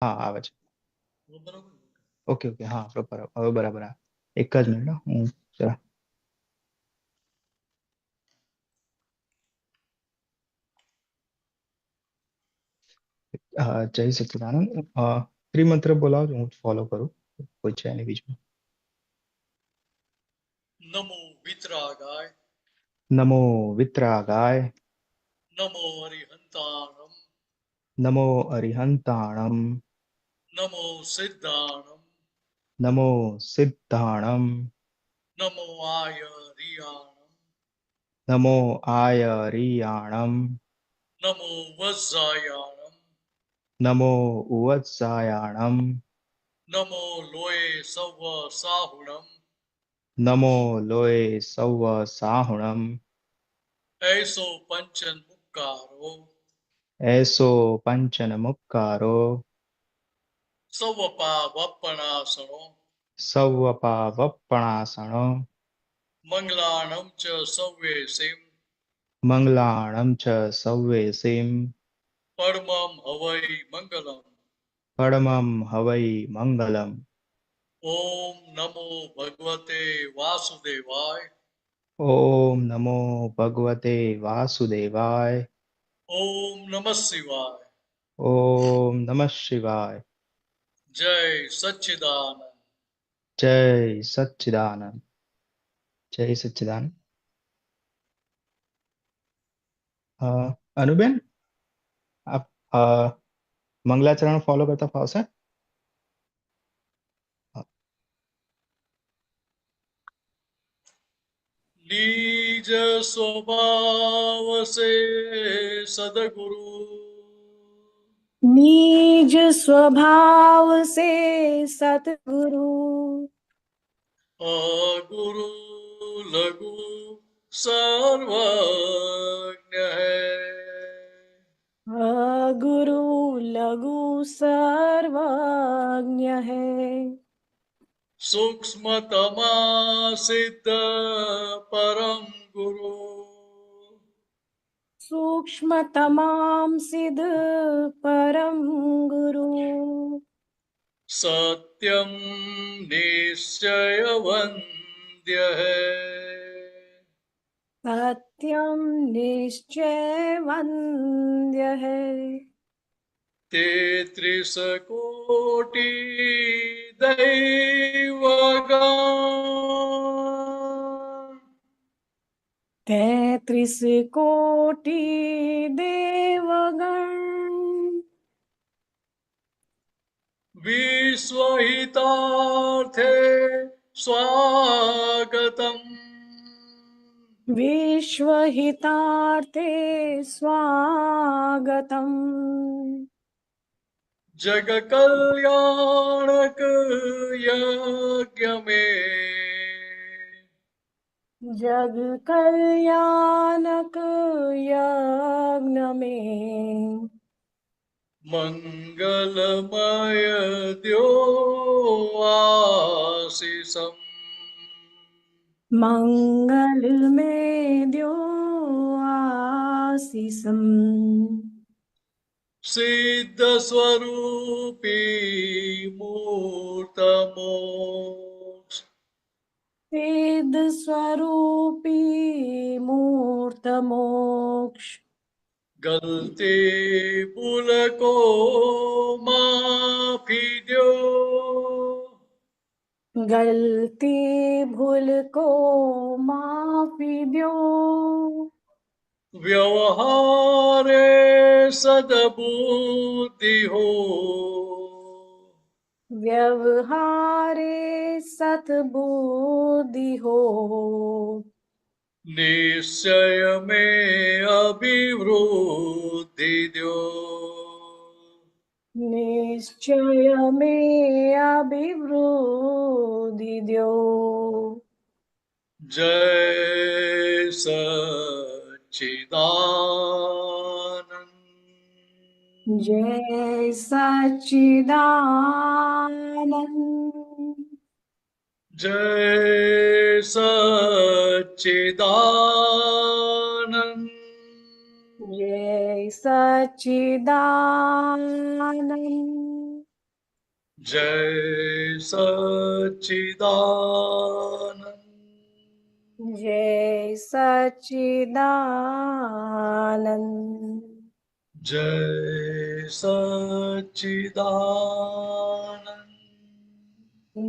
હા આવે છે. ઓકે ઓકે હા પ્રોપર હવે બરાબર આ એક જ મિનિટ હો, હું જરા જય સચ્ચિદાનંદ. ત્રિમંત્ર બોલાવજો, હું ફોલો કરું, કોઈ છે એની બીજમાં. નમો વિતરાગાય, નમો વિતરાગાય, નમો હરિહંતાણમ, નમો અરિહંતાણમ, નમો સિદ્ધાણમ, નમો સિદ્ધાણમ, નમો આય રિયાણમ, નમો આયરિયાણમ, નમો વજ્જાયાણમ, નમો ઉવત્સાયાણમ, નમો લોય સવ સાહુણમ, નમો લોય સૌવ સાહુણમ, એસો પંચન મુક્કારો, એસો પંચન મુક્કારો, સવપા વપણાસણો, સૌવપાવપણાસણો, મંગલાણમ ચ સવ્વે સિમ, મંગલાણં ચ સવ્યેસીમ, પરમમ હવૈ મંગલમ. પરમં હવૈ મંગલમ. ઓમ નમો ભગવતે વાસુદેવાય, ઓમ નમો ભગવતે વાસુદેવાય. ઓમ નમઃ શિવાય. ઓમ નમઃ શિવાય. જય સચ્ચિદાનંદ. જય સચ્ચિદાનંદ. જય સચ્ચિદાનંદ. અનુબેન, આપ મંગલાચરણ ફોલો કરતા ફાવશે? હા. निज स्वभाव से सदगुरु, निज स्वभाव से सतगुरु, अगुरु लघु सर्वज्ञ है, गुरु लघु सर्वज्ञ है, सूक्ष्मतमा सिद्ध परम गुरु, सूक्ष्म तमाम सिद्ध परम गुरु, सत्यम निश्चय वन्द्य है, सत्यम निश्चय वन्द्य है, तेत्रिस कोटि दैवगण, 33 कोटि देवगण, विश्वहितार्थे स्वागतम्, विश्वहितार्थे स्वागतम्, जगकल्याणक यज्ञ में जग कल्याणक यज्ञ में मंगलमय द्यो आशीषम्, मंगल में द्यो आशीषम्, सिद्ध स्वरूपी मूर्तमोक्ष, सिद्ध स्वरूपी मूर्त मोक्ष, गलती भूल को माफी दो, गलती भूल को माफी दो, व्यवहारे सद्बुद्धि हो, व्यवहारे सतबुद्धि हो, निश्चय में अभिवृद्धि दो, निश्चय में अभिवृद्धि दो। जय सच्चिदानंद, जय सच्चिदानंद, जय सच्चिदानंद, जय सच्चिदानंद, જય સચ્ચિદાનંદ જય સચ્ચિદાનંદ જય સચ્ચિદાનંદ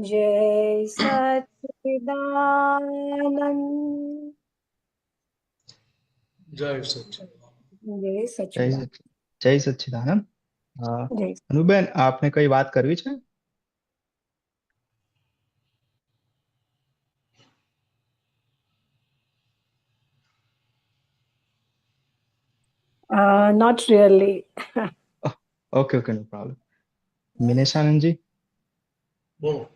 જય સચ્ચિદાનંદ જય સચ્ચિદાનંદ જય જય સચ્ચિદાનંદ સચ્ચિ- જય સચ્ચિદાનંદ. જય અનુબેન, આપને કઈ વાત કરવી છે? not really. Okay okay, no problem. મિનેશાનંદજી, બોલો.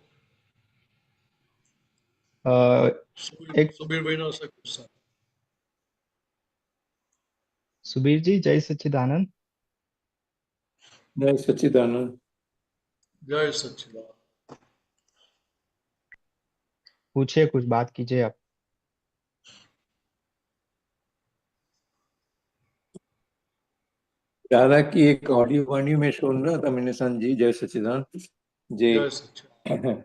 અ, એક સુબીરભાઈનો હશે question. સુબીરજી, જય સચ્ચિદાનંદ. જય સચ્ચિદાનંદ. જય સચ્ચિદાનંદ. पूछिए, कुछ बात कीजिए आप. दादा की एक ऑडियो वाणी में सुन रहा था मैंने जी जय सच्चिदानंद જે જય સચ્ચિદાનંદ.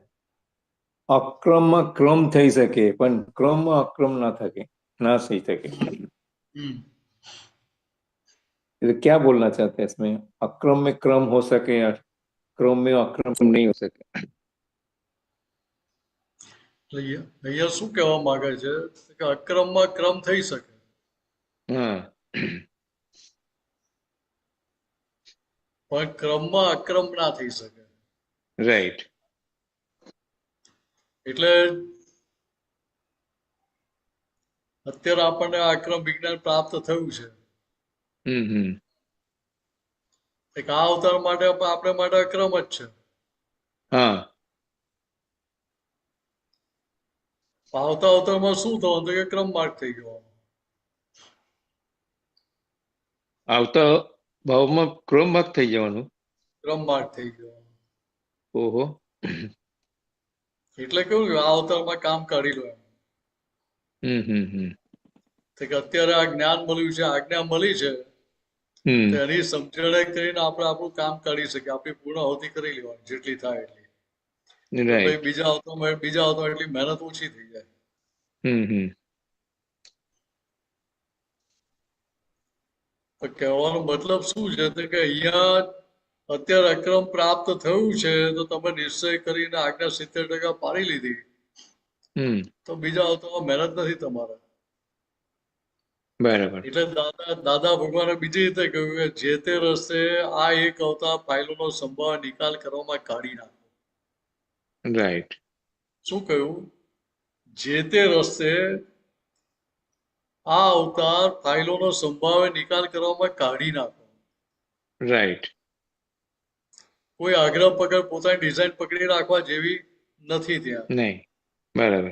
અક્રમમાં ક્રમ થઈ શકે પણ ક્રમમાં અક્રમ ના શકે ના થઈ શકે तो क्या बोलना चाहते हैं इसमें? अक्रम में क्रम हो सके या क्रम में अक्रम नहीं हो सके? એટલે અહીંયા શું કહેવા માંગે છે કે અક્રમમાં ક્રમ થઈ શકે हाँ પણ ક્રમમાં અક્રમ ના થઈ શકે. राइट. એટલે અત્યારે આપણને આ અક્રમ વિજ્ઞાન પ્રાપ્ત થયું છે. हम्म. એક આ અવતાર માટે આપણે માટે અક્રમ જ છે. हाँ આવતા અવતારમાં શું થવાનું તો કે ક્રમ માર્ગ થઈ ગયો. આવતા ભાવમાં ક્રમ ભાગ થઈ જવાનું. ક્રમ માર્ગ થઈ ગયો ઓહો. એટલે કેવું કે આ અવતારમાં કામ કાઢી લો એમ. હમ. તો કે અત્યારે આ જ્ઞાન મળ્યું છે, આજ્ઞા મળી છે, તો એની સમજણે કરીને આપણે આપણું કામ કાઢી શકીએ. આપણી પૂર્ણાહુતિ કરી લેવાની જેટલી થાય એટલી. તો ભાઈ રાઈટ. બીજા અવતારમાં એટલી મહેનત ઓછી થઈ જાય. હમ. તો કહેવાનો મતલબ શું છે તો કે અહીંયા અત્યારે અક્રમ પ્રાપ્ત થયું છે તો તમે નિશ્ચય કરીને આજ્ઞા 70% પાડી લીધી તો બીજા અવતારમાં મહેનત નથી તમારે. બરાબર. એટલે દાદા ભગવાને બીજી રીતે કહ્યું કે જે તે રસ્તે આ એક અવતાર ફાઇલોનો સંભાવ નિકાલ કરવામાં કાઢી નાખો. રાઈટ. શું કહ્યું? જે તે રસ્તે આ અવતાર ફાઇલોનો સંભાવ્ય નિકાલ કરવામાં કાઢી નાખો. રાઈટ. કોઈ આગ્રહ પકડ પોતાની ડિઝાઇન પકડી રાખવા જેવી નથી ત્યાં. નહીં. બરાબર.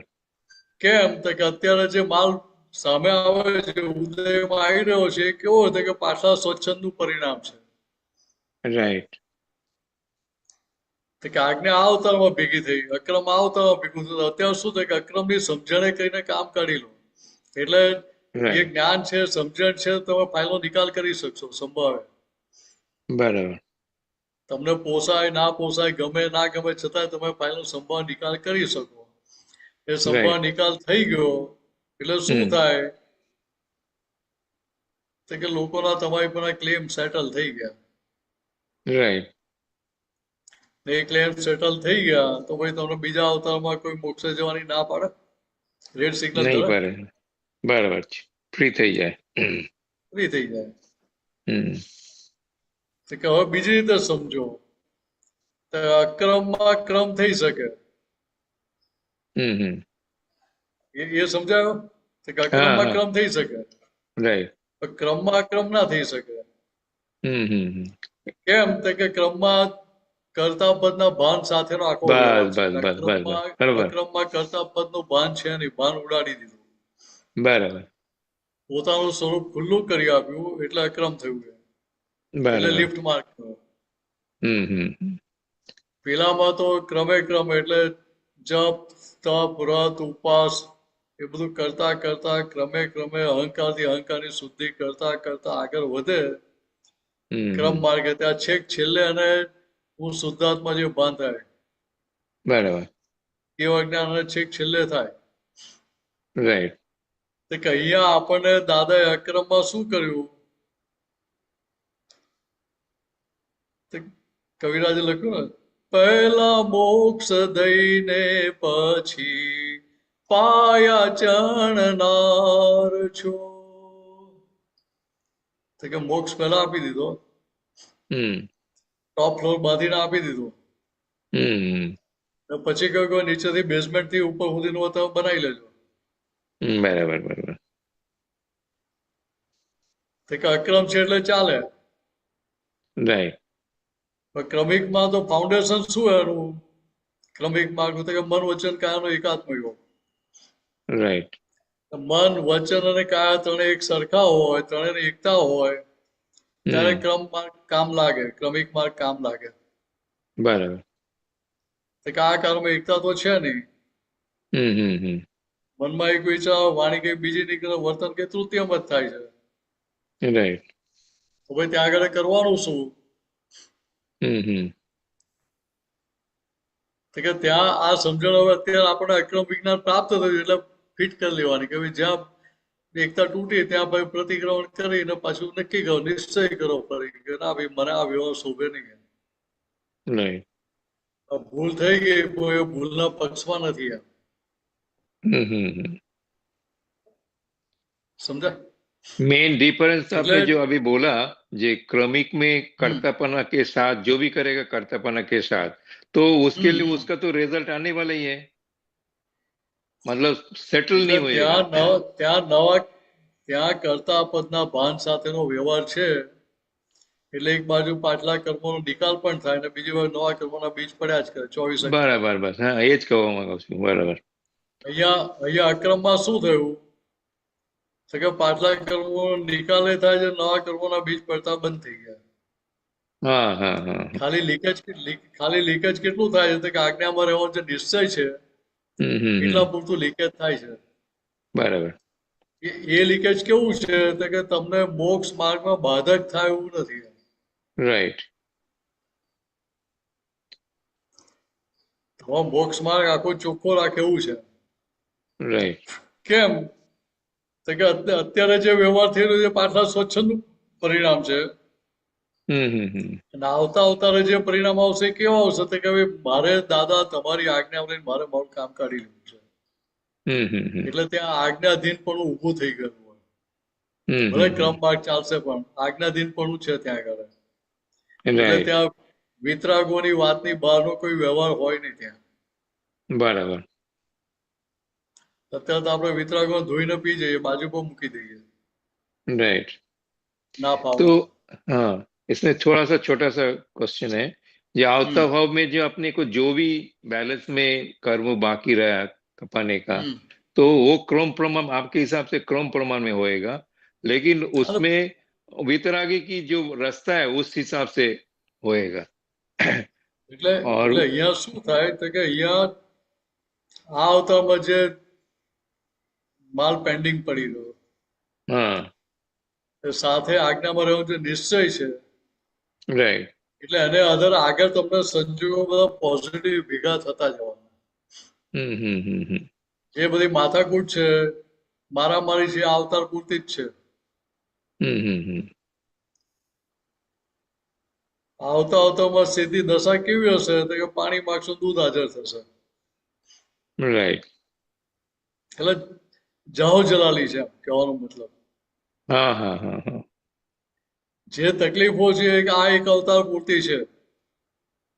કેમ તો કે અત્યારે જે માલ સામે આવે છે, ઉદયમાં આવી રહ્યો છે, એ કેવો હતો કે પાછા સ્વચ્છંદનું પરિણામ છે. રાઈટ. તો કે આજ્ઞા આ અવતારમાં ભેગી થઈ, અક્રમ આ અવતારમાં ભેગું થયું. અત્યારે શું થાય કે અક્રમની સમજણે કરીને કામ કાઢી લો. એટલે એ રાઈટ. જ્ઞાન છે, સમજણ છે, તમે ફાઇલનો નિકાલ કરી શકશો સંભાવે. બરાબર. તમને પોસાય ના પોસાય, ગમે ના ગમે, છતાંય તમે ફાઇલનો સંભાવ નિકાલ કરી શકો. એ સંભાવ નિકાલ થઈ ગયો એટલે શું થાય તો કે લોકોના તમારી પર ક્લેમ સેટલ થઈ ગયા. રાઈટ. એ ક્લેમ સેટલ થઈ ગયા તો ભાઈ તમને બીજા અવતારમાં કોઈ મોક્ષે જવાની ના પાડે? રેડ સિગ્નલ નહીં કરે, પડે. બરાબર છે. ફ્રી થઈ જાય. ફ્રી થઈ જાય. હમ. તો કે હવે બીજી રીતે સમજો તો અક્રમમાં ક્રમ થઈ શકે. હમ. એ સમજાયો? તો કે અક્રમમાં ક્રમ થઈ શકે, રાઈટ. પણ ક્રમમાં અક્રમ ના થઈ શકે. હમ. કેમ તો કે ક્રમમાં કર્તા પદના ભાન સાથેનો આખો વ્યવહાર બસ છે. બસ બસ બસ બસ. બરાબર. અક્રમમાં કર્તા પદનું ભાન છે નહીં, ભાન ઉડાડી દીધું. બરાબર. પોતાનું સ્વરૂપ ખુલ્લું કરી આપ્યું એટલે અક્રમ થયું. એટલે બરાબર. લિફ્ટ માર્ક થયો. હમ. પેલામાં તો ક્રમે એટલે જપ, તપ, વ્રત, ઉપવાસ એ બધું કરતા કરતા ક્રમે અહંકારથી અહંકારની શુદ્ધિ કરતા આગળ વધે ક્રમ માર્ગે. ત્યાં છેક છેલ્લે અને હું શુદ્ધાત્મા જે ભાન થાય બરાબર, એ અજ્ઞાન છેક છેલ્લે થાય. રાઈટ. તો કે અહીંયા આપણને દાદાએ અક્રમમાં શું કર્યું? તો કવિરાજે લખ્યું ને, પહેલા મોક્ષ દઈને પછી પાયા ચણનાર છો. તો કે મોક્ષ પહેલા આપી દીધો, ટોપ ફ્લોર બાંધીને આપી દીધો, અને પછી કહ્યું કે નીચેથી બેઝમેન્ટ થી ઉપર સુધીનું તમે બનાવી લેજો. બરાબર, બરાબર. તો કે અક્રમ છે એટલે ચાલે. રાઈટ. પણ ક્રમિકમાં તો ફાઉન્ડેશન શું એનું? ક્રમિક માર્ગ તો કે મન વચન કાયાનો એકાત્મ યોગ. રાઈટ. મન વચન અને કાયા ત્રણે એક સરખા હોય, ત્રણેની એકતા હોય ત્યારે ક્રમ માર્ગ કામ લાગે, ક્રમિક માર્ગ કામ લાગે. બરાબર. તો કે આ કાળમાં એકતા તો છે નહીં. મનમાં એક વિચાર, વાણી કઈ બીજી નીકળે, વર્તન કઈ તૃતીયમ જ થાય છે. રાઈટ. તો ભાઈ ત્યાં આગળ કરવાનું શું? તો કે ત્યાં આ સમજણ હવે અત્યારે આપણે અક્રમ વિજ્ઞાન પ્રાપ્ત થયું એટલે ફિટ કરી લેવાની કે ભાઈ જ્યાં એકતા તૂટી ત્યાં ભાઈ પ્રતિક્રમણ કરીને પાછું નક્કી કરો, નિશ્ચય કરો ફરી કે ના ભાઈ મને આ વ્યવહાર શોભે નહીં. રાઈટ. ભૂલ થઈ ગઈ, એ ભૂલના પક્ષમાં નથી એમ. समझा? मेन डिफरेंस आपने जो अभी बोला, जो क्रमिक में कर्तापना के साथ जो भी करेगा कर्तापना के साथ, तो उसके लिए उसका तो रिजल्ट आने वाला ही है, मतलब सेटल नहीं होएगा. ત્યાં કરતા પદના ભાન સાથેનો વ્યવહાર છે એટલે એક બાજુ પાછલા કર્મોનો નિકાલ પણ થાય અને બીજી બાજુ નવા કર્મોના બીજ પડ્યા જ કરે 24. બરાબર, બસ હા એ જ કહેવા માંગુ છું. બરાબર. અહીંયા અક્રમમાં શું થયું તો કે પાછલા કર્મો નિકાલે થાય છે, નવા કર્મોના બીજ પડતા બંધ થઈ ગયા. ખાલી લીકેજ કેટલું થાય છે કે આજ્ઞામાં રહેવાનો જે નિશ્ચય છે એટલા પૂરતું લીકેજ થાય છે. બરાબર. એ લીકેજ કેવું છે તો કે તમને મોક્ષ માર્ગમાં બાધક થાય એવું નથી. રાઈટ. તમારો મોક્ષ માર્ગ આખો ચોખ્ખો રાખે એવું છે. રાઈટ. કેમ તો કે અત્યારે જે વ્યવહાર થઈ રહ્યો છે પાછલા સ્વચ્છંદ પરિણામ છે. અને આવતા અવતારે જે પરિણામ આવશે કેવા આવશે તો કે મારે દાદા તમારી આજ્ઞા લઈને મારે મારું કામ કાઢી લીધું છે. એટલે ત્યાં આજ્ઞાધીન પણ ઉભું થઈ ગયું હોય. ભલે ક્રમ માર્ગ ચાલશે પણ આજ્ઞાધીન પણ છે ત્યાં આગળ. એટલે ત્યાં વિતરાગોની વાતની બહારનો કોઈ વ્યવહાર હોય નહીં ત્યાં. બરાબર. અત્યારે તો આપણે વિતરાગો ધોઈને પી જઈએ, बाजू पर મૂકી દઈએ. राइट. ना पाओ तो हाँ, इसमें थोड़ा सा छोटा सा क्वेश्चन है, जो आवता भाव में जो अपने को जो भी बैलेंस में कर्म बाकी रहा कपाने का, तो वो क्रम प्रमाण आपके हिसाब से क्रम प्रमाण में होएगा, लेकिन उसमें वितरागी की जो रास्ता है उस हिसाब से होएगा. એટલે અહીંયા શું થાય તો કે અહીંયા આ અવતારમાં જે માલ પેન્ડિંગ પડી રહ્યો, સાથે આજ્ઞામાં રહેવાનો જે નિશ્ચય છે, રાઈટ, એટલે એને આધાર આગળ તમને સંજોગો બધા પોઝિટિવ ભેગા થતા જવાના. જે બધી માથાકૂટ છે, મારામારી છે, અવતાર પૂરતી જ છે. આવતા આવતામાં સીધી દશા કેવી હશે તો કે પાણી માગશો દૂધ હાજર થશે. રાઈટ. એટલે જાહો જલાલી છે કહેવાનો મતલબ. જે તકલીફો છે આ એક અવતાર પૂરતી છે.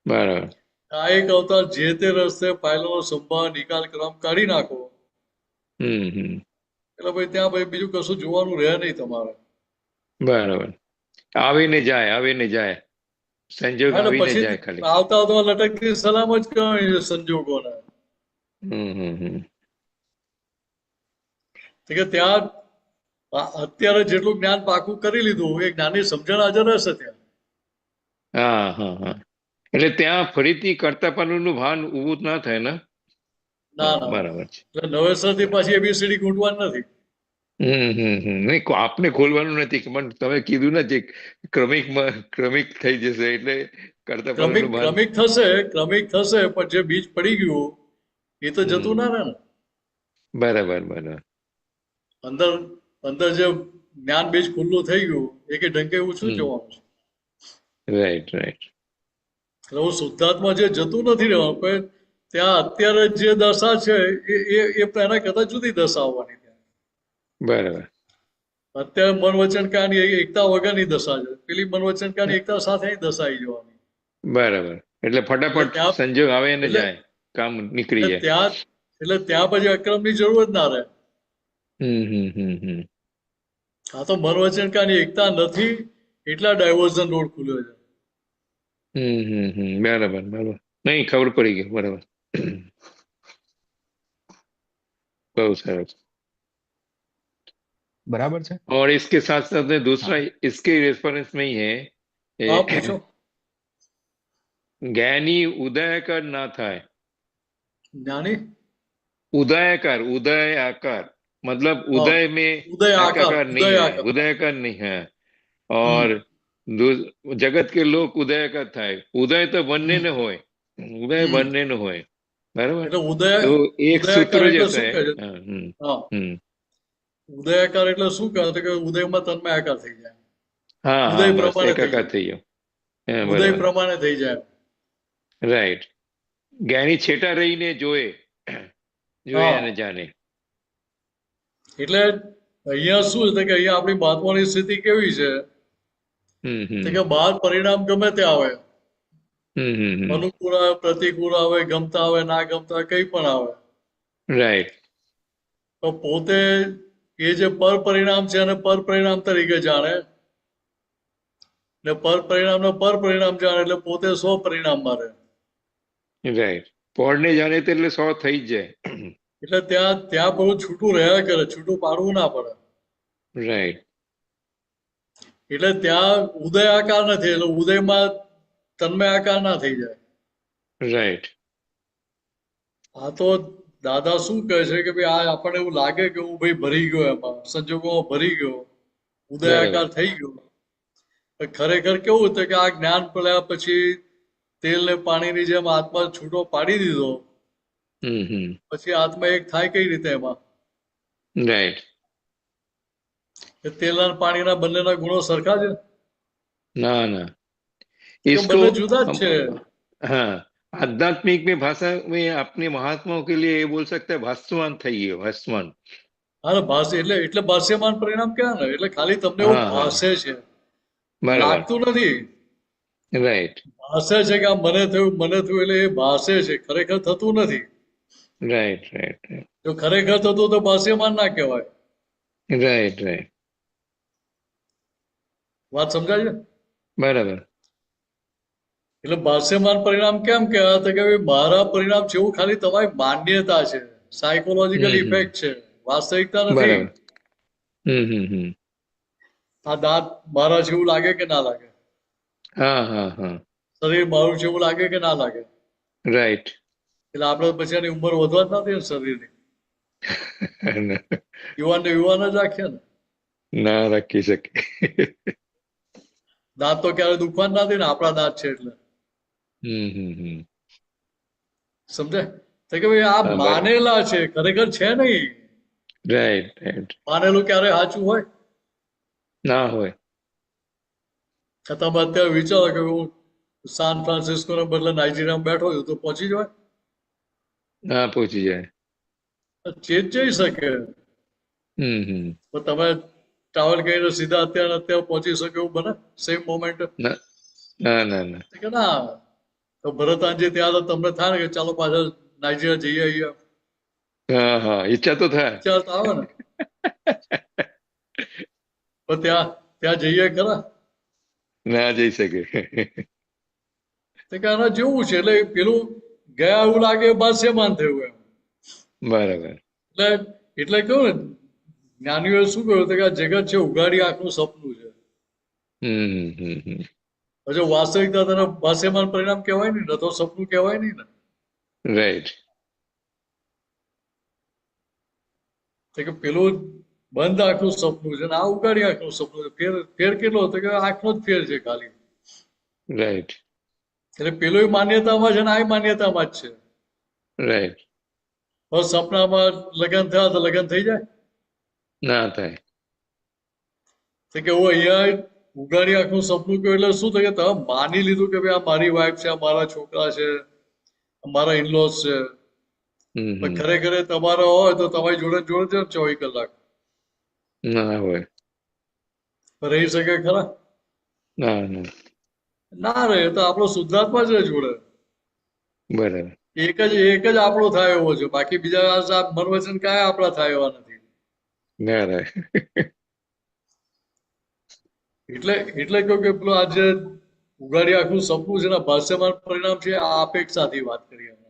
બરાબર. આ એક અવતાર જે તે રસ્તે ફાઇલોનો સંભાળ નિકાલ ક્રમ કાઢી નાખો એટલે ભાઈ ત્યાં ભાઈ બીજું કશું જોવાનું રહે નહીં તમારે. બરાબર. આવીને જાય સંજોગ આવીને જાય ખાલી. આવતા આવતા લટકતી સલામ જ કહેવાય છે સંજોગોને. કે ત્યાં અત્યારે જેટલું જ્ઞાન પાકું કરી લીધું એ જ્ઞાનની સમજણ હાજર હશે ત્યાં. એટલે ત્યાં ફરીથી કર્તાપણું ભાન ઉભું ના થાય ને. ના બરાબર છે. એટલે નવેસરથી પાછી એબીસીડી ગૂંટવાનું નથી. નહીં, આપને ખોલવાનું નથી, પણ તમે કીધું ને જે ક્રમિક થઈ જશે એટલે કરતા ફલનું ભાન. ક્રમિક થશે પણ જે બીજ પડી ગયું એ તો જતું ના રહે ને. બરાબર બરાબર. અંદર અંદર જે જ્ઞાન બીજ ખુલ્લું થઈ ગયું એ કે ઢંકે એવું શું જવાનું છે. Right right. એટલે હું શુદ્ધાત્મા જે જતું નથી રહેવાનું, પણ ત્યાં અત્યારે જે દશા છે એ એના કરતા જુદી દશા આવવાની ત્યાં. બરાબર. અત્યારે મન વચન કાની એકતા વગરની દશા છે, પેલી મન વચન કાની એકતા સાથે દશા આવી જવાની. બરાબર. એટલે ફટાફટ સંજોગ આવે ને જાય, કામ નીકળી જાય. એટલે ત્યાં પછી અક્રમની જરૂર જ ના રહે. હમ. આ તો મન વચન કાની એકતા નથી એટલા ડાયવર્ઝન રોડ ખુલ્યો છે. બરાબર બરાબર. નહીં, ખબર પડી ગઈ. બરાબર. बहुत सरस. बराबर है। और इसके साथ साथ में दूसरा इसके रेफरेंस में ही है, पूछो। ज्ञानी उदयकर ना था। ज्ञानी उदयकर, उदय आकार, मतलब उदय में उदय आकार नहीं है, उदयकर नहीं है। और जगत के लोग उदयकर था। उदय तो बनने न होए, उदय बनने न होए। बराबर. તો એક સૂત્ર જશે. ઉદયાકાર એટલે શું કહે કે ઉદયમાં તન્મય આકાર થઈ જાય. હા, ઉદય પ્રમાણે થઈ ગયો. ઉદય પ્રમાણે થઈ જાય. રાઈટ. જ્ઞાની છેટા રહીને જોએ અને જાણે. એટલે અહીંયા શું છે કે અહીંયા આપણી મહાત્માની સ્થિતિ કેવી છે કે બહાર પરિણામ ગમે તે આવે, અનુકૂળ આવે, પ્રતિકૂળ આવે, ગમતા આવે, ના ગમતા, કઈ પણ આવે. રાઈટ. તો પોતે એ જે પર પરિણામ છે અને પર પરિણામ તરીકે જાણે, ને પર પરિણામ ને પર પરિણામ જાણે એટલે પોતે 100 પરિણામમાં રહે. રાઈટ. પોળને જાણે એટલે 100 થઈ જ જાય. એટલે ત્યાં બધું છૂટું રહ્યા કરે, છૂટું પાડવું ના પડે. રાઈટ. એટલે ત્યાં ઉદય આકાર નથી, એટલે ઉદયમાં તન્મય આકાર ના થઈ જાય. રાઈટ. આ તો દાદા શું કહે છે કે ભાઈ આ આપણને એવું લાગે કે હું ભાઈ ભરી ગયો, એમાં સંજોગોમાં ભરી ગયો, ઉદય આકાર થઈ ગયો. ખરેખર કેવું હતું કે આ જ્ઞાન પડ્યા પછી તેલ ને પાણીની જેમ આત્મા છૂટો પાડી દીધો, પછી આત્મા એક થાય કઈ રીતે એમાં? રાઈટ. તેલના પાણીના બંનેના ગુણો સરખા છે? ના ના, બંને જુદા જ છે. हाँ, आध्यात्मिक में भाषा में अपने महात्माओं के लिए ये बोल सकते हैं भास्यमान થઈ ગયો, ભાસ્યમાન. હા, ભાષ્ય એટલે ભાષ્યમાન પરિણામ ક્યાં ને, એટલે ખાલી તમને એવું ભાષે છે, લાગતું નથી. રાઈટ. ભાષે છે કે આ મને થયું એટલે એ ભાષે છે, ખરેખર થતું નથી. Right right. જો ખરેખર થતું તો ભાષ્યમાન ના કહેવાય. Right right. વાત સમજાય છે? બરાબર. એટલે ભાષ્યમાન પરિણામ કેમ કહેવાય કે મારા પરિણામ છે એવું ખાલી તમારી માન્યતા છે, સાયકોલોજીકલ ઇફેક્ટ છે, વાસ્તવિકતા નથી. આ દાંત મારા જેવું લાગે કે ના લાગે? શરીર મારું જેવું લાગે કે ના લાગે? રાઈટ. એટલે આપણે પછી એની ઉંમર વધવા જ નથી ને શરીરની. યુવાન ને યુવાન જ રાખીએ ને. ના રાખી શકે. દાંત તો ક્યારે દુખવા જ નથી ને, આપણા દાંત છે એટલે. સમજે કે ભાઈ આ માનેલા છે, ખરેખર છે નહીં. Right right. માનેલું ક્યારે સાચું હોય? ના હોય. તમે અત્યારે વિચારો કે હું સાન ફ્રાન્સિસ્કો ને બદલે નાઇજીરિયામાં બેઠો છું તો પહોંચી જાય? ના પહોંચી જાય. જઈ શકે. તમે ટ્રાવેલ કરીને સીધા અત્યારે પહોંચી શકે એવું બને સેમ મોમેન્ટ? ના ના ના. કે ના, તો ભરતાનજી ત્યાં તો તમને થાય ને કે ચાલો પાછા નાઇજીરિયા જઈએ આવીએ. હા હા, ઈચ્છા તો થાય. ઈચ્છા તો આવે ને. પણ ત્યાં જઈએ ખરા? ના જઈ શકે. આના જેવું છે, એટલે પેલું ગયા એવું લાગે ભાષ્યમાન થયું એમ. બરાબર. એટલે કહ્યું ને, જ્ઞાનીઓએ શું કહ્યું કે આ જગત છે ઉઘાડી આંખનું સપનું છે. હજુ વાસ્તવિકતા તરફ ભાષ્યમાન પરિણામ કહેવાય નહીં ને, તો સપનું કહેવાય નહીં ને. રાઈટ. કે પેલું બંધ આંખનું સપનું છે ને આ ઉગાડી આંખનું સપનું છે. ફેર ફેર કેટલો હતો કે આંખનો જ ફેર છે ખાલી. રાઈટ એટલે પેલો માન્યતામાં છે ને આ માન્યતામાં જ છે. રાઈટ. હવે સપનામાં લગ્ન થયા તો લગ્ન થઈ જાય ના થાય. તો કે હું અહીંયા ઉગાડી આંખનું સપનું કહ્યું એટલે શું થાય કે તમે માની લીધું કે ભાઈ આ મારી વાઈફ છે, આ મારા છોકરા છે, મારા ઇનલોસ છે. પણ ખરેખર તમારો હોય તો તમારી જોડે જોડે છે 24 કલાક. ના હોય. રહી શકે ખરા? ના ના. ના રહે તો આપણો શુદ્ધાત્મા જ જોડે. બરાબર. એક જ આપણો થાય એવો છે. બાકી બીજા મન વચન કાંઈ આપણા થાય એવા નથી. ના રહે. એટલે કહ્યું કે પેલું આજે ઉગાડી આંખનું સપનું છે ને ભાષ્યમાન પરિણામ છે આ અપેક્ષાથી વાત કરી અમે.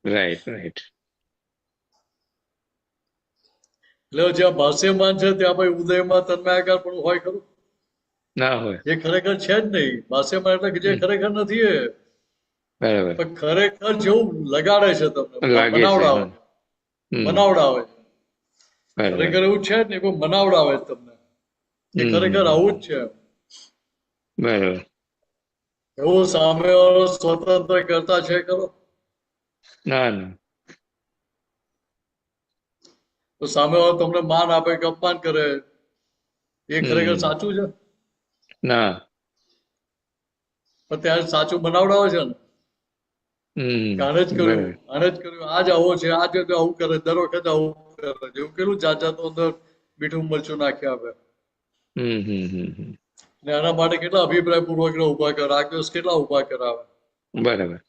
Right right. એટલે જ્યાં ભાષ્યમાન છે ત્યાં ભાઈ ઉદયમાં તન્માયાકાર પણ હોય ખરું? ના હોય. એ ખરેખર છે જ નહીં. ભાષ્યમાન એટલે જે ખરેખર નથી એ. બરાબર. પણ ખરેખર જેવું લગાડે છે તમને, લાગે છે. બનાવડાવે છે. બરાબર. ખરેખર એવું છે જ નહીં, કોઈ બનાવડાવે છે તમને. એ ખરેખર આવું જ છે. બરાબર. એવું સામેવાળો સ્વતંત્ર કરતા છે ખરો? ના ના. તો સામેવાળો તમને માન આપે કે અપમાન કરે એ ખરેખર સાચું છે? ના. પણ ત્યારે સાચું બનાવડાવે છે ને. આને જ કર્યું, આને જ કર્યું, આજ આવો છે, આજ આવું કરે, દર વખતે આવું કરે. એવું કેટલું જાત જાતનું અંદર મીઠું મરચું નાખ્યા આપે. ને આના માટે કેટલા અભિપ્રાય પૂર્વક ઉભા કરે, રાગદ્વેષ કેટલા ઉભા કરાવે. બરાબર.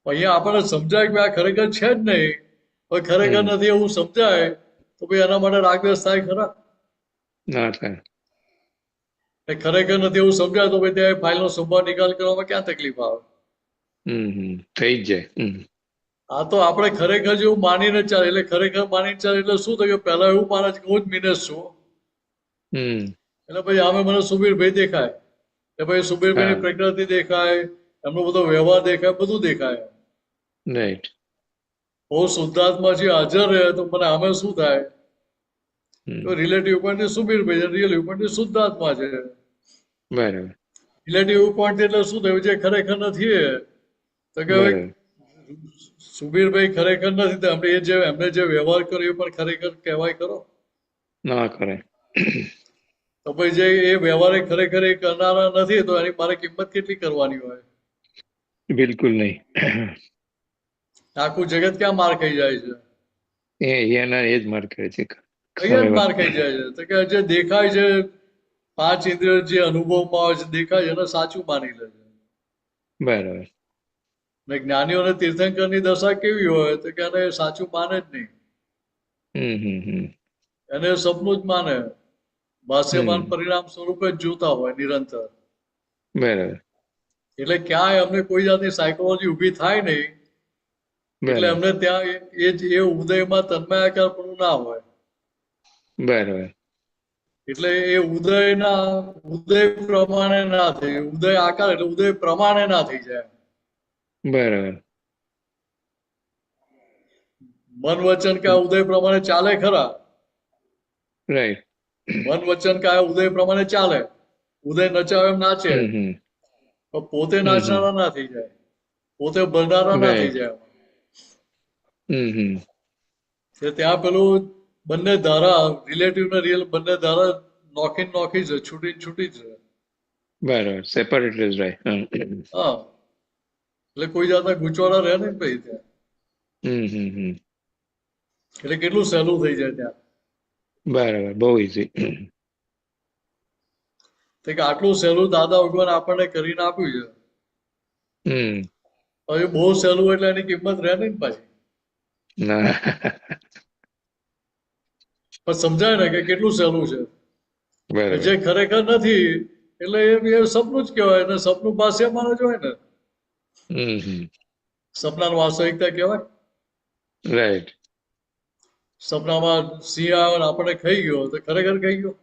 અહીંયા આપણને સમજાય કે આ ખરેખર છે જ નહીં, પણ ખરેખર નથી એવું સમજાય તો ભાઈ એના માટે રાગદ્વેષ થાય ખરા? ના થાય. ખરેખર નથી એવું સમજાય તો ભાઈ ત્યાં ફાઇલનો સંભાળ નિકાલ કરવામાં ક્યાં તકલીફ આવે? થઈ જ જાય. આ તો આપણે ખરેખર જેવું માનીને ચાલે. એટલે ખરેખર માનીને ચાલે એટલે શું થયું? પહેલા એવું માને છે કે હું જ મિનેશ છું. એટલે ભાઈ આમે મને સુબીરભાઈ દેખાય, એટલે ભાઈ સુબીરભાઈની પ્રકૃતિ દેખાય, એમનો બધો વ્યવહાર દેખાય, બધું દેખાય. રાઈટ. હું શુદ્ધાત્મા છે હાજર રહે તો મને આમે શું થાય? તો રિલેટિવ પોઈન્ટ સુબીરભાઈ છે, રિયલ પોઈન્ટ શુદ્ધાત્મા છે. બરાબર. રિલેટિવ પોઈન્ટ એટલે શું થયું? જે ખરેખર નથી તો કે સુબીરભાઈ ખરેખર નથી તો એમને જે વ્યવહાર કર્યો એ પણ ખરેખર કહેવાય ખરો? ના કરે. તો ભાઈ જે એ વ્યવહાર ખરેખર એ કરનારા નથી તો એની મારે કિંમત કેટલી કરવાની હોય? બિલકુલ નહીં. આખું જગત ક્યાં માર ખાઈ જાય છે? એના એ જ માર કરે છે. અહીંયા જ માર ખાઈ જાય છે. તો કે જે દેખાય છે, 5 ઇન્દ્રિય જે અનુભવમાં આવે છે દેખાય છે એને સાચું માની લે છે. બરાબર. ને જ્ઞાનીઓને તીર્થંકરની દશા કેવી હોય તો કે એને સાચું માને જ નહીં. એને સપનું જ માને. ભાષ્યમાન પરિણામ સ્વરૂપે જ જોતા હોય નિરંતર. બરાબર. એટલે ક્યાંય અમને કોઈ જાતની સાયકોલોજી ઊભી થાય નહીં. એટલે અમને ત્યાં એ ઉદયમાં તન્માયાકાર પણ ના હોય. બરાબર. એટલે એ ઉદય પ્રમાણે ના થઈ, ઉદય આકાર એટલે ઉદય પ્રમાણે ના થઈ જાય. બરાબર. મન વચન કે ઉદય પ્રમાણે ચાલે ખરા? રાઈટ. મન વચન કે ઉદય પ્રમાણે ચાલે. ઉદય નચાવે એમ નાચે, પણ પોતે નાચનારા ના થઈ જાય, પોતે ભરનારા ના થઈ જાય. ત્યાં પેલું બંને ધારા રિલેટિવ ને રિયલ બંને ધારા નોખી છે, છૂટી છે. બરાબર. સેપરેટ રહે. હા, એટલે કોઈ જાતના ગૂંચવાડા રહે ને ભાઈ ત્યાં. એટલે કેટલું સહેલું થઈ જાય ત્યાં. બરાબર. બહુ ઈઝી. કે આટલું સહેલું દાદા ભગવાન આપણને કરીને આપ્યું છે. હવે બહુ સહેલું એટલે એની કિંમત રહે નહીં પાછી. ના. પણ સમજાય ને કે કેટલું સહેલું છે. જે ખરેખર નથી એટલે એ સપનું જ કહેવાય ને. સપનું ભાષ્યમાન જ હોય ને. સપનાનું વાસ્તવિકતા કહેવાય. રાઈટ. સપનામાં સિંહ આવ્યો ને આપણને ખાઈ ગયો તો ખરેખર ખાઈ ગયો?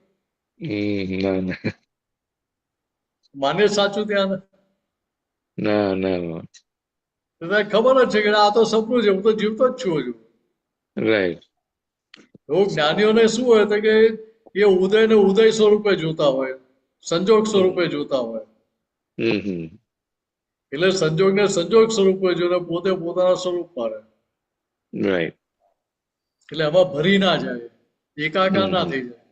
ના. માન્ય સાચું ત્યાં ના. ખબર જ છે કે આ તો સપનું છે, હું તો જીવતો જ છું હજુ. રાઈટ. એવું જ્ઞાનીઓને શું હોય તો કે એ ઉદયને ઉદય સ્વરૂપે જોતા હોય, સંજોગ સ્વરૂપે જોતા હોય. એટલે સંજોગને સંજોગ સ્વરૂપે જોઈને પોતે પોતાના સ્વરૂપમાં રહે. રાઈટ. એટલે એમાં ભરી ના જાય, એકાકાર ના થઈ જાય,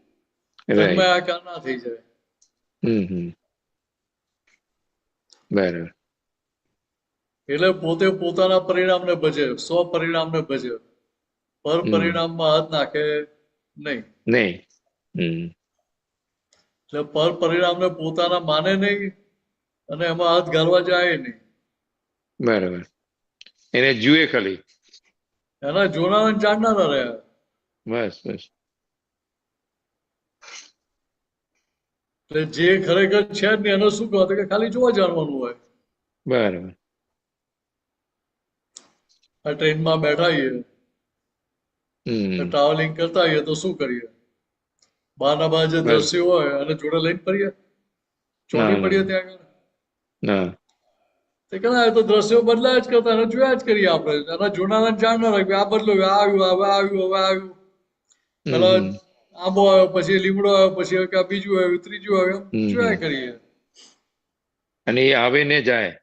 તન્મયાકાર ના થઈ જાય. બરાબર. એટલે પોતે પોતાના પરિણામને ભજે, સ્વ પરિણામને ભજે, પર પરિણામમાં હાથ નાખે નહીં. એટલે પર પરિણામને પોતાના માને નહીં અને એમાં હાથ ઘાલવા જાય નહીં. બરાબર. એને જુએ ખાલી, એના જોનારા જાણનારા રહ્યા. બસ બસ. એટલે જે ખરેખર છે જ નહીં એને શું કહે કે ખાલી જોવા જાણવાનું હોય. બરાબર. આ ટ્રેનમાં બેઠા છીએ, ટ્રાવેલિંગ કરતા હોઈએ તો શું કરીએ? બહારના બહાર જે દ્રશ્યો હોય અને જોડે લઈને ફરીએ, ચોટી પડીએ ત્યાં આગળ. તે કદાચ તો દ્રશ્યો બદલાયા જ કરતા અને જોયા જ કરીએ આપણે. એના જોનારા જાણનારા કે આ બદલ્યું, આ આવ્યું, હવે આવ્યું, હવે આવ્યું. પેલા આંબો આવ્યો, પછી લીમડો આવ્યો, પછી કે બીજું આવ્યું, ત્રીજું આવ્યું, જોયા કરીએ. અને એ આવે ને જાય.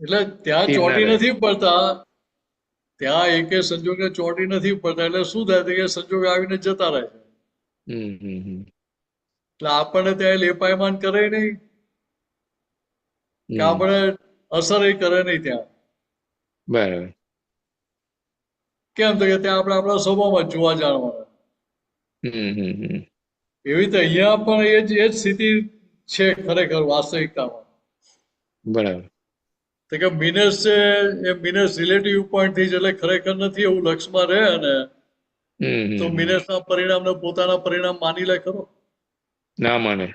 એટલે ત્યાં ચોટી નથી પડતા, ત્યાં એકે સંજોગને ચોટી નથી પડતા. એટલે શું થાય કે સંજોગ આવીને જતા રહે છે. એટલે આપણને ત્યાં લેપાયમાન કરે નહીં કે આપણે અસર એ કરે નહીં ત્યાં. બરાબર. કેમ તો કે ત્યાં આપણે આપણા સ્વભાવમાં જોવા જાણવાના. એવી રીતે અહીંયા પણ એ જ સ્થિતિ છે ખરેખર વાસ્તવિકતામાં. બરાબર. તો કે મિનસ છે એ મિનસ રિલેટિવ પોઈન્ટ થી જ, એટલે ખરેખર નથી એવું લક્ષમાં રહે ને તો મિનસના પરિણામને પોતાના પરિણામ માની લે ખરો? ના માને.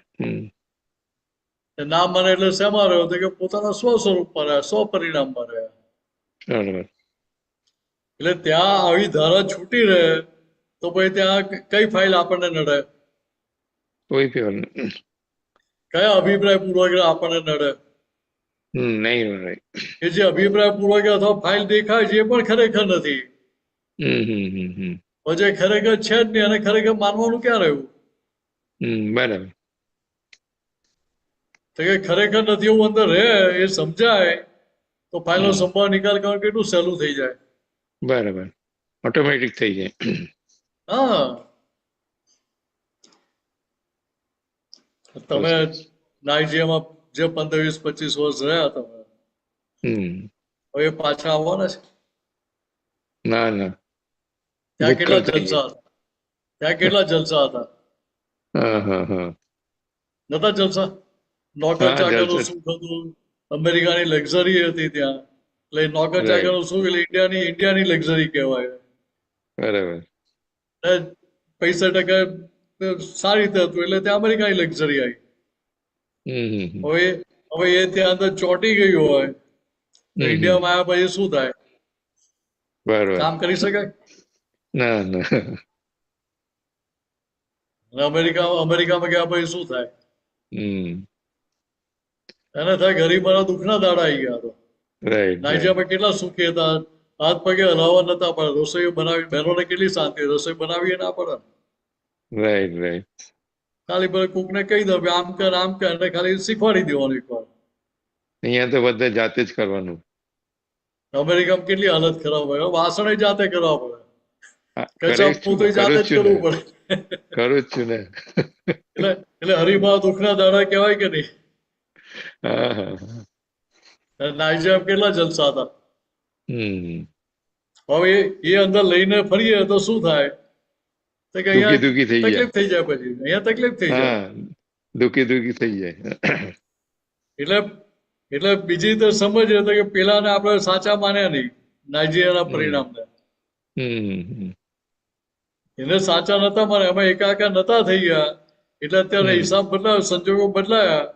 ના માને એટલે શેમાં રહ્યો? તો કે પોતાના સ્વ સ્વરૂપમાં રહ્યા, સ્વ પરિણામમાં રહ્યા. એટલે ત્યાં આવી ધારા છૂટી રહે તો પછી ત્યાં કઈ ફાઇલ આપણને નડે? કયા અભિપ્રાય પૂર્વક આપણને નડે? કે જે અભિપ્રાય પૂર્વક અથવા ફાઇલ દેખાય છે એ પણ ખરેખર નથી. પછી ખરેખર છે જ નહીં અને ખરેખર માનવાનું ક્યાં રહ્યું? બરાબર. તો કે ખરેખર નથી એવું અંદર રહે એ સમજાય તો ફાઇલનો સંભાવ નિકાલ કરવાનું કેટલું સહેલું થઈ જાય. બરાબર. ઓટોમેટિક થઈ જાય. હા, તમે નાઇજીરિયામાં જે 15, 20, 25 વર્ષ રહ્યા તમે, હવે પાછા આવવાના છે? ના ના. ત્યાં કેટલા જલસા હતા, ત્યાં કેટલા જલસા હતા. નતા જલસા? નોકર ચાકરનું સુખ હતું, અમેરિકાની લક્ઝરી હતી ત્યાં. એટલે નોકર ચાકરનું સુખ એટલે ઇન્ડિયાની લક્ઝરી કહેવાય. બરાબર. પૈસા ટકા સારી રીતે હતું એટલે ત્યાં અમેરિકાની લક્ઝરી આવી. હવે એ ત્યાં અંદર ચોંટી ગયું હોય તો ઇન્ડિયામાં આવ્યા પછી શું થાય? કામ કરી શકાય? ના ના. અમેરિકામાં ગયા પછી શું થાય? એને થાય ગરીબોના દુઃખના દાડા આવી ગયા. તો નાઇજીરિયામાં કેટલા સુખી હતા, હાથ પગે હલાવવા નતા પડે, રસોઈ બનાવી, બહેનોને કેટલી શાંતિ, રસોઈ બનાવી ના પડે. ખાલી પેલા કુકને કહી દો આમ કર અને ખાલી શીખવાડી દેવાનું એકવાર. અહીંયા તો બધા જાતે જ કરવાનું. અમેરિકામાં કેટલી હાલત ખરાબ હોય, વાસણ જાતે કરવા પડે, કચાપ પોતે જાતે જ કરવું પડે. કરું જ છું ને. એટલે હરિભા દુઃખના દાડા કહેવાય કે નહીં? નાઇજીરિયામાં કેટલા જલસા હતા. હવે એ અંદર લઈને ફરીએ તો શું થાય? દુઃખી થઈ જાય. તકલીફ થઈ જાય, પછી અહીંયા તકલીફ થઈ જાય, દુઃખી થઈ જાય. એટલે બીજી રીતે સમજ કે પેલાને આપણે સાચા માન્યા નહીં, નાઇજીરિયાના પરિણામને. એને સાચા નતા માન્યા, એમાં એકાકાર નતા થઈ ગયા. એટલે અત્યારે હિસાબ બદલાયો, સંજોગો બદલાયા,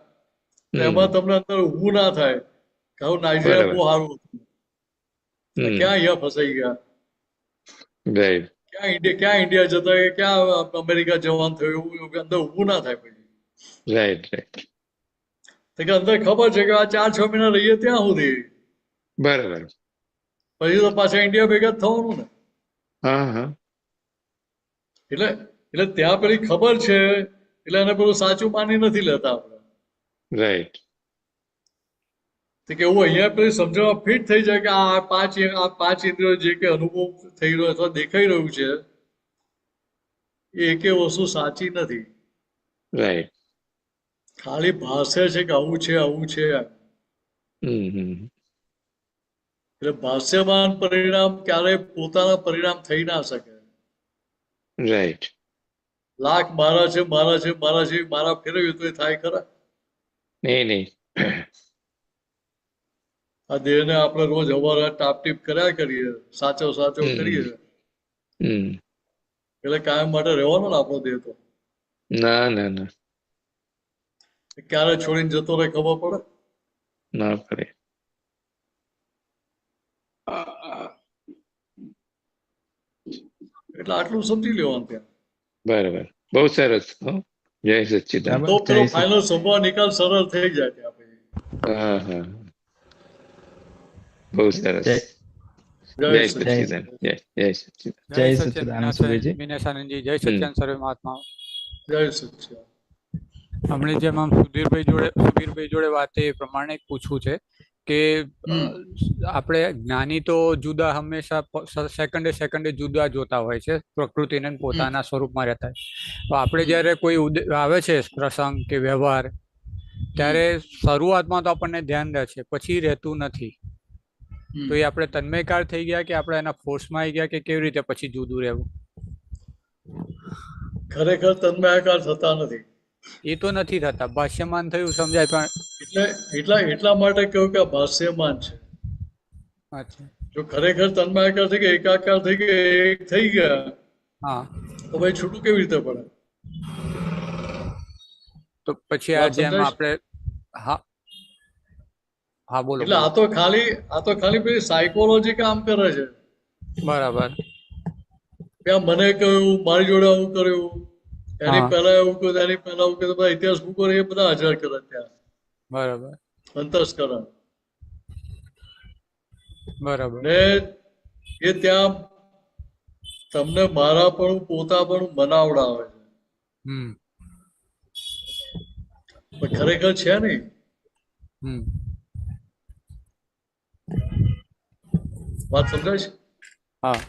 એમાં તમને અંદર ઊભું ના થાય કે આવું નાઇજીરિયા બહુ સારું હતું, ક્યાં અહીંયા ફસાઈ ગયા, ક્યાં ઇન્ડિયા જતા, ક્યાં અમેરિકા જવાનું થયું, એવું અંદર ઊભું ના થાય. પછી અંદર ખબર છે કે આ 4-6 મહિના રહીએ ત્યાં સુધી, બરાબર, પછી તો પાછા ઇન્ડિયા ભેગા જ થવાનું ને. એટલે એટલે ત્યાં પેલી ખબર છે એટલે એને પેલું સાચું માની નથી લેતા આપણે. રાઈટ. કે એવું અહીંયા પેલી સમજણમાં ફિટ થઈ જાય કે આ પાંચ ઇન્દ્રિયો જે કે અનુભવ થઈ રહ્યો અથવા દેખાઈ રહ્યું છે એ એકે વસ્તુ સાચી નથી. રાઈટ. ખાલી ભાષે છે કે આવું છે આવું છે. એટલે ભાષ્યમાન પરિણામ ક્યારેય પોતાના પરિણામ થઈ ના શકે. રાઈટ. લાખ મારા છે મારા છે મારા છે મારા ફેરવ્યું તો એ થાય ખરા? નહીં. આ દેહને આપણે રોજ હવારે ટાપટીપ કર્યા કરીએ, સાચો કરીએ એટલે કાયમ માટે રહેવાનો ને આપણો દેહ તો. ના. ક્યારે છોડીને જતો રહે ખબર પડે? ના પડે. એટલે આટલું સમજી લેવાનું ત્યાં. બરાબર, બહુ સરસ. જય સચ્ચિદાનંદ. તો પેલો ફાઇનલ સંભાવ નિકાલ સરળ થઈ જાય ત્યાં પછી. હા, બહુ સરસ. જય સચ્ચિદાનંદ. જય સચ્ચિદાનંદ. જય સચ્ચિદાનંદ સુરેશજી. વિનેશાનંદજી, જય સચ્ચિદાનંદ સર્વે મહાત્માઓ. જય સચ્ચિદાનંદ. હમણાં જેમ આમ સુબીરભાઈ જોડે વાત એ પ્રમાણે પૂછવું છે કે આપણે જ્ઞાની તો જુદા હંમેશા સેકન્ડે જુદા જોતા હોય છે, પ્રકૃતિને પોતાના સ્વરૂપમાં રહેતા હોય. તો આપણે જયારે કોઈ આવે છે પ્રસંગ કે વ્યવહાર, ત્યારે શરૂઆતમાં તો આપણને ધ્યાન રહે છે, પછી રહેતું નથી. તો એ આપણે તન્મયકાર થઈ ગયા કે આપણે એના ફોર્સમાં આવી ગયા કે કેવી રીતે પછી જુદું રહેવું? ખરેખર તન્મયાકાર થતા નથી. એ તો નથી થતા, ભાષ્યમાન થયું સમજાય, પણ એટલા માટે કહ્યું કે ભાષ્યમાન છે. જો ખરેખર તન્મયાકાર થઈ ગયા, એકાકાર થઈ ગયા, એક થઈ ગયા, હા, તો ભાઈ છૂટું કેવી રીતે પડે? તો પછી આ જેમ આપણે હા બોલો. એટલે આ તો ખાલી પેલી સાયકોલોજી કામ કરે છે. બરાબર. ત્યાં મને કહ્યું, મારી જોડે આવું કર્યું, એની પહેલા એવું કહ્યું, એની પહેલા આવું કહ્યું, બધા ઇતિહાસ બુકો એ બધા હાજર કરે ત્યાં. બરાબર. અંતસ્કરણ. બરાબર. ને એ ત્યાં તમને મારા પણ પોતા પણ બનાવડાવે છે. પણ ખરેખર છે નહીં. વાત સમજાય છે? હા.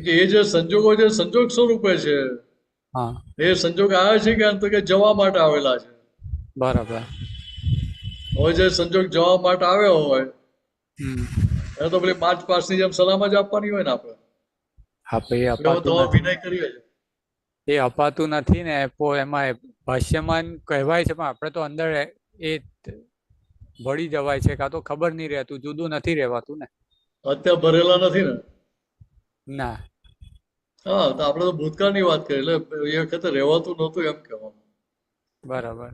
કે એ જે સંજોગો છે, સંજોગ સ્વરૂપે છે. એ સંજોગ આવ્યા છે કે જવા માટે આવેલા છે. બરાબર. હવે જે સંજોગ જવા માટે આવ્યો હોય એને તો પેલી માર્ચ પાસની જેમ સલામ જ આપવાની હોય ને આપણે. વિનય કરીએ છીએ. એ અપાતું નથી ને, એમાં ભાષ્યમાન કહેવાય છે, પણ આપણે તો અંદર એ ભળી જવાય છે, કાં તો ખબર નહીં રહેતું, જુદું નથી રહેવાતું ને. અત્યારે ભરેલા નથી ને. ના. હા, તો આપણે તો ભૂતકાળની વાત કરીએ, એટલે એ વખતે રહેવાતું નહોતું એમ કહેવાનું. બરાબર.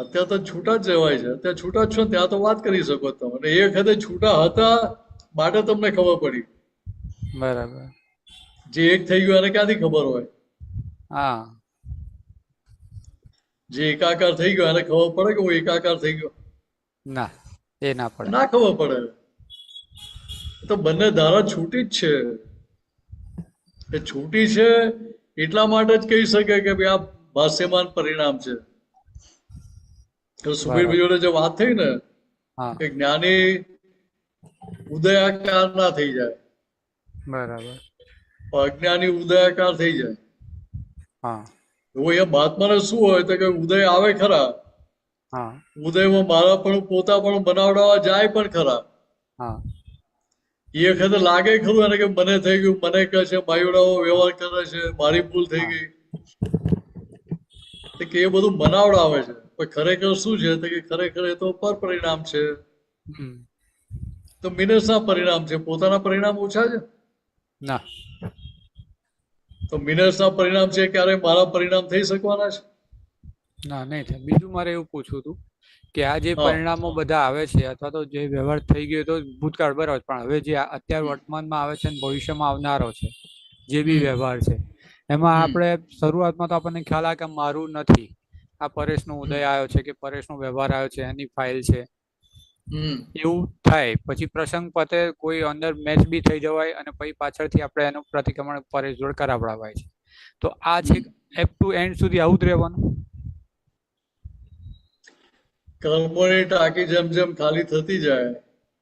અત્યારે તો છૂટા જ રહેવાય છે. અત્યારે છૂટા જ છો ત્યાં તો વાત કરી શકો તમે. એ વખતે છૂટા હતા માટે તમને ખબર પડી. બરાબર. જે એક થઈ ગયું એને ક્યાંથી ખબર હોય? હા. જે એકાકાર થઈ ગયો એને ખબર પડે કે હું એકાકાર થઈ ગયો? ના, એ ના પડે. ના ખબર પડે. તો બંને ધારા છૂટી જ છે. એ છૂટી છે એટલા માટે જ કહી શકે કે ભાઈ આ ભાષ્યમાન પરિણામ છે. સુબીરભાઈ જોડે જે વાત થઈ ને કે જ્ઞાની ઉદયાકાર ના થઈ જાય. બરાબર. અજ્ઞાની ઉદયાકાર થઈ જાય. હા. એવું એ મહાત્માને શું હોય તો કે ઉદય આવે ખરા. હા. ઉદયમાં મારા પણ પોતા પણ બનાવડાવવા જાય પણ ખરા. હા. એ વખતે લાગે ખરું એને કે મને થઈ ગયું, મને કહે છે, માયુડાઓ વ્યવહાર કરે છે, મારી ભૂલ થઈ ગઈ. કે એ બધું બનાવડાવે છે, પણ ખરેખર શું છે કે ખરેખર એ તો પર પરિણામ છે. તો મિનસના પરિણામ છે, પોતાના પરિણામ ઓછા છે. ના. તો મિનસના પરિણામ છે ક્યારે મારા પરિણામ થઈ શકવાના છે? ના, નહીં થાય. બીજું મારે એવું પૂછવું હતું કે આ જે પરિણામો બધા આવે છે અથવા તો જે વ્યવહાર થઈ ગયો તો ભૂતકાળ બરાબર, પણ હવે જે અત્યારે વર્તમાનમાં આવે છે અને ભવિષ્યમાં આવનારો છે જે બી વ્યવહાર છે, એમાં આપણે શરૂઆતમાં તો આપણને ખ્યાલ આવે કે મારું નથી, આ પરેશનો ઉદય આવ્યો છે કે પરેશનો વ્યવહાર આવ્યો છે, એની ફાઇલ છે, એવું થાય, પછી પ્રસંગ પતે, કોઈ અંદર મેચ બી થઈ જવાય અને પછી પાછળથી આપણે એનું પ્રતિક્રમણ પરેશ જોડે કરાવડાવાય છે. તો આ છે એપ ટુ એન્ડ સુધી આવું જ રહેવાનું. કર્મોની ટાંકી જેમ જેમ ખાલી થતી જાય,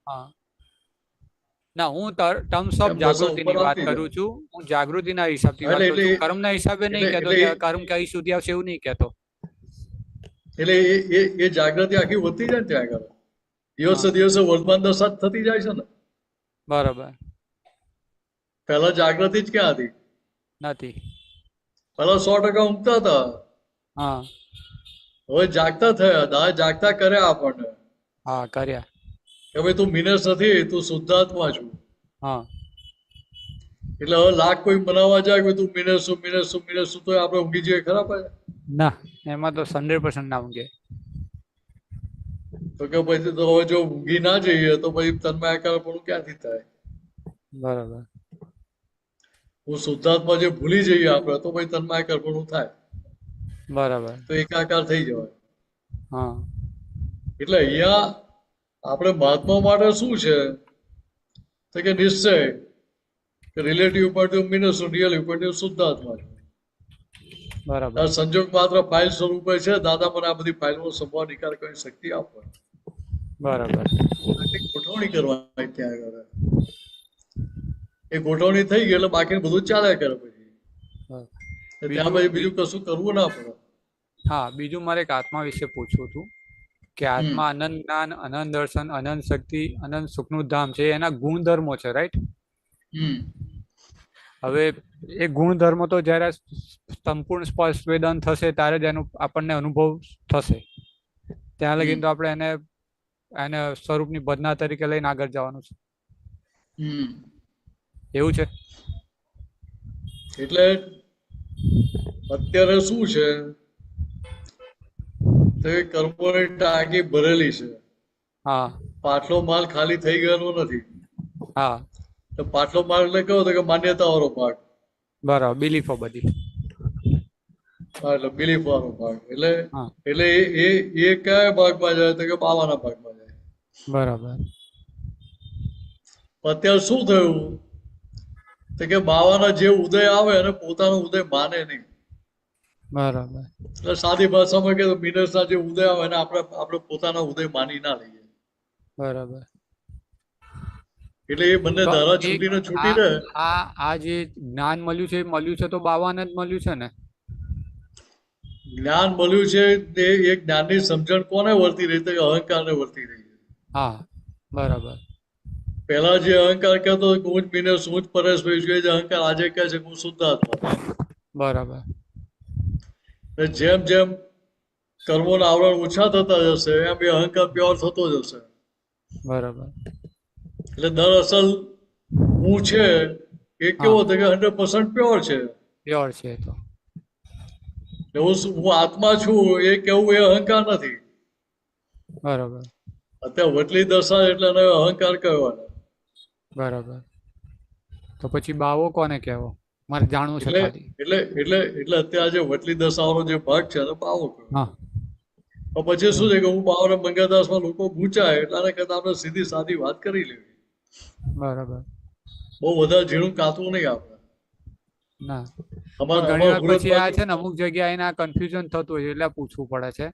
હા, ના હું ટર્મ્સ ઓફ એમ દશા જાગૃતિની ઉપર વાત આવતી કરું જાય. છું. હું જાગૃતિના હિસાબથી વાત કરું છું, કર્મના હિસાબે નહીં કહેતો કે કર્મ કઈ સુધી આવશે એવું નહીં કહેતો. એટલે એ જાગૃતિ આખી વધતી જાય ને ત્યાં આગળ દિવસે દિવસે વર્તમાન દશા જ થતી જાય છે ને. બરાબર. પહેલા જાગૃતિ જ ક્યાં હતી? નથી. પહેલા 100% ઊંઘતા હતા, હા હવે જાગતા થયા. દાદા જાગતા કર્યા આપણને હા કર્યા. કે ભાઈ તું મિનસ નથી, તું શુદ્ધાત્મા છું. હા એટલે હવે લાખ કોઈ બનાવવા જાય કે તું મિનસ છું મિનસ છું મિનસ છું, તો આપણે ઊંઘી જઈએ ખરા પડે? ના, એમાં તો 100% ના ઊંઘે. તો કે પછી તો હવે જો ઊંઘી ના જઈએ તો પછી તન્માયાકાર પણ ક્યાંથી થાય? બરાબર. હું શુદ્ધાત્મા જે ભૂલી જઈએ આપણે તો પછી તન્માયાકાર પણ થાય, બરાબર. તો એકાકાર થઈ જવાય. હા એટલે અહીંયા આપણે મહાત્મા માટે શું છે તો કે નિશ્ચય કે relative point of minus real point of શુદ્ધાત્મા છે. બરાબર. આ સંજોગ માત્ર ફાઇલ સ્વરૂપે છે. દાદા મને આ બધી ફાઇલનો સંભાવ નિકાલ કરી શક્તિ આપો. બરાબર. ગોઠવણી કરવાની ત્યાં આગળ એ ગોઠવણી થઈ ગઈ એટલે બાકી બધું ચાલ્યા કરે પછી ત્યાં પછી બીજું કશું કરવું ના પડે. હા, બીજું મારે એક આત્મા વિશે પૂછવું હતું કે આત્મા અનંત જ્ઞાન, અનંત દર્શન, અનંત શક્તિ, અનંત સુખનું ધામ છે, એના ગુણધર્મો છે, રાઈટ? હવે એ ગુણધર્મો તો જયારે સંપૂર્ણ સ્પષ્ટ વેદન થશે ત્યારે જ એનું આપણને અનુભવ થશે. ત્યાં લગીને તો આપણે એને સ્વરૂપની ભજના તરીકે લઈને આગળ જવાનું છે. એવું છે. એટલે અત્યારે શું છે તો એ કર્મોની ટાંકી ભરેલી છે. હા, પાટલો માલ ખાલી થઈ ગયેલો નથી. હા, તો પાટલો માલ એટલે કેવો કે માન્યતા વાળો ભાગ. બરાબર. બિલીફો બધી. હા, એટલે બિલીફ વાળો ભાગ. એટલે એ કયા ભાગમાં જાય તો કે બાવાના ભાગમાં જાય. બરાબર. અત્યારે શું થયું તો કે બાવાના જે ઉદય આવે અને પોતાનો ઉદય માને નહીં. બરાબર. એટલે સાદી ભાષામાં કે મિનસના જે ઉદય આવે એને આપણે પોતાના ઉદય માની ના લઈએ. બરાબર. એટલે એ બંને ધારા છૂટીને છૂટી રહે. આ જે જ્ઞાન મળ્યું છે તો બાવાને જ મળ્યું છે ને? જ્ઞાન મળ્યું છે એ જ્ઞાનની સમજણ કોને વર્તી રહી તો અહંકારને વર્તી રહી છે. હા, બરાબર. પહેલા જે અહંકાર કહેતો હું જ મિનસ, હું જ પરેશભાઈ છું, એ જ અહંકાર આજે કહે છે હું શુદ્ધાત્મા. બરાબર. જેમ જેમ કર્મોના આવરણ ઓછા થતા જશે એમ એ અહંકાર પ્યોર થતો જશે. બરાબર. એટલે દરઅસલ હું છે એ કેવો હતો કે 100% પ્યોર છે. પ્યોર છે તો હું આત્મા છું એ કેવું એ અહંકાર નથી. બરાબર. અત્યારે વટલી દશા એટલે એને અહંકાર કહેવાનો. બરાબર. તો પછી બાવો કોને કહેવો? મારે જાણવું છે ખાલી. એટલે અત્યારે જે વટલી દશાનો જે ભાગ છે એને બાવો કહેવાય. હા. તો પછી શું છે કે હું બાવને મંગળદાસમાં લોકો ગુંચાય એટલે આને કહેતા આપણે સીધી સાદી વાત કરી લેવી. બરાબર. બહુ વધારે ઝીણું કાતવું નહીં આપણે. ના, ઘણી વાર પછી આ છે ને અમુક જગ્યાએ એના કન્ફ્યુઝન થતું હોય એટલે પૂછવું પડે છે.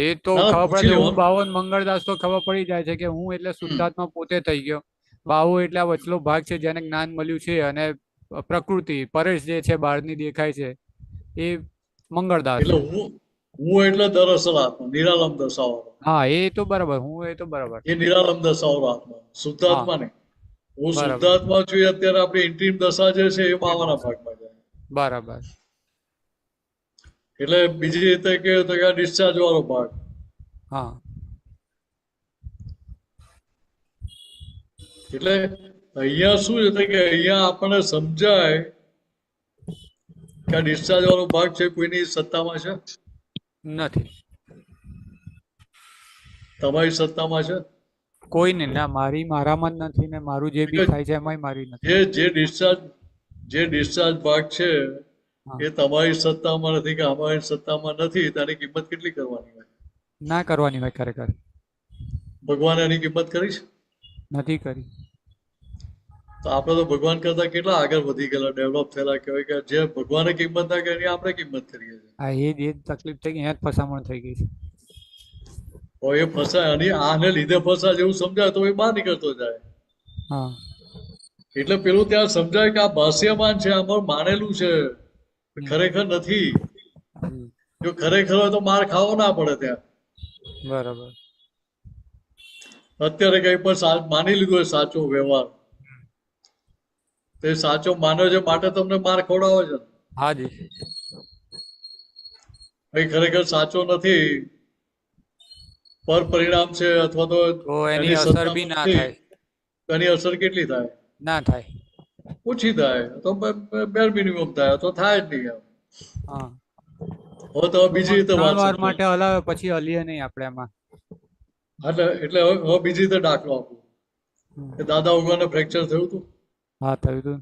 એ તો ખબર પડે હું બાવો મંગળદાસ તો ખબર પડી જાય છે કે હું એટલે શુદ્ધાત્મા પોતે થઈ ગયો. બાવો એટલે આ વચલો ભાગ છે જેને જ્ઞાન મળ્યું છે અને પ્રકૃતિ પરેશ જે છે બહારની દેખાય છે એ મંગળદાસ. એટલે હું એટલે દરઅસલ આત્મા નિરાલમ દશાવાળો. હા, એ તો બરાબર. એ તો બરાબર. એ નિરાલમ દશાવાળો આત્મા, શુદ્ધાત્મા નહીં. હું શુદ્ધાત્મા છું અત્યારે આપણી ઇન્ટ્રીમ દશા જે છે એ બાવાના ભાગમાં જાય. બરાબર. એટલે બીજી રીતે કે તો કે ડિસ્ચાર્જ વાળો ભાગ. હા. એટલે અહીંયા શું છે કે અહીંયા આપણને સમજાય કે આ ડિસ્ચાર્જ વાળો ભાગ છે કોઈની સત્તામાં છે નથી. તમારી સત્તામાં છે કોઈ ને ના, મારામાં જ નથી ને મારું જે બી થાય છે એમાંય મારી નથી. જે ડિસ્ચાર્જ ભાગ છે એ તમારી સત્તામાં નથી કે અમારી સત્તામાં નથી. તેની કિંમત કેટલી કરવાની હોય? ના કરવાની હોય ખરેખર. ભગવાને એની કિંમત કરી છે? નથી કરી. તો આપણે તો ભગવાન કરતા કેટલા આગળ વધી ગયેલા, ડેવલપ થયેલા કહેવાય કે જે ભગવાને કિંમત ના કરી એની આપણે કિંમત કરીએ છીએ. હા, એ જ તકલીફ થઈ ગઈ, અહીંયા જ ફસામણ થઈ ગઈ છે. એ ફસાય અને આને લીધે ફસાય જેવું સમજાય તો એ બહાર નીકળતો જાય. હા, એટલે પેલું ત્યાં સમજાય કે આ ભાષ્યમાન છે, આમાં માનેલું છે, ખરેખર નથી. જો ખરેખર હોય તો માર ખાવો ના પડે ત્યાં. બરાબર. અત્યારે કઈ પણ માની લીધું હોય સાચો વ્યવહાર, તે સાચો માન્યો છે માટે તમને માર ખવડાવે છે. હા જી. ભાઈ ખરેખર સાચો નથી, પર પરિણામ છે અથવા તો એની અસર બી ના થાય. એની અસર કેટલી થાય? ના થાય, ઓછી થાય, તો બેર મિનિમમ થાય, તો થાય જ નહીં. હા, હવે તો બીજી રીતે વાત વાર માટે હલાવે પછી હલીએ નહીં આપણે એમાં. એટલે હવે બીજી રીતે દાખલો આપું કે દાદા ઉગાને ફ્રેક્ચર થયું હતું. હા, થયું હતું.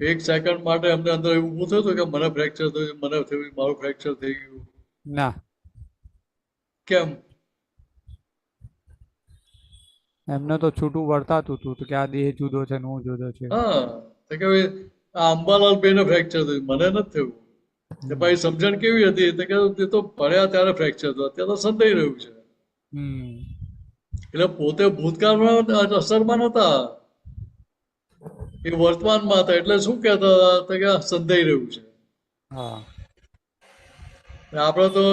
1 સેકન્ડ માટે અમને અંદર એવું ઊભું થયું હતું કે મને ફ્રેક્ચર થયું, મને થયું, મારું ફ્રેક્ચર થઈ ગયું. ના. કેમ? એમને તો છૂટું વર્તાતું હતું કે આ દેહ જુદો છે ને હું જુદો છે. હા, તો કે આ અંબાલાલ બેને ફ્રેક્ચર થયું, મને નથી થયું. કે ભાઈ સમજણ કેવી હતી? તો કે તે તો પડ્યા ત્યારે ફ્રેક્ચર થયું, અત્યારે તો સંતાઈ રહ્યું છે. એટલે પોતે ભૂતકાળમાં અસરમાં નતા, એ વર્તમાનમાં હતા. એટલે શું કહેતા હતા કે સંતાઈ રહ્યું છે. આપણે તો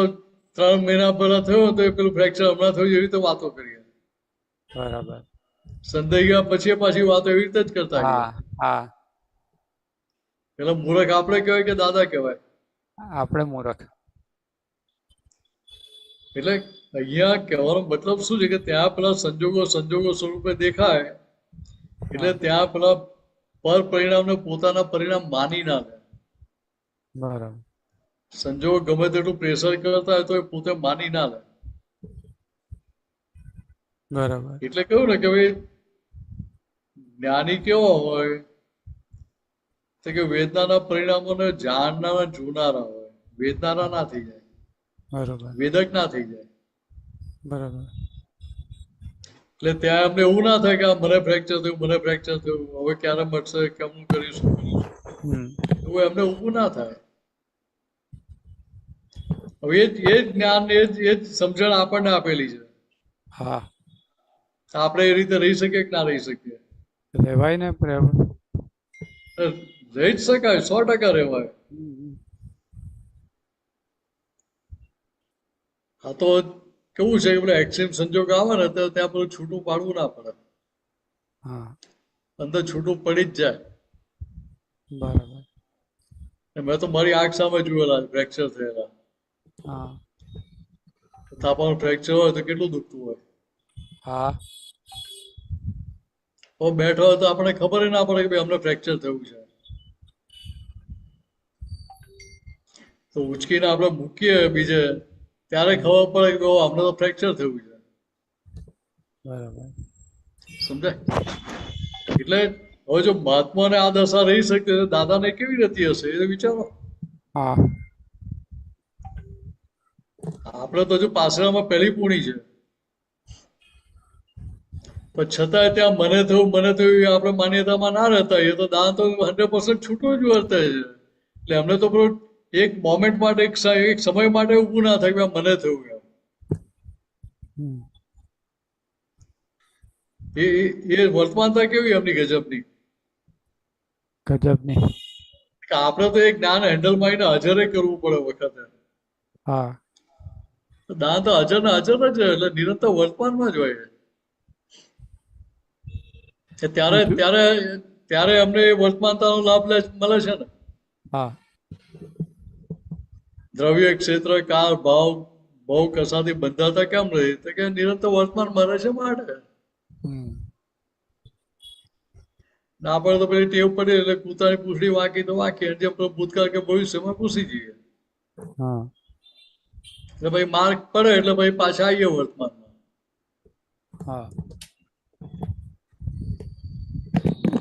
3 મહિના પહેલા થયું તો એ પેલું ફ્રેક્ચર હમણાં થયું એવી રીતે વાતો કરીએ. બરાબર. સંતાઈ ગયા પછી પાછી વાતો એવી રીતે જ કરતા. હા, એટલે મૂર્ખ આપણે કહેવાય કે દાદા કહેવાય? આપણે મૂર્ખ. એટલે અહીંયા કહેવાનો મતલબ શું છે કે ત્યાં પેલા સંજોગો સ્વરૂપે દેખાય, એટલે ત્યાં પેલા પર પરિણામને પોતાના પરિણામ માની ના લે. બરાબર. સંજોગો ગમે તેટલું પ્રેશર કરતા હોય તો એ પોતે માની ના લે. બરાબર. એટલે કહ્યું ને કે ભાઈ જ્ઞાની કેવો હોય તો કે વેદનાના પરિણામોને જાણનારા જોનારા હોય, વેદનારા ના થઈ જાય. બરાબર. વેદક ના થઈ જાય. બરાબર. એટલે ત્યાં અમને એવું ના થાય કે મને ફ્રેક્ચર થયું, મને ફ્રેક્ચર થયું, હવે ક્યારે મળશે, કેમનું કરીશું, એવું એમને ઊભું ના થાય. હવે એ જ જ્ઞાન, એ જ સમજણ આપણને આપેલી છે. હા, આપણે એ રીતે રહી શકીએ કે ના રહી શકીએ? રહેવાય ને. રહી જ શકાય, 100% રહેવાય. આ તો કેવું છે કે પેલા એક્સ્ટ્રીમ સંજોગ આવે ને તો ત્યાં પેલું છૂટું પાડવું ના પડે. અંદર છૂટું પડી જ જાય. બરાબર. મેં તો મારી આંખ સામે જોયેલા ફ્રેક્ચર થયેલા. થાપાનું ફ્રેક્ચર હોય તો કેટલું દુખતું હોય. હા, બેઠો હોય તો આપણે ખબર ના પડે કે ભાઈ અમને ફ્રેક્ચર થયું છે. તો ઉચકીને આપણે મૂકીએ બીજે ત્યારે ખબર પડે કે અમને તો ફ્રેક્ચર થયું છે. બરાબર. સમજાય? એટલે હવે જો મહાત્માને આ દશા રહી શકતી તો દાદાને કેવી રહેતી હશે એ વિચારો. આપણે તો હજુ પાસરામાં પહેલી પૂણી છે, પણ છતાંય ત્યાં મને થયું આપણે માન્યતામાં ના રહેતા. એ તો દાન તો 100% છૂટું જ વર્તે છે. એટલે અમને તો એક મોમેન્ટ માટે, એક સમય માટે ઊભું ના થાય કે મને થયું એમ. એ વર્તમાનતા કેવી એમની ગજબની. આપણે તો એક જ્ઞાન હેન્ડલ મારીને હાજરે કરવું પડે વખતે. દાન તો હાજર ને હાજર જ, એટલે નિરંતર વર્તમાનમાં જ હોય. ત્યારે અમને વર્તમાનતાનો લાભ મળે છે ને. દ્રવ્ય ક્ષેત્ર કાળ ભાવ બહુ કસાથી બંધાતા કેમ રહી તો કે નિરંતર વર્તમાન મળે છે માટે. ના પડે તો પેલી ટેવ પડી એટલે કૂતાની પૂંછડી વાંકી તો વાંકી, જેમ ભૂતકાળ કે ભવિષ્યમાં પૂછી જઈએ. એટલે ભાઈ માર્ક પડે એટલે ભાઈ પાછા આવીએ વર્તમાનમાં.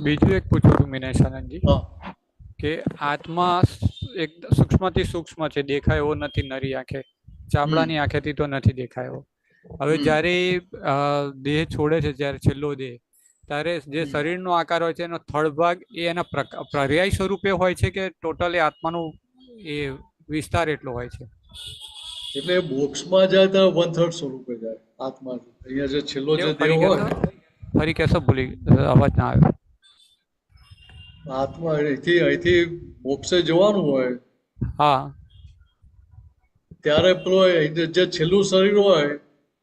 બીજું એક પૂછું છું મિનેશાનંદજી, કે આત્મા એક સૂક્ષ્મથી સૂક્ષ્મ છે, દેખાય એવો નથી નરી આંખે, ચામડાની આંખેથી તો નથી દેખાય એવો. હવે જ્યારે દેહ છોડે છે, જ્યારે છેલ્લો દેહ, ત્યારે જે શરીરનો આકાર હોય છે એનો થર્ડ ભાગ એ એના પર્યાય સ્વરૂપે હોય છે કે ટોટલી આત્માનું એ વિસ્તાર એટલો હોય છે? એટલે મોક્ષમાં જાય ત્યારે 1/3 સ્વરૂપે જાય આત્મા. અહીંયા જે છેલ્લો જે દેહ હોય, ફરી કહેશો? ભૂલી અવાજ ના આવ્યો. આત્મા અહીંથી મોક્ષે જવાનું હોય, હા ત્યારે પેલો જે છેલ્લું શરીર હોય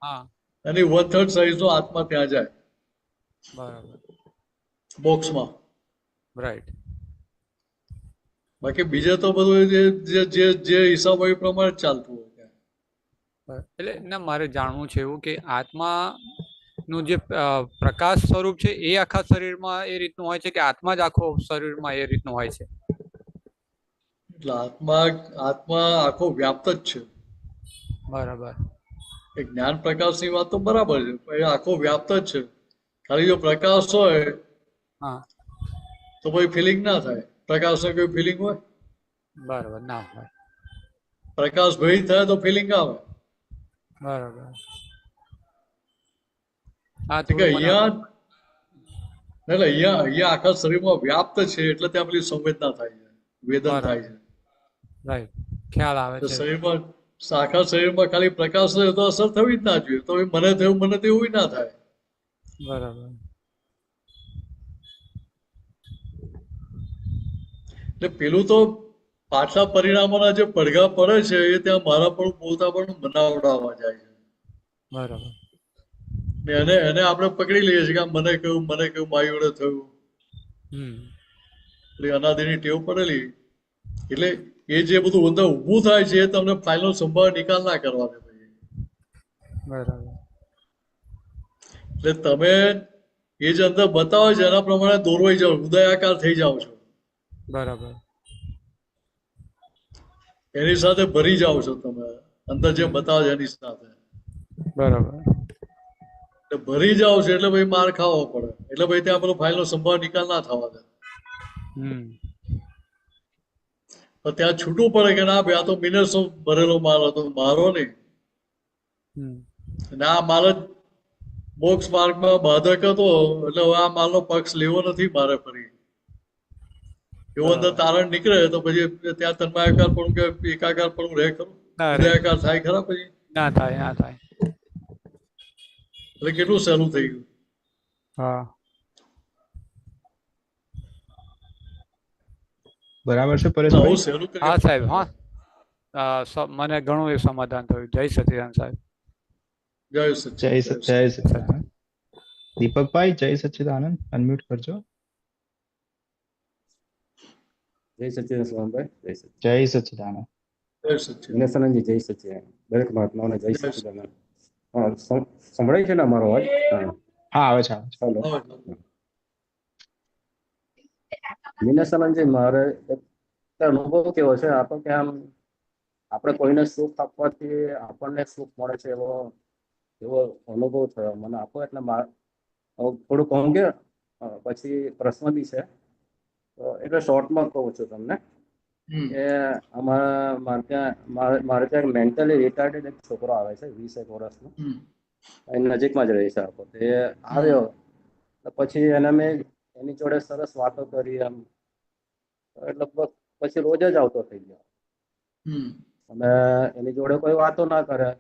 હા એની 1/3 સાઈઝનો આત્મા ત્યાં જાય બરાબર, મોક્ષમાં. રાઈટ. બાકી બીજે તો બધું જે હિસાબ હોય એ પ્રમાણે જ ચાલતું હોય ત્યાં. એટલે ના, મારે જાણવું છે એવું કે આત્મા નું જે પ્રકાશ સ્વરૂપ છે એ આખા શરીરમાં એ રીતનું હોય છે કે આત્મા જ આખો શરીરમાં એ રીતનું હોય છે? એટલે આત્મા આખો વ્યાપ્ત જ છે. બરાબર. એ જ્ઞાન પ્રકાશની વાત તો બરાબર છે, પણ એ આખો વ્યાપ્ત જ છે. ખાલી જો પ્રકાશ હોય હા તો કોઈ ફિલિંગ ના થાય. પ્રકાશને કોઈ ફિલિંગ હોય? બરાબર, ના હોય. પ્રકાશ ભેદ થાય તો ફિલિંગ આવે. બરાબર. હા, કે થોડું મને અહીંયા આખા શરીરમાં વ્યાપ્ત છે એટલે ત્યાં પેલી સંવેદના થાય છે, વેદન થાય છે. રાઈટ, ખ્યાલ આવે તો છે. શરીરમાં, આખા શરીરમાં ખાલી પ્રકાશ રહે તો અસર થવી જ ના જોઈએ. તો મને થયું મને તેવું ના થાય. બરાબર. એટલે પેલું તો પાછલા પરિણામોના જે પડઘા પડે છે એ ત્યાં મારા પણ પોતા પણ બનાવડાવવા જાય છે. બરાબર. એને આપણે પકડી લઈએ છીએ કે મને કહ્યું મારી જોડે થયું. એટલે અનાદિની ટેવ પડેલી. એટલે એ જે બધું અંદર ઊભું થાય છે એ તમને ફાઇલનો સંભાળ નિકાલ ના કરવા દે. બરાબર. એટલે તમે એ જે અંદર બતાવે છે એના પ્રમાણે દોરવાઈ જાઓ, હૃદયાકાર થઈ જાઓ છો. બરાબર. એની સાથે ભરી જાઓ છો તમે, અંદર જે બતાવે છે એની સાથે. બરાબર. એટલે ભરી જાઓ છો એટલે ભાઈ માર ખાવો પડે. એટલે ભાઈ ત્યાં પેલો ફાઇલનો સંભાળ નિકાલ ના થવા દે. તો ત્યાં છૂટું પડે કે ના ભાઈ આ તો મિનર્સો ભરેલો માલ હતો, મારો નહીં. અને આ માલ જ મોક્ષ માર્ગમાં બાધક હતો એટલે હવે આ માલનો પક્ષ લેવો નથી મારે ફરી. એવું અંદર તારણ નીકળે તો પછી ત્યાં તન્માયાકાર પણ કે એકાકાર પણ રહે ખરું? હૃદયાકાર થાય ખરા પછી? ના થાય, ના થાય. એટલે કેટલું સહેલું થઈ ગયું. હા, બરાબર છે આવું પરેશભાઈ? સહેલું કરી હા સાહેબ, હા. મને ઘણું એ સમાધાન થયું. જય સચિદાનંદ સાહેબ. જય જય સચ્ચિદાનંદ. જય સચ્ચિદાનંદ. દીપકભાઈ, જય સચ્ચિદાનંદ, અનમ્યુટ કરજો. જય સચિદાનંદ સ્વામીભાઈ. જય સચ્ચિદાનંદ. જય સચ્ચિદાનંદ. વિનયસનંદજી, જય સચિદાનંદ. દરેક મહાત્માઓને જય સચિદાનંદ. હા, સંભળાય છે ને અમારો અવાજ? હા, આવે છે, આવે છે. હેલો. વિનયસનંદજી, મારે અનુભવ કેવો છે આપણો કે આમ આપણે કોઈને સુખ આપવાથી આપણને સુખ મળે છે એવો અનુભવ થયો મને આપો. એટલે થોડું કહું કે પછી પ્રશ્ન બી છે, તો એટલે શોર્ટમાં કહું છું તમને કે મારે ત્યાં મેન્ટલી રિટાયર્ડ એક છોકરો આવે છે, 20 વર્ષનો. નજીકમાં જ રહે છે આપો. એ આવ્યો પછી એને મેં એની જોડે સરસ વાતો કરી એમ, એટલે પછી રોજ જ આવતો થઈ ગયો. અને એની જોડે કોઈ વાતો ના કરે.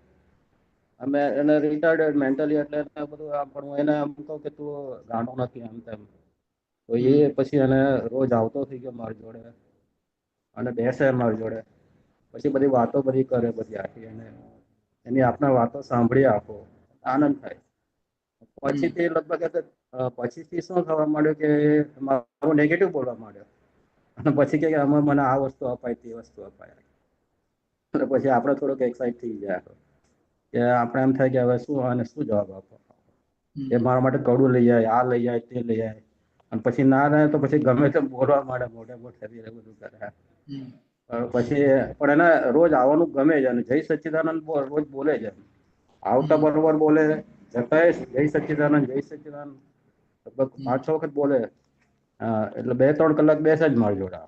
અમે એને રિટાયર્ડ મેન્ટલી એટલે બધું પણ હું એને એમ કહું કે તું ગાંડો નથી એમ તેમ. તો એ પછી એને રોજ આવતો થઈ ગયો મારી જોડે અને બેસે મારી જોડે. પછી બધી વાતો બધી કરે બધી આખી, અને એની આપણા વાતો સાંભળી આપો, આનંદ થાય. પછીથી લગભગ પછીથી શું થવા માંડ્યું કે મારું નેગેટિવ બોલવા માંડ્યો. અને પછી કે આમાં મને આ વસ્તુ અપાય તે વસ્તુ અપાય. એટલે પછી આપણે થોડોક એક્સાઇટ થઈ ગયા કે આપણે એમ થાય કે હવે શું આને શું જવાબ આપો. એ મારા માટે કડું લઈ જાય, આ લઈ જાય, તે લઈ જાય. અને પછી ના રહે તો પછી ગમે તેમ બોલવા માંડે, મોઢે બધું કરે. પછી પણ એને રોજ આવવાનું ગમે છે અને જય સચ્ચિદાનંદ રોજ બોલે છે. આવતા બરોબર બોલે, જતાંય જય સચ્ચિદાનંદ, જય સચ્ચિદાનંદ લગભગ 5-6 વખત બોલે. એટલે 2-3 કલાક બેસે જ મારી જોડે.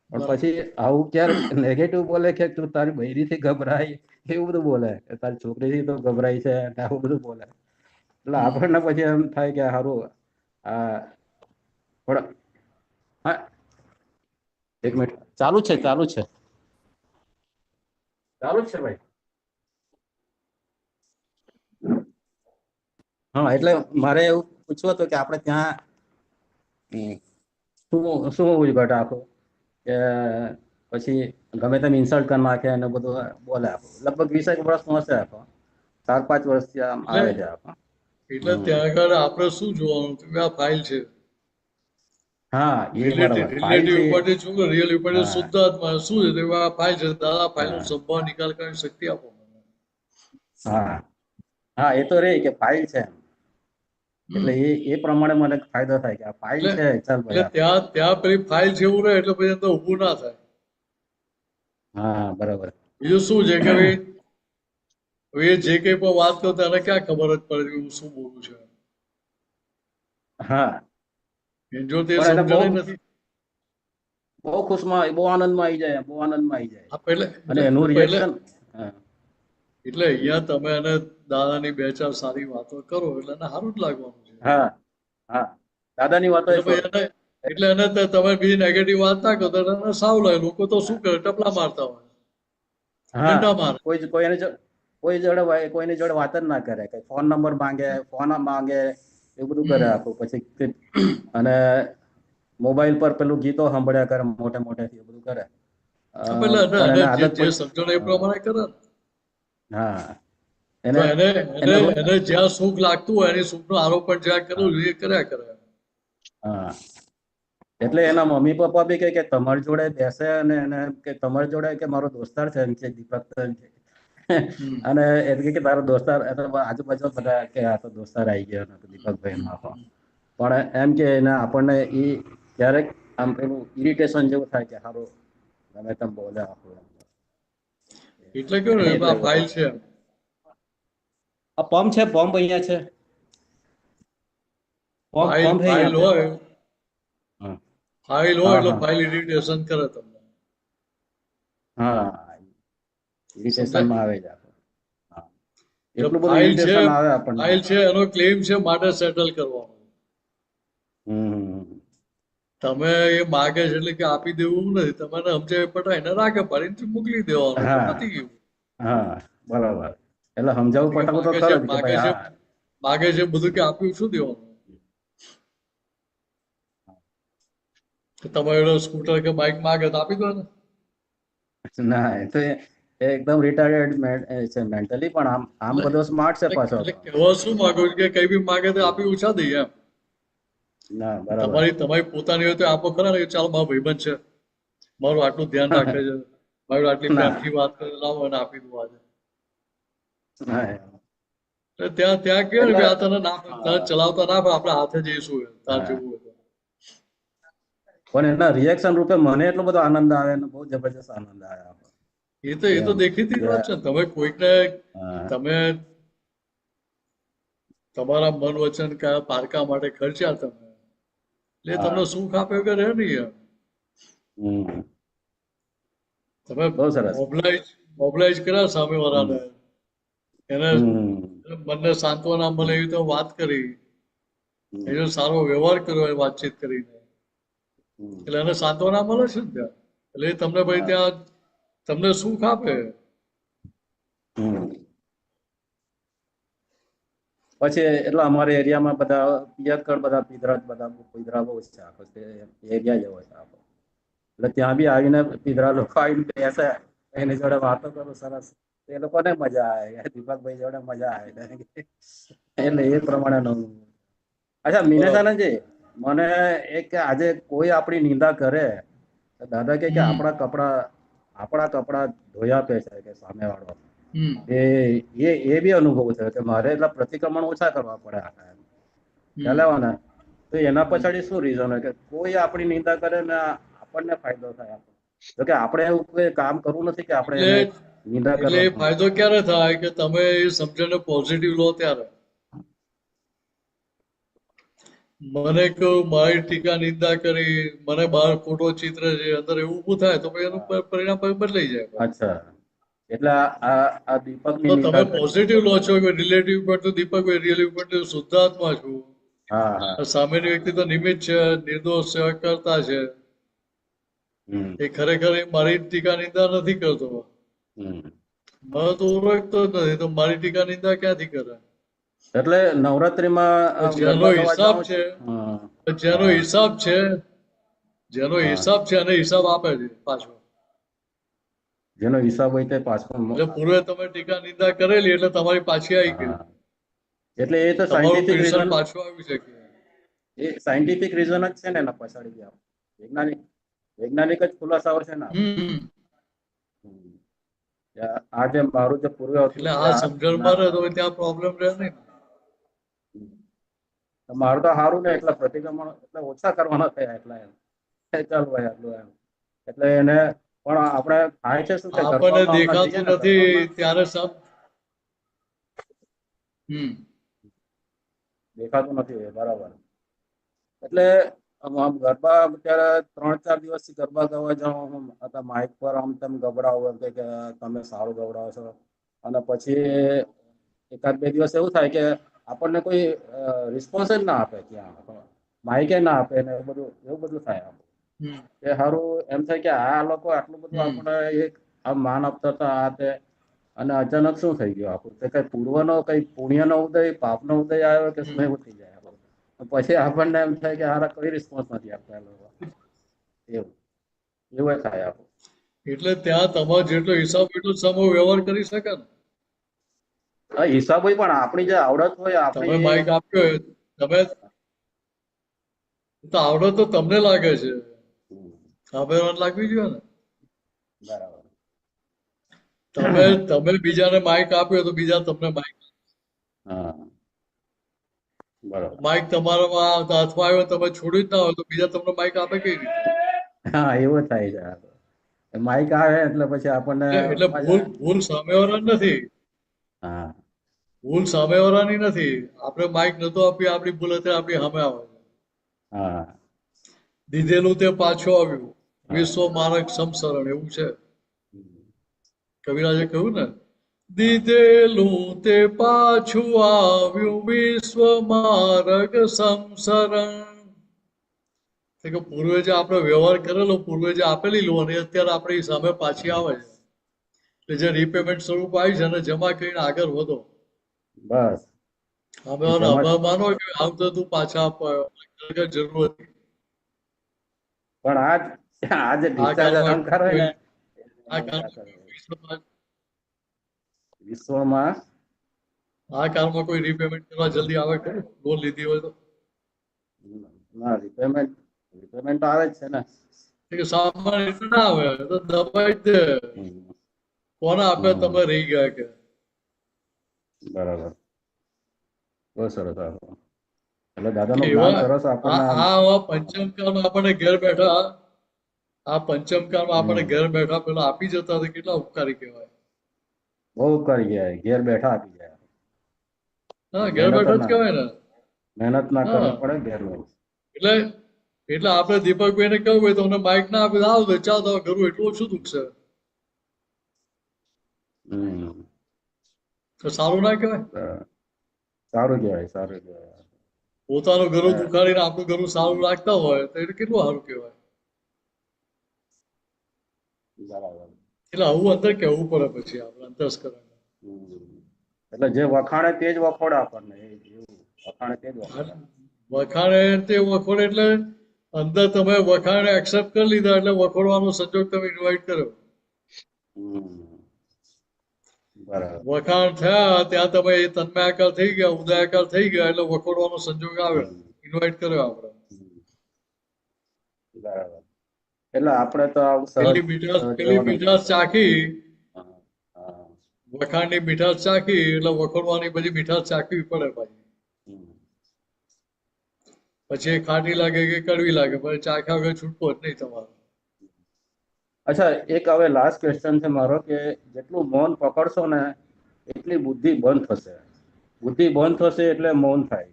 પણ પછી આવું ક્યારેક નેગેટિવ બોલે કે તું તારી બૈરીથી ગભરાય એવું બધું બોલે કે તારી છોકરીથી તો ગભરાય છે ને આવું બધું બોલે. એટલે આપણને પછી એમ થાય કે સારું આ થોડા હા 1 મિનિટ ચાલુ જ છે ચાલુ જ છે ભાઈ. હા એટલે મારે એવું પૂછવું હતું કે આપણે ત્યાં શું હોવું ઘટ આખું કે પછી ગમે તેમ ઇન્સલ્ટ કરી નાખે અને બધું બોલે આપો લગભગ 20 વર્ષનો હશે આપો 4-5 વર્ષથી આમ આવે છે આપો. એટલે ત્યાં આગળ આપણે શું જોવાનું કે આ ફાઇલ છે હા એ બરાબર ફાઇલ રિલેટિવ છે. ઉપર શું રિયલ ઉપર હા શુદ્ધ આત્મા શું છે આ ફાઇલ છે દાદા ફાઇલ નો સંભાવ નિકાલ કરવાની શક્તિ આપો મને. હા હા એ તો રે કે ફાઇલ છે એટલે એ પ્રમાણે મને ફાયદો થાય કે આ ફાઇલ છે ચાલ ભાઈ એટલે ત્યાં પેલી ફાઇલ જેવું રહે એટલે પછી અંદર ઊભું ના થાય. હા બરાબર. બીજું શું છે કે ભાઈ હવે જે કઈ પણ વાત કરો તેને ક્યાં ખબર જ પડે કે હું શું બોલું છું. હા જો તે પણ એને સમજણ નથી. બહુ ખુશમાં બહુ આનંદમાં આવી જાય બહુ આનંદમાં આવી જાય હા પહેલે અને એનું રિએક્શન. એટલે અહીંયા તમે એને દાદાની 2-4 સારી વાતો કરો એટલે એને સારું જ લાગવાનું છે. હા હા દાદાની વાતો એટલે ભાઈ એને એટલે એને તમે બીજી નેગેટિવ વાત ના કરો તો એને સારું લાગે. લોકો તો શું કરે ટપલા મારતા હોય ડંડા મારે. કોઈની જોડે વાત જ ના કરે કે ફોન નંબર માંગે એવું બધું કરે આખું પછી અને મોબાઈલ પર પેલું ગીતો સાંભળ્યા કરે મોટેથી બધું કરે. પેલા પણ એને જે આદત પડી. સમજણ એ પ્રમાણે કરે ને. હા તો એને એને જ્યાં સુખ લાગતું હોય એની સુખનો આરોપણ જ્યાં કરવું એ કર્યા કરે. હા એટલે એના મમ્મી પપ્પા બી કે તમારી જોડે બેસે અને એને કે તમારી જોડે કે મારો દોસ્તાર છે એમ કે દીપક અને એટલે કે તારો દોસ્તાર આજુબાજુ બધા કે આ તો દોસ્તાર આવી ગયો દીપકભાઈ નો પણ એમ કે એને આપણને એ ક્યારેક આમ પેલું ઇરિટેશન જેવું થાય કે સારું ગમે તેમ બોલે આપણું. એટલે કેવું ને આ ફાઇલ છે આ પંપ છે પંપ અહીંયા છે પંપ છે ફાઇલ હોય હા ફાઇલ હોય એટલે હા ફાઇલ ઇરિટેશન કરે તમને. હા ઇરિટેશનમાં આવે છે એટલું બધું ફાઇલ છે ઇરિટેશન આવે આપણને. ફાઇલ છે એનો ક્લેમ છે માટે સેટલ કરવાનો. તમે એ માગે છે એટલે કે આપી દેવું નથી તમારે સમજાવી પટાય એને રાગે પાડીને મોકલી દેવાનું એટલે હા પતી ગયું. હા બરાબર એટલે સમજાવવું પટાવું તો ખરું જ કે ભાઈ હા માગે છે બધું કે આપ્યું શું દેવાનું. તમારે સ્કૂટર કે બાઇક માગે તો આપી દો ને. ના એ તો એકદમ રિટાયર્ડ છે મેન્ટલી પણ આમ બધો સ્માર્ટ છે પાછો. એટલે કહેવા શું માંગુ કે કઈ બી માગે તો આપી ઓછા દઈએ એમ. ના બરાબર તમારી પોતાની હોય તો આપો ખરા ને ચાલો મારો ભાઈબંધ છે મારું આટલું ધ્યાન રાખે છે મારું આટલી ના પ્રેમથી વાત કરે લાવો એને આપી દઉં આજે. હા ત્યાં કેવું એટલે કે આ તને ચલાવતા ના આપણે હાથે જઈશું તાર જેવું હોય. પણ એના રિએક્શન રૂપે મને એટલો બધો આનંદ આવે ને બહુ જબરજસ્ત આનંદ આવે. એ તો દેખીતી વાત છે તમે કોઈકને તમે તમારા મન વચન કયા પારકા માટે ખર્ચ્યા તમે એટલે તમને સુખ આપ્યો કે રહે નહીં. તમે બહુ સરસ મોબલાઇઝ કર્યા સામેવાળાને એને મનને સાંત્વના મળે એવી તો વાત કરી એનો સારો વ્યવહાર કર્યો વાતચીત કરીને એટલે એને સાંત્વના મળે છે ને ત્યાં એટલે તમને ભાઈ ત્યાં તમને સુખ આપે. પછી એટલે અમારા એરિયામાં બધા પિયતકડ બધા પીધરા બહુ છે એરિયા જેવો છે એટલે ત્યાં બી આવીને પીધરા લોકો આવીને બેસે એની જોડે વાતો કરું સરસ એ લોકોને મજા આવે દીપકભાઈ જોડે મજા આવે એટલે એ પ્રમાણે. અચ્છા મિનેશાનંદજી મને એક આજે કોઈ આપણી નિંદા કરે દાદા કે આપણા કપડા ધોઈ આપે છે કે સામે વાળો એ બી અનુભવ છે કે મારે એટલા પ્રતિક્રમણ ઓછા કરવા પડે ચાલેવાના તો એના પછાડી શું રીઝન હોય કે કોઈ આપણી નિંદા કરે ને આપણને ફાયદો થાય તો કે આપણે એવું કોઈ કામ કરવું નથી કે આપણે એને નિંદા એટલે કરવા. ફાયદો ક્યારે થાય કે તમે એ સમજણને પોઝિટિવ લો ત્યારે. મને કહું મારી ટીકા નિંદા કરી મને બહાર ખોટો ચિત્ર છે અંદર એવું ઊભું થાય તો પછી એનું પરિણામ બદલાઈ જાય. અચ્છા એટલે આ દીપકની તો નિંદા તમે કરી. પોઝિટિવ લો છો કે રિલેટિવ પર તો દીપકભાઈ રિલેટિવ પર તો શુદ્ધાત્મા છું. હા હા સામેની વ્યક્તિ તો નિમિત્ત છે, નિર્દોષ સેવા કરતા છે. હમ એ ખરેખર એ મારી ટીકા નિંદા નથી કરતો. હમ મને તો ઓળખતો જ નથી, તો મારી ટીકા નિંદા ક્યાંથી કરે? એટલે નવરાત્રીમાં જેનો ગરબા ગાવા હિસાબ જાઉં છે, છું. જેનો હા હિસાબ છે, જેનો હા હિસાબ છે અને હિસાબ આપે છે પાછો. જેનો હિસાબ હોય તે પાછો એટલે પૂર્વે તમે ટીકા નિંદા કરેલી એટલે તમારી પાછી આવી ગઈ. હા એટલે એ તો તમારું સાયન્ટિફિક પેન્શન રીઝન, પાછું આવી શકે. એ સાયન્ટિફિક રીઝન જ છે ને એના પછાડી ગયા વૈજ્ઞાનિક જ ખુલાસાઓ છે ને. હમ આ જે મારું જે પૂર્વ હતું એટલે આ સમજણમાં રહે તો ત્યાં પ્રોબ્લેમ રહે નહીં. મારું તો સારું ને એટલે પ્રતિક્રમણ એટલે ઓછા કરવાના થયા એટલા એમ ચાલ ભાઈ આટલું એમ એટલે એને પણ આપણે થાય છે શું કે આપણને ગરબામાં હમણાં જઈએ દેખાતું ને નથી ગરબામાં ત્યારે દેખાતું નથી બરાબર. એટલે આમ ગરબા અત્યારે 3-4 દિવસથી ગરબા ગાવા જાઉં હતા માઇક પર આમ તેમ ગબડાવો એમ કે તમે સારું ગબડાવો છો અને પછી 1-2 દિવસ એવું થાય કે આપણને કોઈ રિસ્પોન્સ જ ના આપે, ત્યાં માઇકે ના આપે ને એવું બધું થાય. એ સારું એમ થાય કે આ લોકો આટલું બધું આપણે એક આમ માન આપતા હતા આ તે, અને અચાનક શું થઈ ગયું આપણું કે કઈ પૂર્વનો કઈ પુણ્યનો ઉદય પાપનો ઉદય આવ્યો કે શું એવું થઈ જાય. પછી આપણને એમ થાય કે હારા કોઈ રિસ્પોન્સ નથી આપતા લોકો, એવું થાય આપણું. એટલે ત્યાં તમારો જેટલો હિસાબ એટલો સમૂહ વ્યવહાર કરી શકે ને. હિસાબ હોય પણ આપણી જે આવડત હોય તમે આપણી માઇક આપ્યો હોય, તમે તો આવડત તો તમને લાગે છે, સામેવાળાને લાગવી જોઈએ ને. બરાબર. તમે બીજાને માઇક આપ્યો તો બીજા તમને માઇક, હા બરાબર. માઇક તમારામાં હાથમાં આવ્યો તમે છોડ્યું જ ના હોય તો બીજા તમને માઇક આપે કઈ રીતે? હા એવું થાય છે. માઇક આવે એટલે પછી આપણને એટલે ભૂલ સામેવાળા નથી. હા ભૂલ સામેવાળાની નથી. આપણે માઇક નતો આપી, આપણી ભૂલ હતી, આપણી સામે આવે. હા દીધેલું તે પાછું આવ્યું, વિશ્વ મારક સમસરણ એવું છે. કવિરાજે કહ્યું ને, દીધેલું તે પાછું આવ્યું વિશ્વ માર્ગ સમસરણ. કે પૂર્વે જે આપણે વ્યવહાર કરેલો, પૂર્વે જે આપેલી લોન એ અત્યારે આપણી સામે પાછી આવે છે. એટલે જે રીપેમેન્ટ સ્વરૂપ આવી છે અને જમા કરીને આગળ વધો. બસ હવે આભાર માનો કે આમ તો તું પાછા આપવા જરૂર હતી. પણ આ જે આ ડિસ્ચાર્જ કાળમાં અહંકાર હોય ને આ કાળમાં વિશ્વમાં આ કાળમાં કોઈ રીપેમેન્ટ કરવા જલ્દી આવે ખરું? લોન લીધી હોય તો ના રિપેમેન્ટ આવે જ છે ને. કે સામાન્ય રીતે ના આવે તો દબાઈ જ દે. કોને આપે તમે રહી ગયા કે. બરાબર. બહુ સરસ. એટલે દાદાનું જ્ઞાન એવા સરસ આપણને આ પંચમ કાળમાં આપણને ઘેર બેઠા, આ પંચમ કાળમાં આપણને ઘેર બેઠા પેલા આપી જતા હતા, કેટલા ઉપકારી કહેવાય. બહુ કરી ગયા, ઘેર બેઠા આપી ગયા. હા ઘેર બેઠા જ કહેવાય ને. મહેનત ના કરવી પડે ઘેર એટલે આપણે દીપકભાઈને કહ્યું હોય તો અમને માઇક ના આપે આવ તો ચાલ તો ઘરું એટલું ઓછું દુખશે. તો સારું ના કહેવાય? સારું કહેવાય. પોતાનું ઘરું દુખાડીને આપણું ઘરું સારું રાખતા હોય તો એટલે કેટલું સારું કહેવાય. બરાબર. એટલે આવું અંદર કહેવું પડે પછી આપણે અંતસ્કરણ. એટલે જે વખાણે તે જ વખોડે આપણને. વખાણે તે જ વખોડે. વખાણે તે વખોડે એટલે અંદર તમે વખાણે એક્સેપ્ટ કરી લીધા એટલે વખોડવાનો સંજોગ તમે ઇન્વાઇટ કર્યો. બરાબર. વખાણ થયા ત્યાં તમે તન્મયાકાર થઈ ગયા, ઉદયાકાર થઈ ગયા એટલે વખોડવાનો સંજોગ આવ્યો, ઇન્વાઇટ કર્યો આપણે. બરાબર. એટલે આપણે તો આવું પેલી મીઠાશ ચાખી, વખાણની મીઠાશ ચાખી એટલે વખોડવાની બધી મીઠાશ ચાખવી પડે ભાઈ. પછી એ ખાટી લાગે કે કડવી લાગે, પછી ચાખ્યા વગર છૂટકો જ નહીં તમારો. અચ્છા, એક હવે લાસ્ટ ક્વેશ્ચન છે મારો કે જેટલું મૌન પકડશો ને એટલી બુદ્ધિ બંધ થશે. બુદ્ધિ બંધ થશે એટલે મૌન થાય.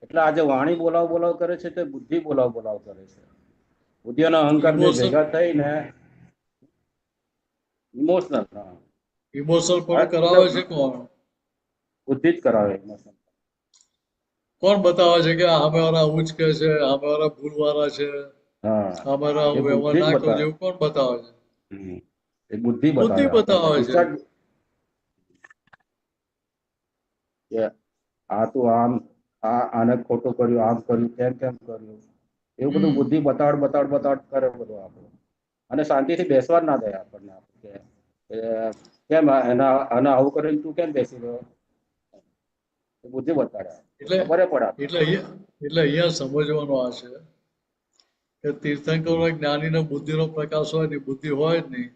એટલે આજે વાણી બોલાવ કરે છે તે બુદ્ધિ બોલાવ કરે છે. બુદ્ધિ અને અહંકાર બે ભેગા થઈને ઇમોશનલ. ઇમોશનલ પણ કરાવે છે કોણ? બુદ્ધિ જ કરાવે emotion. કોણ બતાવે છે કે આ સામેવાળા આવું જ કહે છે, સામેવાળા ભૂલવાળા છે, હા સામેવાળા એ વ્યવહાર બુદ્ધિ જ ના કરવો બતાવે. જોઈએ, એવું કોણ બતાવે છે? હમ. એ બુદ્ધિ બુદ્ધિ બતાવે આપણને. બતાવે છે. કે આ તું આને ખોટું કર્યું, આમ કર્યું, કેમ કર્યું, એવું બધું બુદ્ધિ બતાવડ કરે બધું આપણું. અને શાંતિથી બેસવા જ ના દે આપણને. કે કેમ આને આવું કરીને તું કેમ બેસી રહ્યો? એ બુદ્ધિ બતાડે. એટલે ખબર પડે આપણને. અહીંયા સમજવાનું આ છે કે તીર્થંકરો જ્ઞાનીનો બુદ્ધિનો પ્રકાશ હોય ને, બુદ્ધિ હોય જ નહીં,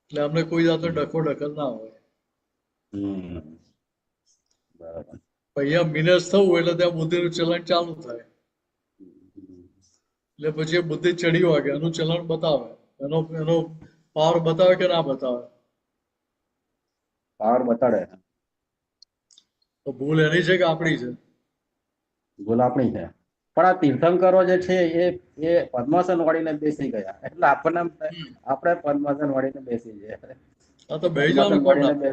એટલે અમને કોઈ જાતનો ડખો દખલ ના હોય. હમ. બરાબર. અહીંયા મિનસ થવું એટલે ત્યાં બુદ્ધિનું ચલણ ચાલુ થાય. એટલે પછી એ બુદ્ધિ ચડી હોય કે એનું ચલણ બતાવે, એનો પાવર બતાવે કે ના બતાવે. પાવર બતાડે. તો ભૂલ એની છે કે આપણી છે? ભૂલ આપણી છે. પણ આ તીર્થંકરો જે છે એ પદ્માસન વાળીને બેસી ગયા, એટલે આપણે પદ્માસન વાળીને બેસી ગયા. આ તો બે પદ્માસન જવાનું કોણ વાળીને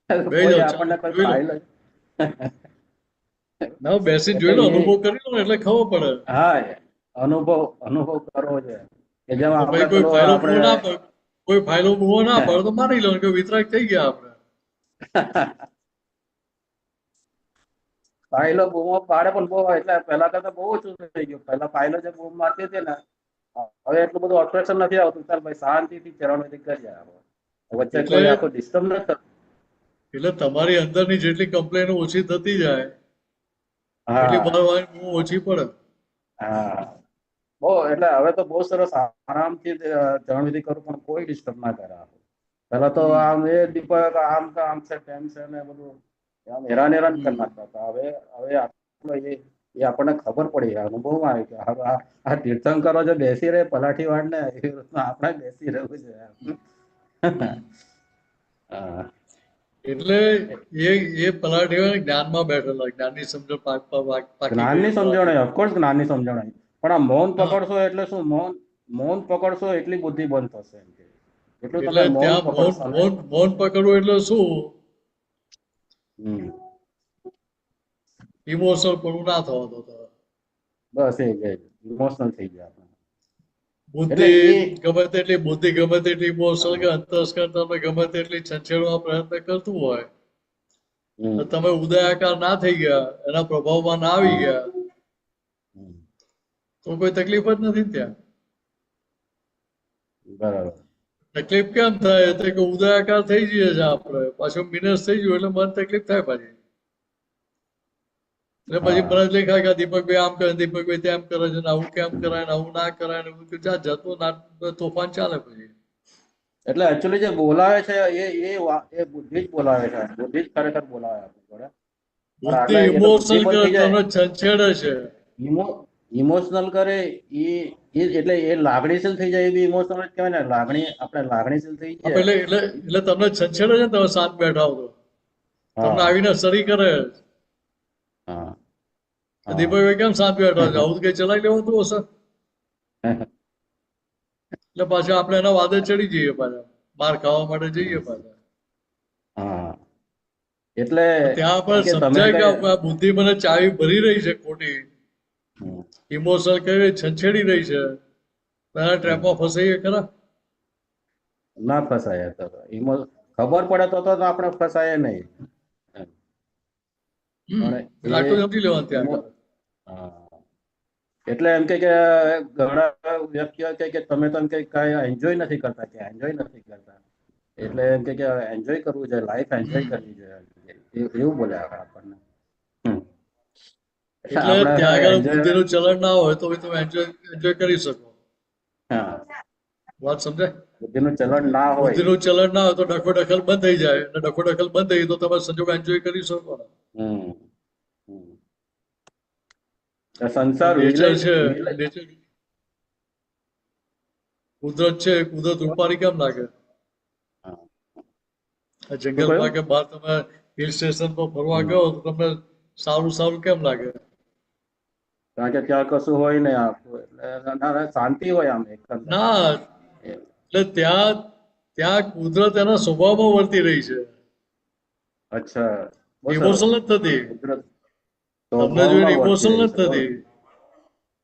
ના બે કોઈ જાવ આપણને કોઈ જોઈ લો. ફાઇલ ના બેસી જોઈ લો, અનુભવ કરી લો ને એટલે ખબર પડે. હા, અનુભવ કરવો છે કે જેમ તો આપણે ભાઈ કોઈ પેલો ફાઇલો આપણે ના પડે, કોઈ ફાઇલો બુવો ના પડે તો માની લો કે વિતરાગ થઈ ગયા આપણે. ફાઇલો બૂમો પાડે પણ બહુ, એટલે પહેલા કરતા બહુ ઓછું થઈ ગયું. પહેલા ફાઇલો જે બૂમ મારતી હતી ને, હવે એટલું બધું ઓપરેશન નથી આવતું. ચાલ ભાઈ શાંતિથી ચરણવિધિ કરી જાય. વચ્ચે એટલે કોઈ આખો ડિસ્ટર્બ ન થતું. એટલે તમારી અંદરની જેટલી કમ્પ્લેન ઓછી થતી જાય એટલી હા બહાર બહુ ઓછી પડે. હા, બહુ એટલે હવે તો બહુ સરસ આરામથી ચરણવિધિ કરું, પણ કોઈ ડિસ્ટર્બ ના કરે. પેલા તો આમ એ દીપક આમ છે તેમ છે ને બધું આમ હેરાન કરી નાખતા હતા. હવે એ આપણને ખબર પડી, અનુભવમાં આવી કે હવે આ તીર્થંકરો જે બેસી રહે પલાઠી વાળ ને, એ રીતના આપણે બેસી રહેવું છે. હા. એટલે એ પલાઠીઓ જ્ઞાનમાં બેઠેલા, જ્ઞાનની સમજણ પાકી જ્ઞાનની ગઈ. સમજણ, ઓફકોર્સ જ્ઞાનની સમજણ. પણ આ મૌન પકડશો એટલે શું? મૌન પકડશો એટલી બુદ્ધિ બંધ થશે. એટલું તમે એટલે મૌન ત્યાં પકડશો ને. મૌન પકડવું એટલે શું? ઇમોશનલ પણ ના થવા દો. બસ એ ઇમોશનલ થઈ ગયા. બુદ્ધિ ગમે તેટલી ઇમોશનલ કે અંતસ્કરણ તમે ગમે તેટલી છંછેડવા પ્રયત્ન કરતું હોય, તમે ઉદયાકાર ના થઈ ગયા, એના પ્રભાવમાં ના આવી ગયા, તો કોઈ તકલીફ જ નથી ત્યાં. બરાબર. તકલીફ કેમ થાય? તો કે ઉદયાકાર થઈ જઈએ છે આપણે, પાછું મિનસ થઈ ગયું એટલે મન તકલીફ થાય પાછી. એટલે પછી મને દેખાય કે દીપકભાઈ આમ કરે, દીપકભાઈ તેમ કરે છે, આવું કેમ કરાય, આવું ના કરાય, જતું તોફાન ચાલે પછી. એટલે એકચ્યુઅલી જે બોલાવે છે એ બુદ્ધિ જ બોલાવે છે. બુદ્ધિ જ ખરેખર બોલાવે આપણી જોડે. બુદ્ધિ ઇમોશનલ કરે, તમને છંછેડે છે. ઇમોશનલ કરે એટલે એ લાગણીશીલ થઈ જાય, એ બી ઇમોશનલ જ કહેવાય ને. આપણે લાગણીશીલ થઈ જાય એટલે તમને છંછેડે છે ને, તમે શાંત બેઠા હો તો તમને આવીને સરી કરે. દીપકભાઈ કેમ શાંત બેઠા છે? આવું કઈ ચલાવી લેવું હશે. એટલે પાછા આપણે એના વાદે ચડી જઈએ, પાછા માર ખાવા માટે જઈએ પાછા. એટલે ત્યાં પણ સમજાય કે આ બુદ્ધિ મને ચાવી ભરી રહી છે ખોટી, ઇમોશનલ કઈ છંછેડી રહી છે, એના ટ્રેપમાં ફસાઈએ ખરા? ના ફસાય. ખબર પડે તો આપણે ફસાય નહીં. આટલું સમજી લેવાનું ત્યાં. એટલે એમ કે ઘણા વ્યક્તિઓ કે તમે તો એમ કે કઈ એન્જોય નથી કરતા, એટલે એમ કે એન્જોય કરવું છે, લાઈફ એન્જોય કરવી છે, એવું બોલ્યા આપણને. એટલે ત્યાં આગળ બુદ્ધિનું ચલણ ના હોય તો તમે એન્જોય કરી શકો. વાત સમજાય? બુદ્ધિનું ચલણ ના હોય, બુદ્ધિનું ચલણ ના હોય તો ડખો દખલ બંધ થઈ જાય, અને ડખો દખલ બંધ થઈ તો તમે સંજોગ એન્જોય કરી શકો. સંસાર છે, કુદરત છે, કુદરત રૂપારી કેમ લાગે? જંગલમાં કે બહાર તમે હિલ સ્ટેશન પર ફરવા ગયો તો તમને સારું કેમ લાગે? કારણ કે ત્યાં કશું હોય ને, શાંતિ હોય આમ. ના, એટલે ત્યાં ત્યાં કુદરત એના સ્વભાવમાં વર્તી રહી છે, અચ્છા, બહુ સરસ. ઇમોશનલ જ થતી. કુદરત તમને જોઈને સ્વભાવમાં વર્તી ઇમોશનલ રહી જ છે. થતી.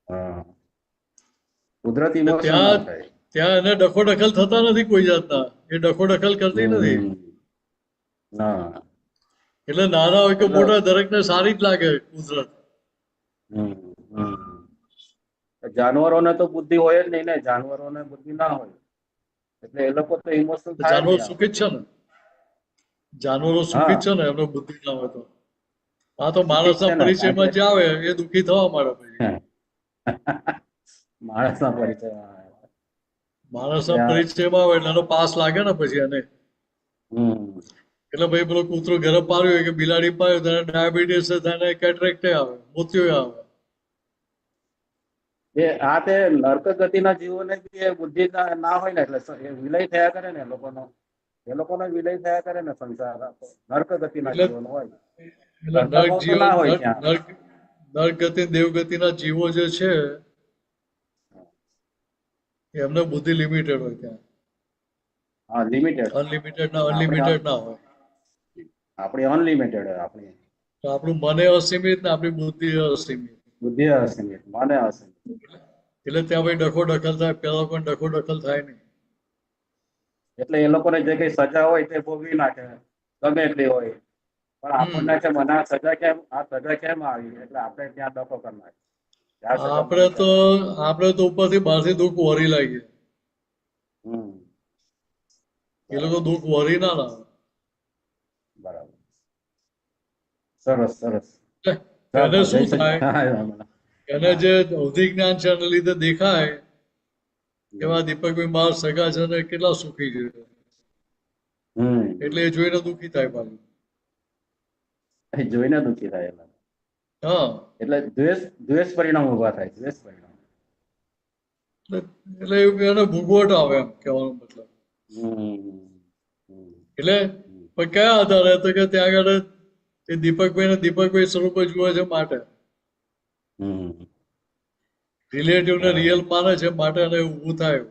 હા, કુદરત એટલે ઇમોશનલ થાય. ત્યાં એને ડખો દખલ થતા નથી કોઈ જાતના, એ ડખો દખલ કરતી નથી. ના. એટલે નાના હોય કે મોટા દરેકને સારી જ લાગે કુદરત. જાનવરોને તો બુદ્ધિ હોય જ નહીં ને, જાનવરોને બુદ્ધિ ના હોય એટલે એ લોકો તો ઇમોશનલ થાય જ જાનવર નહીં. સુખી જ છે ને, જાનવરો સુખી જ છે ને, એમને બુદ્ધિ ના હોય તો. આ તો માણસના પરિચયમાં જે આવે એ દુઃખી થવા માંડે પછી. માણસના પરિચયમાં માણસના પરિચયમાં આવે એટલે એનો પાસ લાગે ને પછી એને. એટલે ભાઈ પેલો કૂતરો ઘરે પાડ્યો હોય કે બિલાડી પાડ્યો તેને ડાયાબિટીસ તેને કેટરેક્ટ આવે, મૃત્યુ આવે. આ તે નર્ક ગતિના જીવોને બુદ્ધિ ના હોય ને એટલે વિલય થયા કરે ને એ લોકોનો વિલય થયા કરે ને સંસાર. નર્ક ગતિના જીવોનો હોય એટલે નર્ક ગતિ દેવગતિના જીવો જે છે એમને બુદ્ધિ લિમિટેડ હોય ત્યાં. હા, લિમિટેડ. અનલિમિટેડ ના હોય. આપણી અનલિમિટેડ હોય આપણી. તો આપણું મને અસીમિત ને આપણી બુદ્ધિ અસીમિત. બુદ્ધિ અસીમિત, મને અસીમિત. એટલે ત્યાં ભાઈ ડખો દખલ થાય, પેલા કોઈ ડખો દખલ થાય નહીં. એટલે એ લોકોને જે કઈ સજા હોય તે ભોગવી નાખે, ગમે એટલી હોય. પણ આપણને કે મને આ સજા કેમ આવી, એટલે આપણે ત્યાં ડખો કરી નાખીએ. આપણે તો ઉપરથી બહારથી દુઃખ વરી લાગીએ. એ લોકો દુઃખ વરી ના લાવે. બરાબર, સરસ સરસ. એને શું થાય, એને જે ભૌતિક જ્ઞાન છે એને લીધે દેખાય એવા દીપકભાઈ મારા સગા છે ને કેટલા સુખી છે, એટલે એ જોઈને દુઃખી થાય પાછું. જોઈને દુઃખી થાય. હા, એટલે દ્વેષ પરિણામ ઉભા થાય. દ્વેષ પરિણામ એટલે એને ભૂગવટ આવે એમ કહેવાનો મતલબ. એટલે પણ કયા આધારે તો કે ત્યાં આગળ એ દીપકભાઈ સ્વરૂપે જુએ છે માટે રિલેટિવ ને રિયલ માને છે માટે એને ઊભું થાય.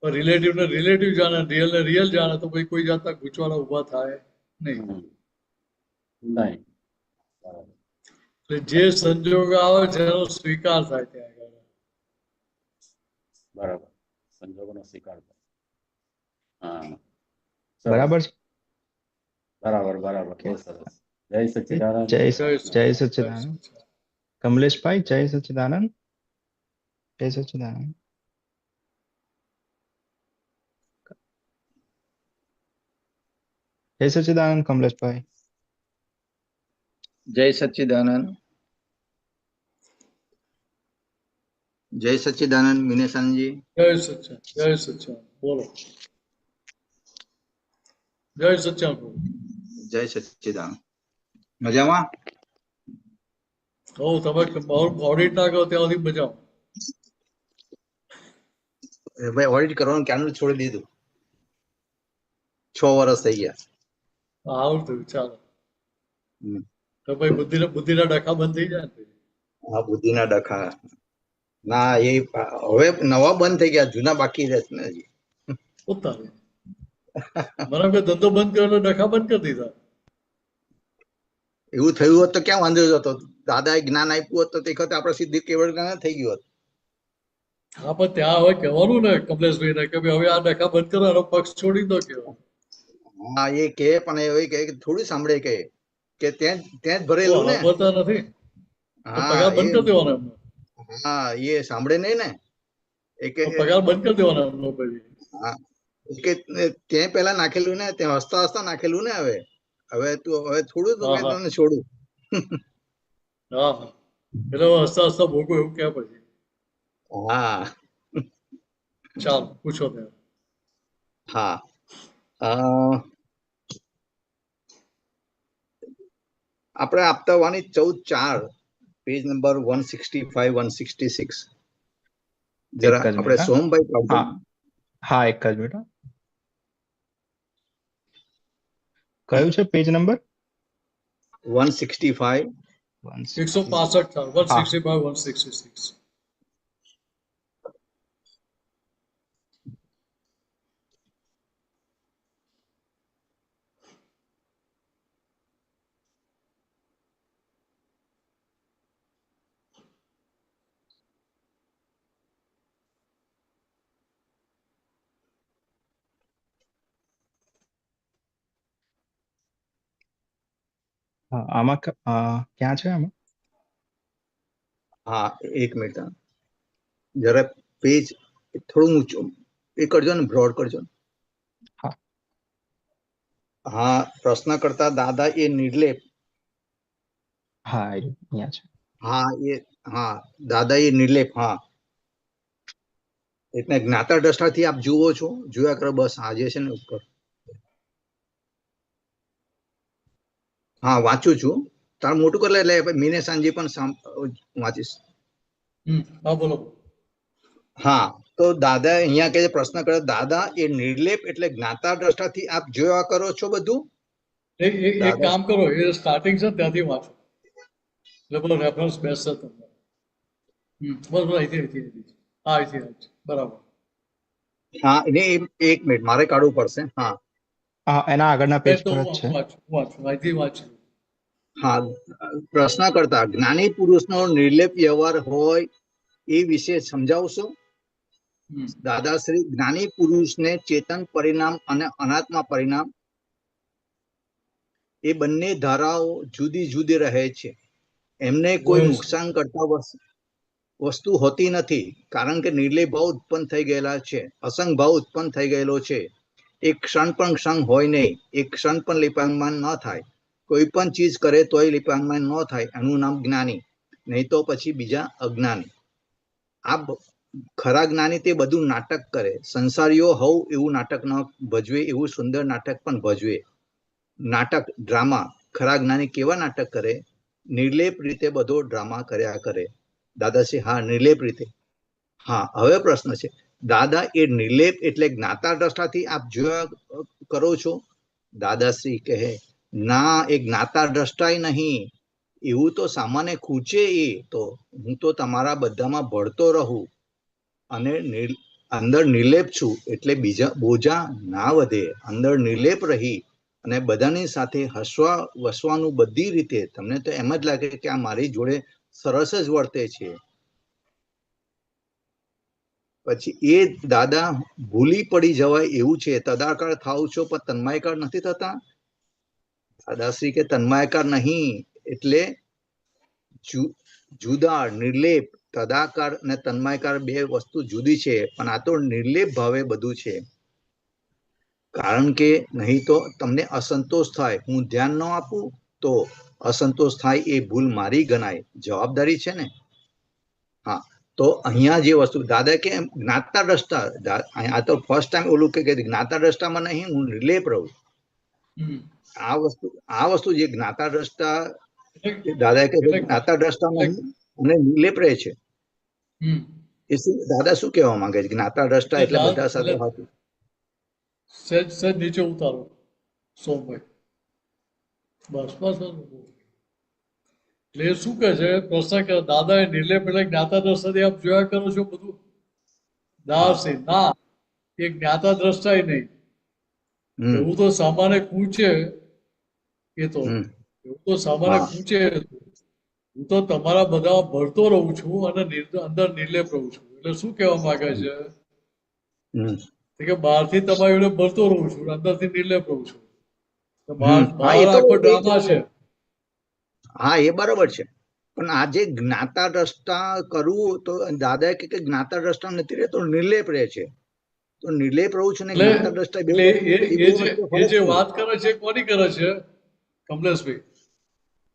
રિલેટિવ ને રિલેટિવ જાણે, રિયલ ને રિયલ જાણે તો ભાઈ કોઈ જાતના ગૂંચવાડા ઉભા થાય નહીં. એટલે જે સંજોગ આવે છે એનો સ્વીકાર થાય ત્યાં આગળ. બરાબર, સંજોગોનો સ્વીકાર થાય. બરાબર છે. બરાબર બરાબર, બહુ સરસ. જય સચ્ચિદાનંદ. જય સચ્ચિદાનંદ. કમલેશભાઈ, જય સચ્ચિદાનંદ. જય સચ્ચિદાનંદ. જય સચ્ચિદાનંદ કમલેશભાઈ. જય સચ્ચિદાનંદ. જય સચ્ચિદાનંદ મિનેશાનજી. જય સચ્ચિદાનંદ બોલો. જય સચ્ચિદાનંદ. જય સચ્ચિદાનંદ. મજામાં? તમે ઓડિટ ના કરો ત્યાં સુધી મજા. ભાઈ ઓડિટ કરવાનું ક્યાંનું છોડી દીધું, 6 વર્ષ થઈ ગયા. આવું થયું, ચાલો. તો ભાઈ બુદ્ધિના ડખા બંધ થઈ જાય ને. હા, બુદ્ધિના ડખા ના, એ હવે નવા બંધ થઈ ગયા, જૂના બાકી રહેશે ને હજી. પોતાને બરાબર ધંધો બંધ કર્યો એટલે ડખા બંધ કરી દીધા. એવું થયું હોત તો ક્યાં વાંધો હતો? દાદાએ જ્ઞાન આપ્યું હોત તો તે વખતે આપણે સિદ્ધિ કેવળ જ્ઞાન થઈ ગયું હોત. હા, પણ ત્યાં હવે કહેવાનું ને કમલેશભાઈ ને કે હવે આ ડખા બંધ કરો, એનો પક્ષ છોડી દો કેવો. હા, એ કે પણ એ કે થોડું સાંભળે કે ત્યાં જ ભરેલું ને. સાંભળતા નથી. પગાર બંધ કરી દેવાનો એમનો. હા, એ સાંભળે નહીં ને. એ કે પગાર બંધ કરી દેવાનો એમનો પછી. હા, કે ત્યાં પેલા નાખેલું ને, ત્યાં હસતા હસતા નાખેલું ને. હવે થોડું તો મેં તમને છોડું. હા, એટલે હસતા હસતા ભોગવું એવું ક્યાં પછી. હા, ચાલો પૂછો ત્યાં. હા, આપણે આપતા હોવાની 14/4 પેજ નંબર 165-166. જરા આપણે સોમભાઈ. હા, એક જ મિનિટ. કયું છે પેજ નંબર? 165. 165-166. હા આમાં ક્યાં છે આમાં? હા, એક મિનિટ હા. જરા પેજ થોડું ઊંચું એ કરજો ને, બ્રોડ કરજો ને. હા. હા, પ્રશ્ન કરતા દાદા એ નિર્લેપ. હા અહીંયા છે. હા, દાદા એ નિર્લેપ. હા, એટલે જ્ઞાતા દ્રષ્ટાથી આપ જુઓ છો, જોયા કરો બસ. આજે છે ને ઉપર. હા, વાંચું છું. તાર મોટું કરે એટલે મીને સાંજે પણ વાંચીશ. હા બોલો. હા, તો દાદા અહીંયા કે પ્રશ્ન કરે, દાદા એ નિર્લેપ એટલે જ્ઞાતા દ્રષ્ટાથી આપ જોયા કરો છો બધું. એક કામ કરો, એ સ્ટાર્ટિંગ છે ત્યાંથી વાંચો એટલે પેલો રેફરન્સ બેસશે તમને. બસ અહીંથી હા અહીંથી બરાબર. હા, એક મિનિટ મારે કાઢવું પડશે. હા, એના આગળના પેજ તો પર જ છે. વાંચું અહીંથી વાંચ્યું. હા, પ્રશ્ન કરતા જ્ઞાની પુરુષનો નિર્લેપ વ્યવહાર હોય એ વિશે સમજાવશો. દાદાશ્રી, જ્ઞાની પુરુષને ચેતન પરિણામ અને અનાત્મા પરિણામ એ બંને ધારાઓ જુદી જુદી રહે છે. એમને કોઈ નુકસાન કરતા વસ્તુ હોતી નથી, કારણ કે નિર્લેપ ભાવ ઉત્પન્ન થઈ ગયેલા છે, અસંગ ભાવ ઉત્પન્ન થઈ ગયેલો છે. એક ક્ષણ પણ ક્ષણ હોય નહીં, એક ક્ષણ પણ લીપાંગમાન ન થાય. કોઈ પણ ચીજ કરે તોય લીપાંગમાન ન થાય, એનું નામ જ્ઞાની, નહીં તો પછી બીજા અજ્ઞાની. આ ખરા જ્ઞાની તે બધું નાટક કરે. સંસારીઓ હોવ એવું નાટક ન ભજવે, એવું સુંદર નાટક પણ ભજવે. નાટક, ડ્રામા. ખરા જ્ઞાની કેવા નાટક કરે? નિર્લેપ રીતે બધો ડ્રામા કર્યા કરે. દાદાશ્રી, હા, નિર્લેપ રીતે. હા, હવે પ્રશ્ન છે, દાદા એ નિર્લેપ એટલે જ્ઞાતા દ્રષ્ટાથી આપ જોયા કરો છો. દાદાશ્રી કહે, ના, એ જ્ઞાતા દ્રષ્ટાય નહીં. એવું તો સામાન્ય ખૂચે. એ તો હું તો તમારા બધામાં ભળતો રહું અને અંદર નિર્લેપ છું, એટલે બીજા બોજા ના વધે. અંદર નિર્લેપ રહી અને બધાની સાથે હસવા વસવાનું બધી રીતે. તમને તો એમ જ લાગે કે આ મારી જોડે સરસ જ વર્તે છે. પછી એ દાદા ભૂલી પડી જવાય એવું છે. તદાકાર થાવ છો પણ તન્માયકાર નથી થતા. દાદાશ્રી કે તન્માયકાર નહીં એટલે જુદા, નિર્લેપ. તદાકાર અને તન્માયકાર બે વસ્તુ જુદી છે, પણ આ તો નિર્લેપ ભાવે બધું છે. કારણ કે નહીં તો તમને અસંતોષ થાય. હું ધ્યાન ન આપું તો અસંતોષ થાય, એ ભૂલ મારી ગણાય. જવાબદારી છે ને. હા, તો અહીંયા જે વસ્તુ દાદા કે જ્ઞાતા દ્રષ્ટા, આ તો ફર્સ્ટ ટાઈમ ઓલું કે જ્ઞાતા દ્રષ્ટામાં નહીં, હું નિર્લેપ રહું. આ વસ્તુ જે જ્ઞાતા દ્રષ્ટા, દાદા કે જ્ઞાતા દ્રષ્ટા નહીં અને નિર્લેપ રહે છે. એ દાદા શું કહેવા માંગે છે? જ્ઞાતા દ્રષ્ટા એટલે બધા સાથે હતું. સહેજ નીચે ઉતારો સોમભાઈ. બસ બસ એટલે શું કહે છે પ્રશ્ન કે દાદા એ નિર્લેપ એટલે જ્ઞાતા દ્રષ્ટાથી આપ જોયા કરો છો બધું. દાસી ના, એ જ્ઞાતા દ્રષ્ટાય નહીં. એવું તો સામાન્ય પૂછે, એ તો એવું તો સામાન્ય પૂછે. હું તો તમારા બધા ભળતો રહું છું અને અંદર નિર્લેપ રહું છું. એટલે શું કહેવા માંગે છે કે બહારથી તમારી જોડે ભળતો રહું છું, અંદરથી નિર્લેપ રહું છું. બહાર આખો ડ્રામા છે. હા, એ બરોબર છે. પણ આજે જ્ઞાતા દ્રષ્ટા કરવું તો દાદા કે જ્ઞાતા દ્રષ્ટા નથી રહેતો, નિર્લેપ રહે છે. તો નિર્લેપ રહું છું ને જ્ઞાતા દ્રષ્ટા એ જે વાત કરે છે કોની કરે છે કમલેશભાઈ?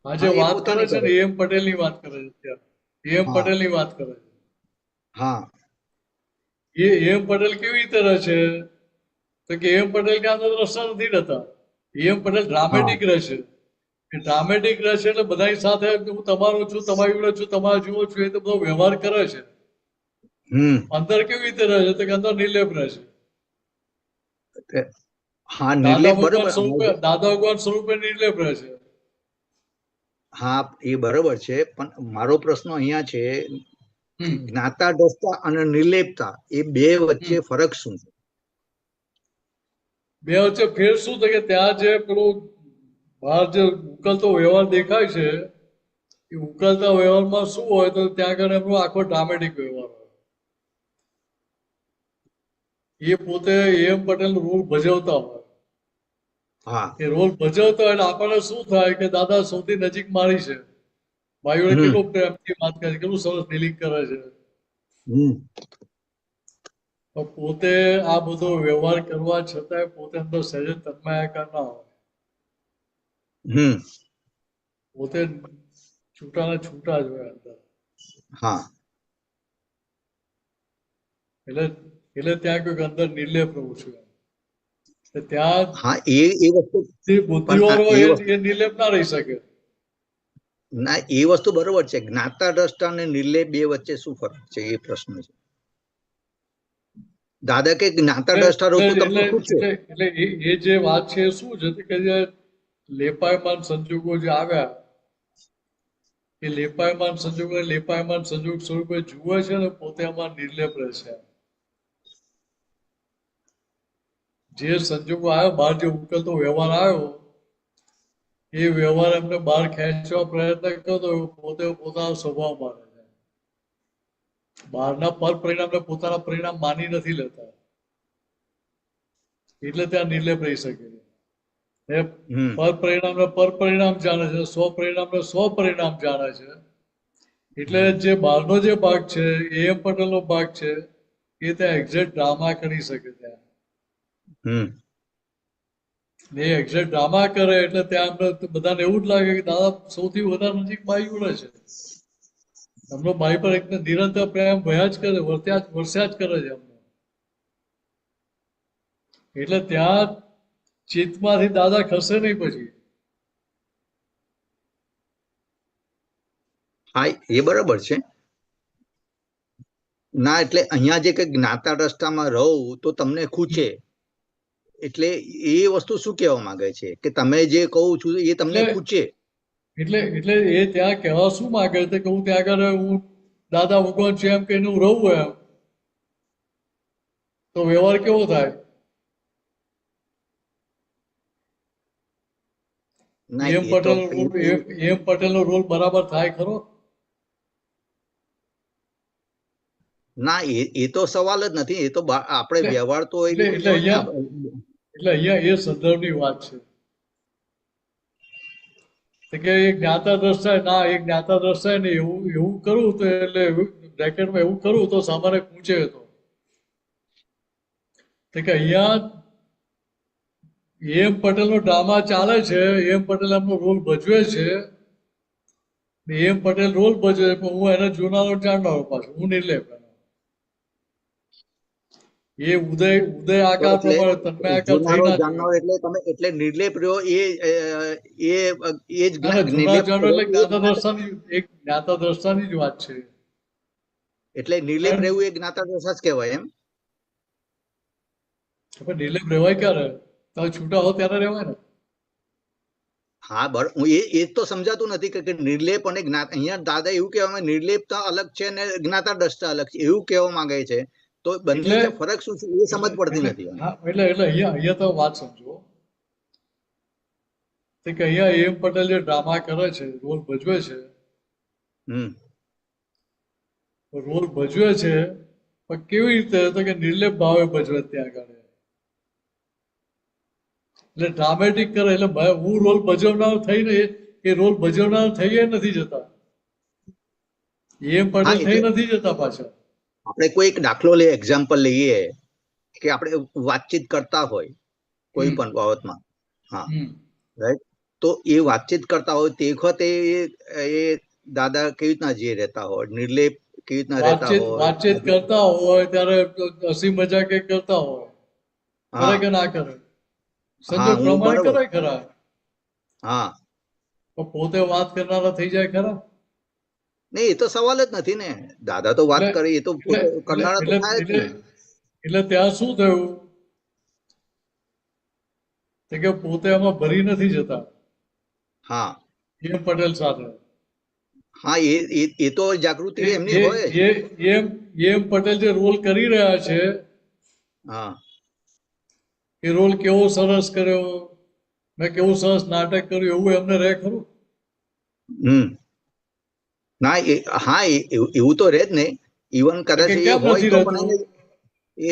આ જે વાત કરે છે ને એમ પટેલ ની વાત કરે છે. એમ પટેલ ની વાત કરે છે. હા, એમ પટેલ કેવી રીતે રહે છે? તો કે એમ પટેલ કે અંદર દ્રષ્ટા નથી રહેતા. એમ પટેલ ડ્રામેટિક રહે છે. ડ્રામેટિક રહે છે એટલે બધાની સાથે હું તમારો છું, તમારી જોડે છું, તમારા જુઓ છું, એ તો બધો વ્યવહાર કરે છે. અંદર કેવી રીતે રહે છે? તો કે અંદર નિર્લેપ રહે છે. હા, નિર્લેપ બરોબર. દાદા ભગવાન સ્વરૂપે નિર્લેપ રહે છે. હા, એ બરોબર છે. પણ મારો પ્રશ્ન અહીંયા છે, જ્ઞાતા દ્રષ્ટા અને નિર્લેપતા એ બે વચ્ચે ફરક શું છે? બે વચ્ચે ફેર શું છે કે ત્યાં જે પેલું બહાર જે ઉકલતો વ્યવહાર દેખાય છે, એ ઉકલતા વ્યવહારમાં શું હોય તો ત્યાં આગળ એમનો આખો ડ્રામેટિક વ્યવહાર હોય. એ પોતે એમ પટેલ રોલ ભજવતા હોય. હા એ રોલ ભજવતો એટલે આપણને શું થાય કે દાદા સૌથી નજીક મારી છે, ભાઈઓને કેટલો પ્રેમથી વાત કરે છે, કેટલું સરસ ડીલિંગ કરે છે, પોતે આ બધો વ્યવહાર કરવા છતાંય પોતે અંદર સહેજ તન્માયાકાર ના હોય, પોતે છૂટા ને છૂટા જ હોય અંદર. હા એટલે ત્યાં કોઈક અંદર નિર્લેપ રહું છું, ત્યાં હા એ વસ્તુ બુદ્ધિવાળો પણ એ નિર્લેપ ના રહી શકે. ના એ વસ્તુ બરોબર છે. જ્ઞાતા દ્રષ્ટા અને નિર્લેપ બે વચ્ચે શું ફરક છે એ પ્રશ્ન છે. દાદા કે જ્ઞાતા દ્રષ્ટા રહો તો તમને શું છે? એટલે એ જે વાત છે એ શું છે કે જે લેપાયમાન સંજોગો જે આવ્યા એ લેપાયમાન સંજોગ સ્વરૂપે જુએ છે ને પોતે આમાં નિર્લેપ રહે છે. જે સંજોગો આવ્યો બહાર જે ઉકેલતો વ્યવહાર આવ્યો એ વ્યવહાર એમને બહાર ખેંચવા પ્રયત્ન કરતો પોતે પોતાનો સ્વભાવ માને છે. બહારના પર પરિણામને પોતાના પરિણામ માની નથી લેતા, એટલે ત્યાં નિર્લેપ રહી શકે છે. પર પરિણામને પર પરિણામ જાણે છે, સ્વપરિણામને સ્વપરિણામ જાણે છે. એટલે જે બહારનો જે ભાગ છે એમ પટેલનો ભાગ છે એ ત્યાં એક્ઝેક્ટ ડ્રામા કરી શકે ત્યાં. એ એક્ઝેક્ટ ડ્રામા કરે એટલે ત્યાં બધાને એવું જ લાગે કે દાદા સૌથી વધારે નજીક બાઈ જોડે છે. એમનો બાઈ પર એક નિરંતર પ્રેમ ભયા જ કરે, વર્ષ્યા જ કરે છે એમને. એટલે ત્યાં ચિત્તમાંથી દાદા ખસે નહીં પછી. હા એ બરાબર છે. ના એટલે અહીંયા જે કઈ જ્ઞાતા રસ્તામાં રહું તો તમને ખૂચે, એટલે એ વસ્તુ શું કહેવા માંગે છે કે તમે જે કહું છું એ તમને ખૂચે. એટલે એ ત્યાં કહેવા શું માંગે છે કે હું ત્યાં આગળ હું દાદા ભગવાન છે એમ કહીને હું રહું એમ તો વ્યવહાર કેવો થાય? એમ પટેલનો રોલ બરાબર થાય ખરો? ના એ તો સવાલ જ નથી. એ તો આપણે વ્યવહાર તો એટલે અહીંયા એ સંદર્ભની વાત છે કે એ જ્ઞાતા દ્રષ્ટાય ના એ જ્ઞાતા દ્રષ્ટાય ને એવું કરું તો એટલે બ્રેકેટમાં એવું કરું તો સામાન્ય પૂછે તો કે અહીંયા એમ પટેલનો ડ્રામા ચાલે છે, એમ પટેલ એમનો રોલ ભજવે છે, એમ પટેલ રોલ ભજવે પણ હું એને જોનારો જાણનારો પાછો હું નિર્લેપ. એ ઉદય આકાર પ્રમાણે તન્મય આકાર થઈ ના જાણનારો એટલે તમે એટલે નિર્લેપ રહ્યો એ જ જ્ઞાતા દ્રષ્ટાની જ વાત છે. એટલે નિર્લેપ રહેવું એ જ્ઞાતા દ્રષ્ટા જ કહેવાય એમ. નિર્લેપ રહેવાય ક્યારે? તમે છૂટા હો ત્યારે રહેવાય ને. હા બરાબર, હું એ તો સમજાતું નથી કે નિર્લેપ અને જ્ઞાત. અહીંયા દાદા એવું કહેવા નિર્લેપતા અલગ છે અને જ્ઞાતા દ્રષ્ટા અલગ છે એવું કહેવા માંગે છે. તો બંને ફરક શું છે એ સમજ પડતી નથી. એટલે અહીંયા તો વાત સમજો કે અહીંયા એમ પટેલ જે ડ્રામા કરે છે, રોલ ભજવે છે, રોલ ભજવે છે પણ કેવી રીતે તો કે નિર્લેપ ભાવે ભજવે ત્યાં આગળ. એટલે ડ્રામેટિક કરે એટલે હું રોલ ભજવનાર થઈને એ રોલ ભજવનાર થઈ નથી જતા, એમ પટેલ થઈ નથી જતા પાછા. આપણે કોઈ એક દાખલો લઈએ, એક્ઝામ્પલ લઈએ કે આપણે વાતચીત કરતા હોય કોઈ પણ બાબતમાં, હા રાઈટ, તો એ વાતચીત કરતા હોય તે વખતે એ દાદા કેવી રીતના જે રહેતા હોય, નિર્લેપ કેવી રીતના રહેતા હોય, વાતચીત કરતા હોય ત્યારે હસી મજાક કરતા હોય, કરે કે ના કરે, સંજોગ પ્રમાણે કરે ખરા. હા પોતે વાત કરનારા થઈ જાય ખરા? નહીં, એ તો સવાલ જ નથી ને. દાદા તો વાત કરે, એ તો કરનારા તો થાય જ ને. એટલે ત્યાં શું થયું કે પોતે આમાં ભરી નથી જતા. હા એમ પટેલ સાથે. હા એ તો જાગૃતિ એમની હોય. એમ પટેલ જે રોલ કરી રહ્યા છે, હા એ રોલ કેવો સરસ કર્યો, મેં કેવું સરસ નાટક કર્યું એવું એમને રહે ખરું? ના હા એવું તો રહે જ ને. ઇવન કદાચ એ હોય તો પણ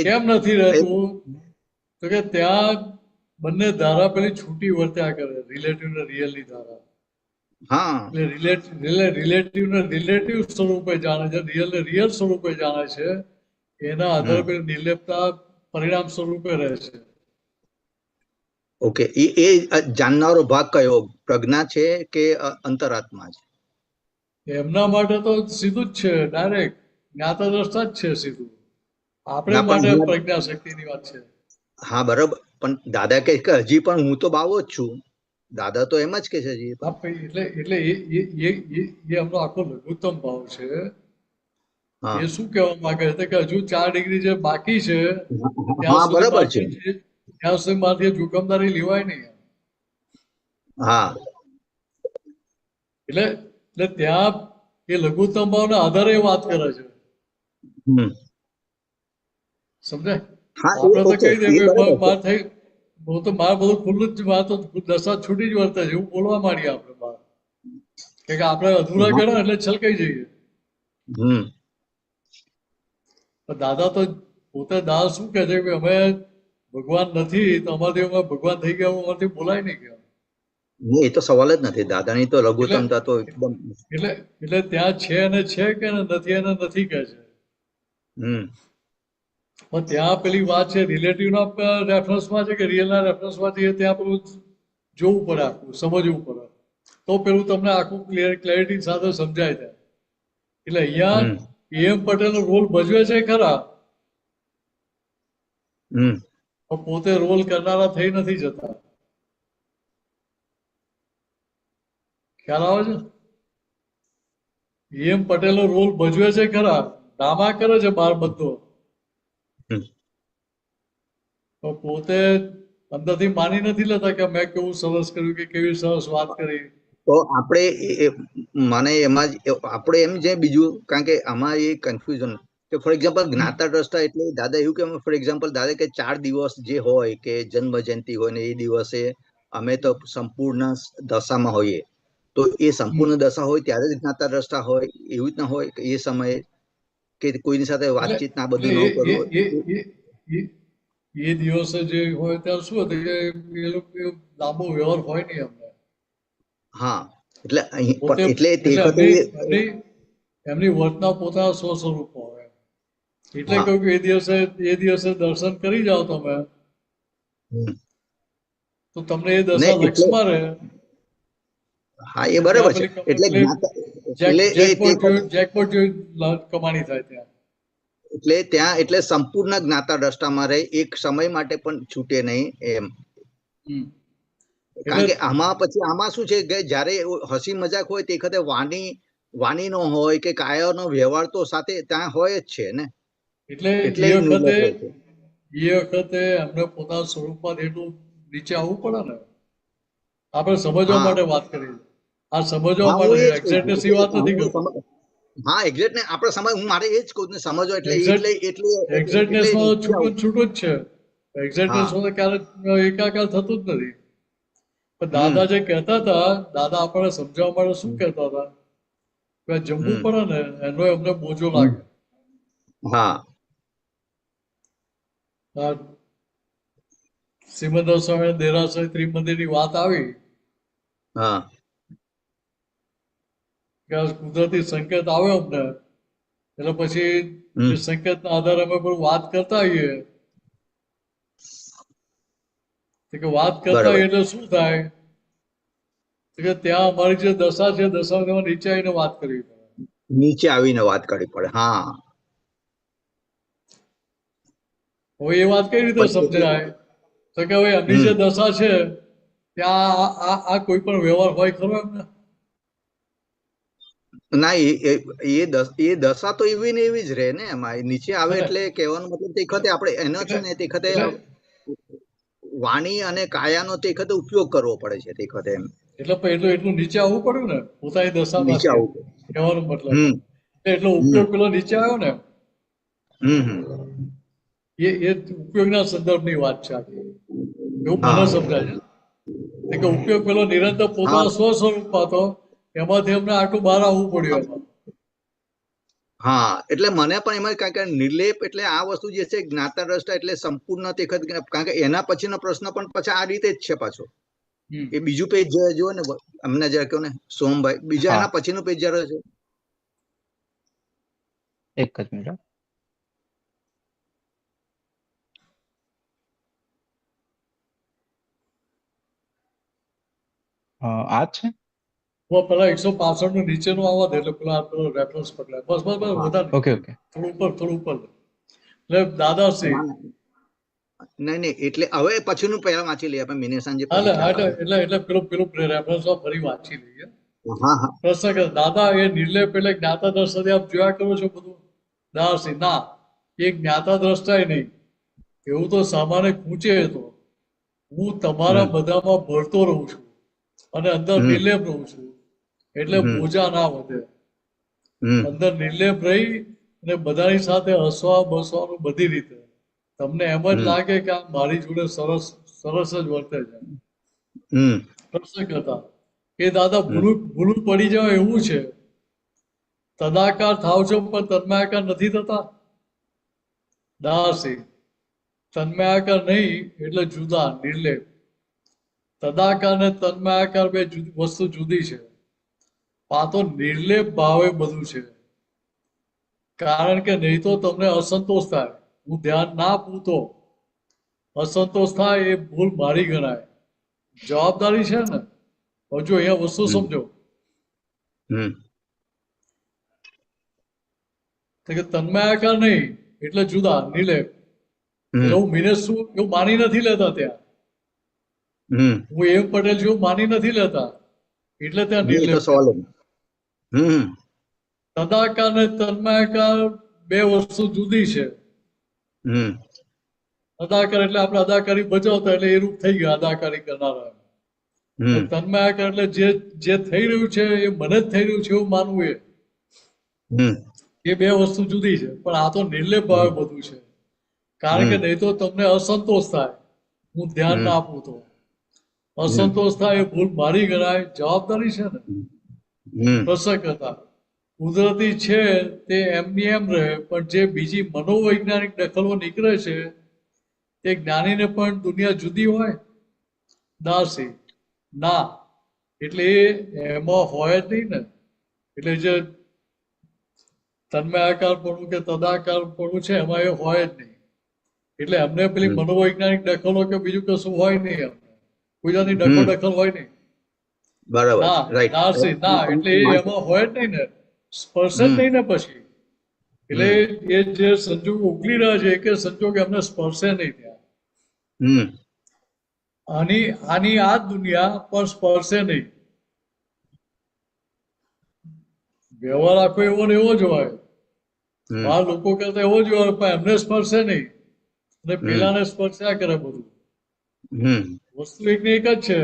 કેમ નથી રહેતું? તો કે ત્યાં બંને ધારા પેલી છૂટી વર્ત્યા કરે, રિલેટિવ ને રિયલ ની ધારા. હા એટલે રિલેટિવ ને રિલેટિવ સ્વરૂપે જાણે છે, રિયલ ને રિયલ સ્વરૂપે જાણે છે. એના આધારે પેલી નિર્લેપતા પરિણામ સ્વરૂપે રહે છે. ઓકે, એ જાણનારો ભાગ કયો, પ્રજ્ઞા છે કે અંતરાત્મા છે? એમના માટે તો સીધું જ છે, ડાયરેક્ટ જ્ઞાતા દ્રષ્ટા જ છે સીધું. આપણે ના, પણ માટે પ્રજ્ઞા શક્તિની વાત છે. હા બરાબર, પણ દાદા કહે કે હજી પણ હું તો બાવો જ છું. દાદા તો એમ જ કે છે હજી પણ. હા, એટલે એ એમનો આખો લઘુત્તમ ભાવ છે. હા એ શું કહેવા માંગે છે કે હજુ 4 ડિગ્રી જે બાકી છે હા બરાબર છે. ત્યાં સુધી મારી જોખમદારી લેવાય નહીં. હા એટલે ત્યાં એ લઘુત્તમ ભાવના આધારે વાત કરે છે. સમજાય? હા આપણે તો ઓકે, કહી દે એ બરાબર છે. માર થઈ હું તો મારે બધું ખુલ્લું જ, મારે તો દશા છૂટી જ વર્તે છે એવું બોલવા માંડીએ આપણે બહાર, કે આપણે અધૂરા ગણા એટલે છલકાઈ જઈએ. પણ દાદા તો પોતે દાદા શું કહે છે કે અમે ભગવાન નથી તો અમારાથી અમે ભગવાન થઈ ગયા અમારાથી બોલાય નહીં ગયા. એ તો સવાલ જ નથી, દાદાની તો લઘુત્તમતા તો એકદમ. એટલે ત્યાં છે અને છે કે નથી અને નથી કે છે. પણ ત્યાં પેલી વાત છે રિલેટિવના રેફરન્સમાં છે કે રિયલના રેફરન્સમાં છે, ત્યાં પેલું જોવું પડે, આખું સમજવું પડે, તો પેલું તમને આખું ક્લેરિટી સાથે સમજાય જાય. એટલે અહીંયા એમ પટેલ રોલ ભજવે છે ખરા, પણ પોતે રોલ કરનારા થઈ નથી જતા. ખ્યાલ આવે છે? એમ પટેલ રોલ ભજવે છે ખરા, ડ્રામા કરે છે બાર બધો, પોતે અંદરથી માની નથી લેતા કે મેં કેવું સરસ કર્યું કે કેવી સરસ વાત કરી. તો મને એમાં જ આપણે એમ છે બીજું, કારણ કે આમાં એ કન્ફ્યુઝન કે ફોર એક્ઝામ્પલ જ્ઞાતા દ્રષ્ટા એટલે દાદા એવું કે ફોર એક્ઝામ્પલ દાદા કે 4 દિવસ જે હોય કે જન્મ જયંતિ હોય ને એ દિવસે અમે તો સંપૂર્ણ દશામાં હોઈએ, તો એ સંપૂર્ણ દશા હોય ત્યારે જ જ્ઞાતા દ્રષ્ટા હોય એવું જ ના હોય કે એ સમયે કે કોઈની સાથે વાતચીત ના બધું ન કરવું? એ દિવસે જે હોય ત્યારે શું હતું કે એ લોકો લાંબો વ્યવહાર હોય નહીં અમને. હા, એટલે એમની વર્તના પોતાના સ્વરૂપો હોય. એટલે કહ્યું કે એ દિવસે દર્શન કરી જાઓ તમે તો તમને એ દશા લક્ષમાં રહે. હા એ બરાબર છે. એટલે જેકપોટ જેવી કમાણી થાય ત્યાં. એટલે ત્યાં એટલે સંપૂર્ણ જ્ઞાતા દ્રષ્ટામાં રહે, એક સમય માટે પણ છૂટે નહીં એમ. કારણ કે આમાં શું છે કે જયારે હસી મજાક હોય તે વખતે વાણીનો હોય કે કાયાનો વ્યવહાર તો સાથે ત્યાં હોય જ છે ને. એટલે એ વખતે એમને પોતાના સ્વરૂપમાં એટલું નીચે આવવું પડે ને. આપણે સમજવા માટે વાત કરી, આ સમજવા માટે એક્ઝેક્ટનેસની વાત નથી કરતો. હા એક્ઝેક્ટ ને આપણે સમજ, હું મારે એ જ કહું ને સમજવા એટલે એક્ઝેક્ટનેસમાં છૂટું જ છે. એક્ઝેક્ટનેસમાં તો ક્યારે એકાકાર થતું જ નથી. પણ દાદા જે કહેતા હતા, દાદા આપણને સમજાવવા માટે શું કહેતા હતા કે જમવું પડે ને એનો એમને બોજો લાગે. હા, સિમંદર સ્વામી દેરાસર ત્રિમંદિરની વાત આવી કે કુદરતી સંકેત આવ્યો અમને, એટલે પછી એ સંકેતના આધારે અમે પણ વાત કરતા આવીએ. કે વાત કરતા હોય એટલે શું થાય કે ત્યાં અમારી જે દશા છે દશામાં નીચે આવીને વાત કરવી પડે. નીચે આવીને વાત કરવી પડે. હા, હવે એ વાત કઈ રીતે સમજાય તો કે હવે એમની જે દશા છે ત્યાં આ કોઈ પણ વ્યવહાર હોય ખરો એમને? ના, એ દશા તો એવી ને એવી જ રહે ને. એમાં નીચે આવે એટલે કહેવાનો મતલબ તે વખતે આપણે એનો છે ને તે વખતે વાણી અને કાયાનો તે વખતે ઉપયોગ કરવો પડે છે તે વખતે એમ. એટલે એટલું નીચે આવવું પડ્યું ને પોતાની નીચે દશામાંથી, આવવું કહેવાનો મતલબ એટલો ઉપયોગ પેલો નીચે આવ્યો ને. એ ઉપયોગના સંદર્ભની વાત છે આખી, એવું મને સમજાય છે કે ઉપયોગ પેલો નિરંતર પોતાના સ્વસ્વરૂપમાં હતો, એમાંથી અમને આટલું બહાર આવવું પડ્યું એમાં. હા, એટલે મને પણ એમાં કારણ કે નિર્લેપ એટલે આ વસ્તુ જે છે જ્ઞાતા દ્રષ્ટા એટલે સંપૂર્ણ તેખત, કારણ કે એના પછીનો પ્રશ્ન પણ પછી આ રીતે જ છે પાછો. એ બીજું પેજ જો ને અમને જરા કહો ને સોમભાઈ, બીજા એના પછીનું પેજ જરા છે. એક જ મિનિટ. આ છે પેલા 165 નું નીચેનું આવવા દે એટલે પેલા રેફરન્સ પકડાય. બસ બસ બસ, વધારે ઓકે ઓકે. થોડું ઉપર એટલે દાદાશ્રી. નહીં એટલે હવે પછીનું પહેલા વાંચી લઈએ આપણે મિને સાંજે. એટલે પેલું રેફરન્સ ફરી વાંચી લઈએ. હા હા. પ્રશ્ન કરે દાદા એ નિર્લેપ એટલે જ્ઞાતા દ્રષ્ટાથી આપ જોયા કરો છો બધું? દાદાશ્રી ના, એ જ્ઞાતા દ્રષ્ટાય નહીં, એવું તો સામાન્ય ખૂંચે હતો. હું તમારા બધામાં ભળતો રહું છું અને અંદર નિર્લેપ રહું છું, એટલે બોજા ના વધે. અંદર નિર્લેપ રહી અને બધાની સાથે હસવા બસવાનું બધી રીતે તમને એમ જ લાગે કે આ મારી જોડે સરસ જ વર્તે છે. પ્રશ્ન કરતા કે દાદા ભૂલું પડી જાય એવું છે, તદાકાર થાવ છો પણ તન્માયાકાર નથી થતા? દાસી તન્માયાકાર નહીં એટલે જુદા નિર્લેપ. તદાકાર ને તન્માયાકાર બે વસ્તુ જુદી છે. આ તો નિર્લેપ ભાવે બધું છે, કારણ કે નહીં તો તમને અસંતોષ થાય. હું ધ્યાન ના આપું તો અસંતોષ થાય, એ ભૂલ મારી ગણાય. જવાબદારી છે ને. હજુ અહીંયા વસ્તુ સમજો કે તન્માયાકાર નહીં એટલે જુદા નિર્લેપ. એટલે હું મિનેશ છું એવું માની નથી લેતા ત્યાં. હું એમ પટેલ છું માની નથી લેતા, એટલે ત્યાં નિર્લેપ. તદાકાર ને તન્માયાકાર બે વસ્તુ જુદી છે. અદાકાર એટલે આપણે અદાકારી બજાવતા એટલે એ રૂપ થઈ ગયા અદાકારી કરનારા. તન્માયાકાર એટલે જે થઈ રહ્યું છે એ મને જ થઈ રહ્યું છે એવું માનવું. એ બે વસ્તુ જુદી છે. પણ આ તો નિર્લેપ ભાવે બધું છે, કારણ કે નહીં તો તમને અસંતોષ થાય. હું ધ્યાન ના આપું તો અસંતોષ થાય, એ ભૂલ મારી ગણાય. જવાબદારી છે ને. પ્રસંગ હતા કુદરતી છે તે એમની એમ રહે, પણ જે બીજી મનોવૈજ્ઞાનિક દખલો નીકળે છે તે જ્ઞાનીને પણ દુનિયા જુદી હોય? દાસી ના, એટલે એમાં હોય જ નહીં ને. એટલે જે તન્મયાકાર પણ કે તદાકાર પણ છે એમાં એ હોય જ નહીં. એટલે એમને પેલી મનોવૈજ્ઞાનિક દખલો કે બીજું કશું હોય નહીં. એમને કોઈ જાતની દખલ હોય નહીં. બરાબર. દાસી ના, એટલે એમાં હોય જ નહીં ને. સ્પર્શે જ નહીં ને પછી. એટલે એ જે સંજોગ ઉકલી રહ્યા છે કે સંજોગ એમને સ્પર્શે નહીં ત્યાં. આની આ દુનિયા પણ સ્પર્શે નહીં. વ્યવહાર આખો એવો ને એવો જ હોય. આ લોકો કરતા એવો જ હોય, પણ એમને સ્પર્શે નહીં અને પેલાને સ્પર્શ્યા કરે બધું. વસ્તુ એક ને એક જ છે.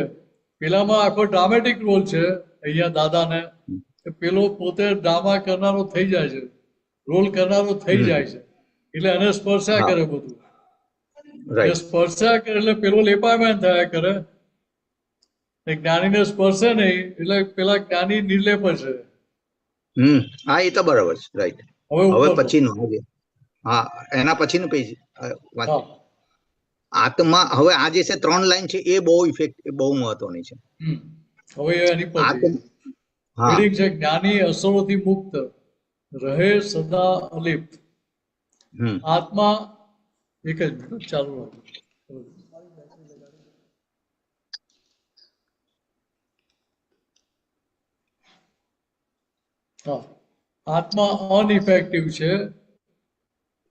પેલામાં આખો ડ્રામેટિક રોલ છે અહીંયા દાદાને, પેલો પોતે ડ્રામા કરનારો થઈ જાય છે, રોલ કરનારો થઈ જાય છે, એટલે એને સ્પર્શ્યા કરે બધું. સ્પર્શ્યા કરે એટલે પેલો લેપાયમાન થયા કરે. જ્ઞાનીને સ્પર્શે નહીં એટલે પેલા જ્ઞાની નિર્લેપ છે. હા, એ તો બરાબર છે. રાઈટ. હવે પછીનું, હા એના પછીનું પેજ આત્મા. હવે આ જે છે 3 લાઈન છે એ બહુ મહત્વની છે. હવે એની પછી છે જ્ઞાની અસરોથી મુક્ત રહે સદા અલિપ્ત. આત્મા એક જ મિનિટ ચાલુ રાખો. આત્મા અનઇફેક્ટિવ છે,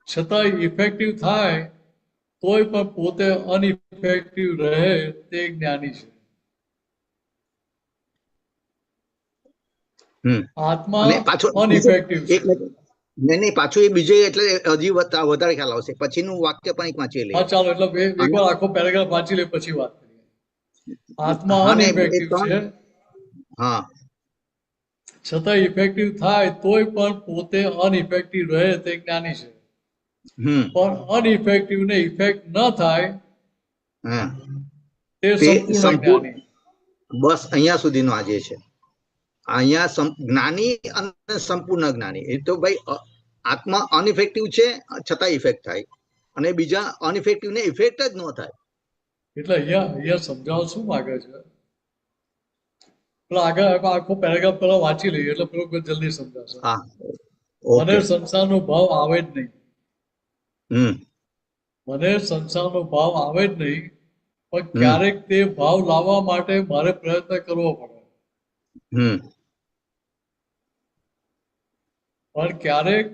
છતાં ઇફેક્ટિવ થાય તોય પણ પોતે અનઇફેક્ટિવ રહે તે જ્ઞાની છે. આત્મા અનઇફેક્ટિવ છે. નહીં પાછું એ બીજે એટલે હજી વધારે ખ્યાલ આવશે. પછીનું વાક્ય પણ એક વાંચી લઈએ. હા ચાલો, એટલે એકવાર આખો પેરેગ્રાફ વાંચી લે પછી વાત કરીએ. આત્મા અનઇફેક્ટિવ છે, હા, છતાં ઇફેક્ટિવ થાય તોય પણ પોતે અનઇફેક્ટિવ રહે તે જ્ઞાની છે. પણ અનઇફેક્ટિવ ને ઇફેક્ટ ન થાય તે સંપૂર્ણ જ્ઞાની. બસ અહીંયા સુધીનો આજે છે. અહીંયા જ્ઞાની અને સંપૂર્ણ જ્ઞાની. એ તો ભાઈ આત્મા અનઇફેક્ટિવ છે છતાં ઇફેક્ટ થાય, અને બીજા અનઇફેક્ટિવ ને ઇફેક્ટ જ ન થાય. એટલે અહીંયા સમજાવવા શું માંગે છે? પેલા આગળ આખો પેરેગ્રાફ પેલા વાંચી લઈએ એટલે પેલું જલ્દી સમજાશે. હા, મને ઓકે. સંસારનો ભાવ આવે જ નહીં. હમ મને સંસારનો ભાવ આવે જ નહીં, પણ ક્યારેક તે ભાવ લાવવા માટે મારે પ્રયત્ન કરવો પડે. હમ પણ ક્યારેક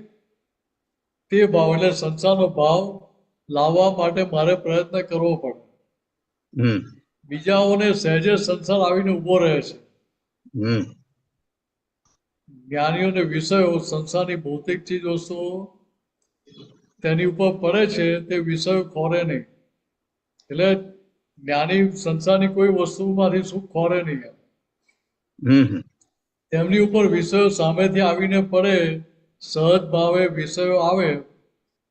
તે ભાવ એટલે સંસારનો ભાવ લાવવા માટે મારે પ્રયત્ન કરવો પડે. હમ બીજાઓને સહેજે સંસાર આવીને ઉભો રહે છે. હમ જ્ઞાનીઓને વિષયો સંસારની ભૌતિક ચીજ વસ્તુઓ તેની ઉપર પડે છે, તે વિષયો ખોરે નહીં. એટલે જ્ઞાની સંસારની કોઈ વસ્તુમાંથી સુખ ખોરે નહીં. હમ તેમની ઉપર વિષયો સામેથી આવીને પડે, સહજ ભાવે વિષયો આવે,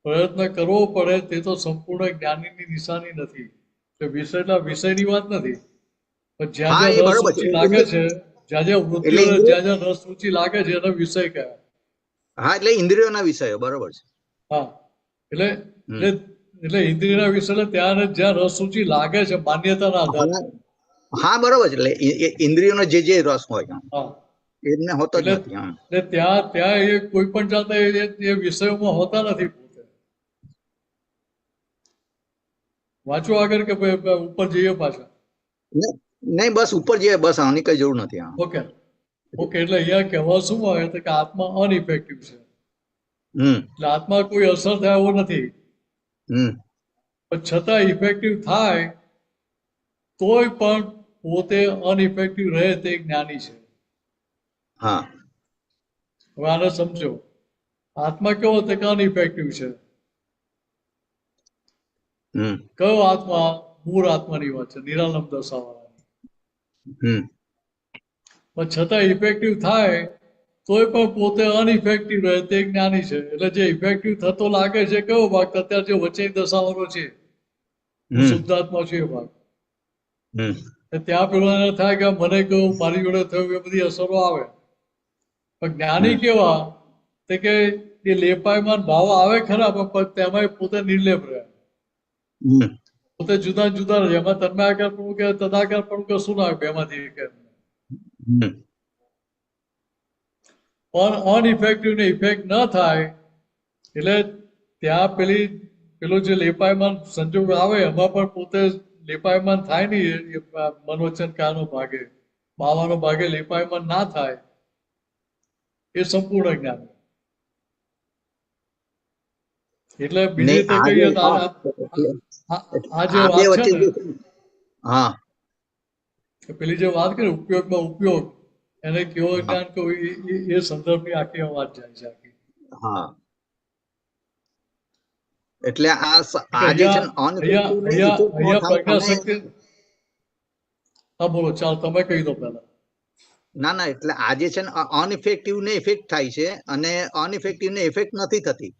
પ્રયત્ન કરવો પડે, તે તો સંપૂર્ણ જ્ઞાનીની નિશાની નથી. વિષયના વિષયની વાત નથી, પણ જ્યાં હા, એ જ્યાં રસ બરોબર રુચિ છે. લાગે છે, જ્યાં જ્યાં વૃત્તિઓ એટલે જ્યાં જ્યાં રસ રુચિ લાગે છે એને વિષય કહેવાય. હા, એટલે ઇન્દ્રિયોના વિષયો બરોબર છે. હા, એટલે એટલે એટલે ઇન્દ્રિયના વિષય ત્યાં ને જ્યાં રસ રુચિ લાગે છે માન્યતાના આધારે. હા, બરોબર છે. એટલે ઇન્દ્રિયોનો જે રસ હોય હા, એમને હોતો જ નથી. એટલે ત્યાં એ કોઈ પણ જાતે એ વિષયોમાં હોતા નથી. પોતે વાંચો આગળ કે ઉપર જઈએ પાછા? નહીં, બસ ઉપર જઈએ, બસ આની કઈ જરૂર નથી. Okay okay. એટલે અહીંયા કહેવા શું આવે છે કે આત્મા અનઇફેક્ટિવ છે. એટલે આત્મા કોઈ અસર થાય એવો નથી, પણ છતાં ઇફેક્ટિવ થાય તોય પણ પોતે અનઇફેક્ટિવ રહે તે જ્ઞાની છે. હા, હવે આને સમજો. આત્મા કેવો તે કે અનઇફેક્ટિવ છે. કયો આત્મા? મૂળ આત્માની વાત છે, નિરાલંબ દશાવાળાની. પણ છતાં ઇફેક્ટિવ થાય તોય પણ પોતે અનઇફેક્ટિવ રહે તે જ્ઞાની છે. એટલે જે ઇફેક્ટિવ થતો લાગે છે કયો ભાગ? અત્યારે જે વચ્ચેની દશાવાળો છે, શુદ્ધાત્મા છે એ ભાગ. ત્યાં પેલો થાય કે મને કહ્યું, મારી જોડે થયું, એ બધી અસરો આવે. પણ જ્ઞાની કેવા? તે કે એ લેપાયમાન ભાવ આવે ખરા, પણ તેમાં પોતે નિર્લેપ રહે. પોતે જુદા જુદા રહે. એમાં તન્માયાકાર પણ કે તદાકાર પણ કશું ના આવે બેમાંથી એક. પણ અનઇફેક્ટિવ ને ઇફેક્ટ ન થાય એટલે ત્યાં પેલો જે લેપાયમાન સંજોગ આવે એમાં પણ પોતે લેપાયમાન થાય નહીં. મનોવચન કાનો ભાગે બાવાનો ભાગે લેપાયમાન ના થાય, એ સંપૂર્ણ જ્ઞાન. એટલે બીજી રીતે કહીએ તો આ જે વાત છે ને, પેલી જે વાત કરી ઉપયોગમાં ઉપયોગ, એને કેવો જ્ઞાન કહ્યું, એ સંદર્ભની આખી વાત જાય છે આખી. હા, એટલે આ જે છે અહીંયા પ્રજ્ઞાશક્તિ. હા બોલો, ચાલ તમે કહી દો પહેલા. ના, એટલે આ જે છે ને અનઇફેક્ટિવ ને ઇફેક્ટ થાય છે, અને અનઇફેક્ટિવ ને ઇફેક્ટ નથી થતી.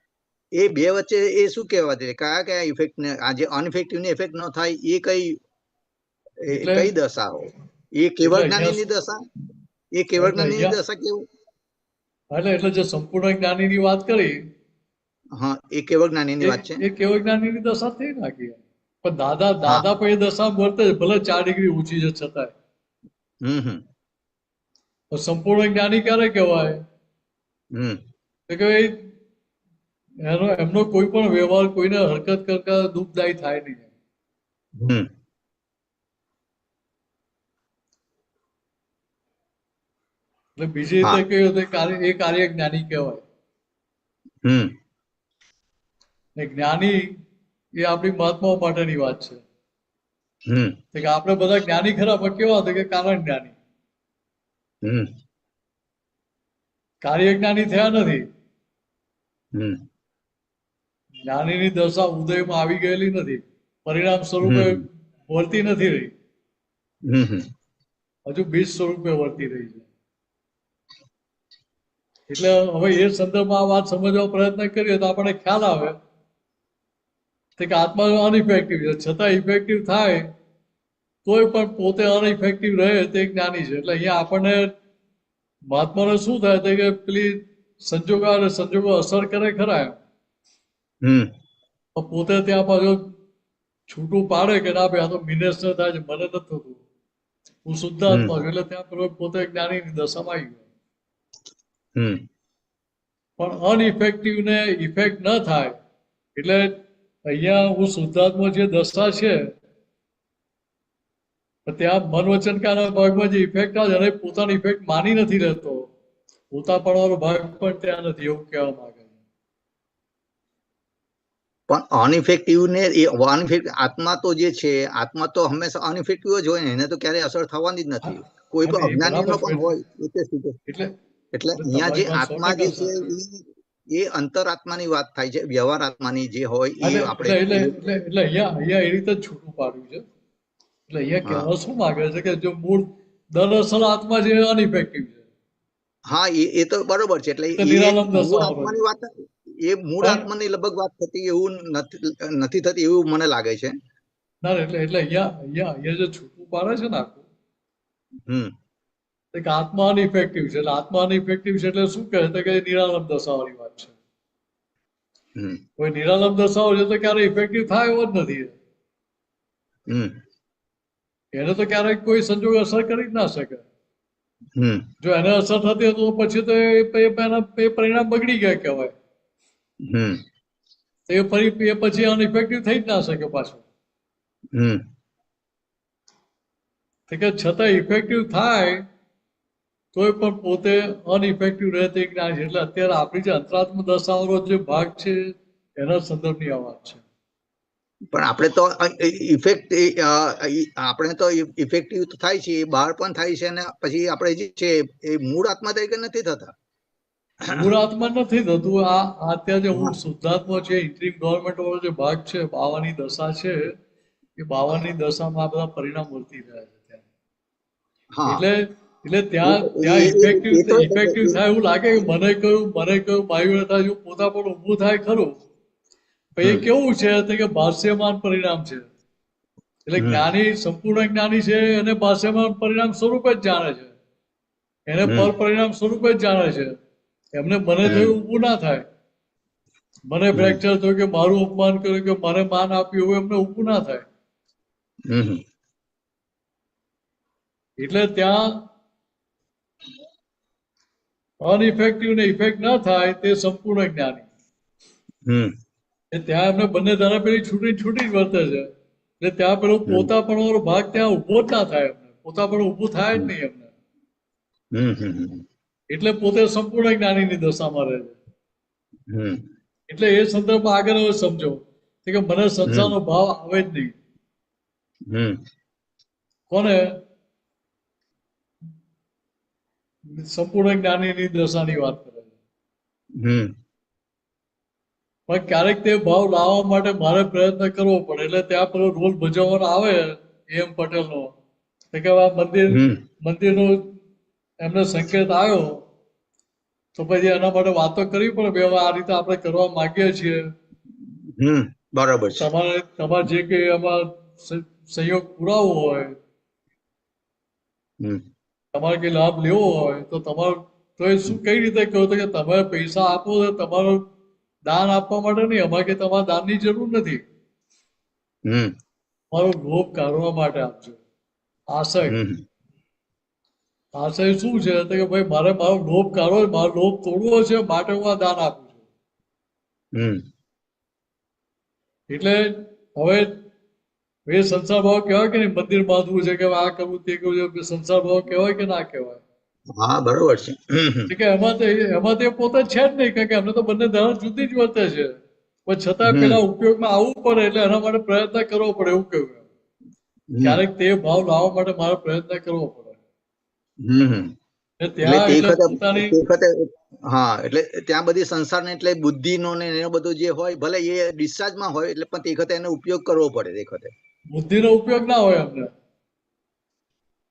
એ બે વચ્ચે એ શું કહેવા દે? કયા ઇફેક્ટ ને, આ જે અનઇફેક્ટિવ ને ઇફેક્ટ ન થાય એ કઈ દશા હોય? એ કેવળ જ્ઞાનીની દશા? એ કેવળ જ્ઞાનીની દશા કેવું? એટલે જે સંપૂર્ણ જ્ઞાનીની વાત કરી, હા, એ કેવળ જ્ઞાનીની વાત છે. એ કેવળ જ્ઞાનીની દશા થઈ નાખી. પણ દાદા પણ એ દશા વર્તે છે, ભલે 4 ડિગ્રી ઊંચી છે છતાંય. સંપૂર્ણ જ્ઞાની ક્યારે કહેવાય? કે એમનો કોઈ પણ વ્યવહાર કોઈને હરકત કરતા દુઃખદાયી થાય નહીં. એટલે બીજી રીતે કહ્યું તો એ કાર્ય જ્ઞાની કહેવાય. જ્ઞાની એ આપણી મહાત્માઓ માટેની વાત છે. કે આપણે બધા જ્ઞાની ખરા, પણ કેવા હતા કે કારણ જ્ઞાની. કાર્ય જ્ઞાની થયા નથી. જ્ઞાનીની દશા ઉદયમાં આવી ગયેલી નથી, પરિણામ સ્વરૂપે વર્તી નથી રહી, હજુ બીજ સ્વરૂપે વર્તી રહી છે. એટલે હવે એ સંદર્ભમાં આ વાત સમજવા પ્રયત્ન કરીએ તો આપણને ખ્યાલ આવે કે આત્મા અનઇફેક્ટિવ છે, છતાં ઇફેક્ટિવ થાય તોય પણ પોતે અનઇફેક્ટિવ રહે તે જ્ઞાની છે. એટલે અહીંયા આપણને મહાત્માને શું થાય કે પેલી સંજોગો અસર કરે ખરા એમ. હમ પણ પોતે ત્યાં પાછો છૂટું પાડે કે ના ભાઈ આ તો મિનેસ થાય છે, મને નથી થતું, હું શુદ્ધાત્મા છું, એટલે ત્યાં પેલો પોતે જ્ઞાનીની દશામાં આવી ગયો. હમ પણ અનઇફેક્ટિવ ને ઇફેક્ટ ન થાય એટલે અહીંયા હું શુદ્ધાત્મા જે દશા છે ત્યાં મન વચન કાના ભાગમાં જે ઇફેક્ટ આવે એને પોતાની ઇફેક્ટ માની નથી રહેતો, પોતાપણાનો ભાગ પણ ત્યાં નથી, એવું કહેવા માંગે છે. પણ અનઇફેક્ટિવ ને આત્મા તો જે છે, આત્મા તો હંમેશા અનઇફેક્ટિવ જ હોય ને, એને તો ક્યારેય અસર થવાની જ નથી. કોઈ પણ અજ્ઞાનીનો પણ હોય એટલે અહીંયા જે આત્મા જે છે એ અંતરાત્માની વાત થાય છે, વ્યવહાર આત્માની જે હોય એ આપણે એટલે અહીંયા એ રીતે જ છૂટું પાડ્યું છે. એટલે અહીંયા કહેવા શું માંગે છે કે જો મૂળ દરઅસલ આત્મા જે અનઇફેક્ટિવ છે. હા એ તો બરોબર છે. એટલે મૂળ આત્માની વાત, એ મૂળ આત્માની લગભગ વાત થતી એવું નથી થતી એવું મને લાગે છે. ના એટલે અહીંયા જે છૂટું પાડે છે ને આખું, કે આત્મા અનઇફેક્ટિવ છે. એટલે આત્મા અનઇફેક્ટિવ છે એટલે શું કહે છે કે નિરાલંબ દશાઓની વાત છે. કોઈ નિરાલંબ દશાઓ છે તો ક્યારે ઇફેક્ટિવ થાય એવો જ નથી. એને તો ક્યારેક કોઈ સંજોગ અસર કરી જ ના શકે. જો એને અસર થતી તો પછી તો એ પરિણામ બગડી ગયા કહેવાય. એ પછી અનઇફેક્ટિવ થઈ જ ના શકે પાછું. કે છતાં ઇફેક્ટિવ થાય તોય પણ પોતે અનઇફેક્ટિવ રહે તે જ્ઞાન છે. એટલે અત્યારે આપણી જે અંતરાત્મ દશાઓનો જે ભાગ છે એના સંદર્ભની આ વાત છે. પણ આપણે તો ઇફેક્ટ આપણે તો ઇફેક્ટિવ થાય છે, બહાર પણ થાય છે, અને પછી આપણે જે છે એ મૂળ આત્મા તરીકે નથી થતા. મૂળ આત્મા નથી થતું. આ અત્યારે જે હું શુદ્ધાત્મા છે, ઇન્ટ્રીમ ગવર્મેન્ટ વાળો જે ભાગ છે, બાવાની દશા છે, એ બાવાની દશામાં આ બધા પરિણામ વર્તી રહ્યા છે ત્યાં. એટલે ત્યાં ઇફેક્ટિવ થાય એવું લાગે કે મને કહ્યું માયું થાય, જો પોતા પણ ઊભું થાય ખરું. એ કેવું છે કે ભાષ્યમાન પરિણામ છે. એટલે જ્ઞાની સંપૂર્ણ જ્ઞાની છે એને ભાષ્યમાન પરિણામ સ્વરૂપે જ જાણે છે, એને પર પરિણામ સ્વરૂપે જ જાણે છે. એમને મને થયું ઊભું ના થાય, મને ફ્રેક્ચર થયું કે મારું અપમાન કર્યું કે મને માન આપ્યું એવું એમને ઊભું ના થાય. એટલે ત્યાં અનઇફેક્ટિવ ને ઇફેક્ટ ના થાય તે સંપૂર્ણ જ્ઞાની. ત્યાં એમને બંને ધારા પેલી છૂટી જ વર્તે છે. એટલે ત્યાં પેલો પોતાપણો ભાગ ત્યાં ઉભો જ ના થાય, એમને પોતાપણું ઊભું થાય જ નહીં એમને. એટલે પોતે સંપૂર્ણ જ્ઞાનીની દશામાં રહે છે. એટલે એ સંદર્ભમાં આગળ હવે સમજો કે મને સંસારનો ભાવ આવે જ નહીં. કોને? સંપૂર્ણ જ્ઞાનીની દશાની વાત કરે છે. પણ ક્યારેક તે ભાવ લાવવા માટે મારે પ્રયત્ન કરવો પડે. એટલે ત્યાં પેલો રોલ ભજવવાનો આવે એમ પટેલનો કે મંદિરનો એમને સંકેત આવ્યો તો પછી એના માટે વાતો કરવી પડે. બે આ રીતે આપણે કરવા માંગીએ છીએ, બરાબર છે. તમારે જે કે એમાં સહયોગ પુરાવો હોય, તમારે કઈ લાભ લેવો હોય તો તમારે તો એ શું કઈ રીતે કહો કે તમે પૈસા આપો તો તમારો દાન આપવા માટે નહીં, અમારે કે તમારા દાનની જરૂર નથી, તમારો લોભ કાઢવા માટે આપજો. આશય શું છે કે ભાઈ મારે મારો લોભ કાઢવો, મારો લોભ તોડવો છે માટે હું આ દાન આપું છું. એટલે હવે એ સંસાર ભાવ કહેવાય કે નહીં? મંદિર બાંધવું છે કે આ કરવું તે કરવું છે, સંસાર ભાવ કહેવાય કે ના કહેવાય? હા, બરોબર છે. કે એમાં તે પોતે છે જ નહીં, કારણ કે અમને તો બંને ધારા જુદી જ વર્તે છે. પણ છતાં પેલા ઉપયોગમાં આવવું પડે એટલે એના માટે પ્રયત્ન કરવો પડે એવું કહ્યું. ક્યારેક તે ભાવ લાવવા માટે મારે પ્રયત્ન કરવો પડે. હા, એટલે ત્યાં બધી સંસારને એટલે બુદ્ધિનો ને એનો બધો જે હોય, ભલે એ ડિસ્ચાર્જમાં હોય એટલે પણ તે વખતે એનો ઉપયોગ કરવો પડે. તે વખતે બુદ્ધિનો ઉપયોગ ના હોય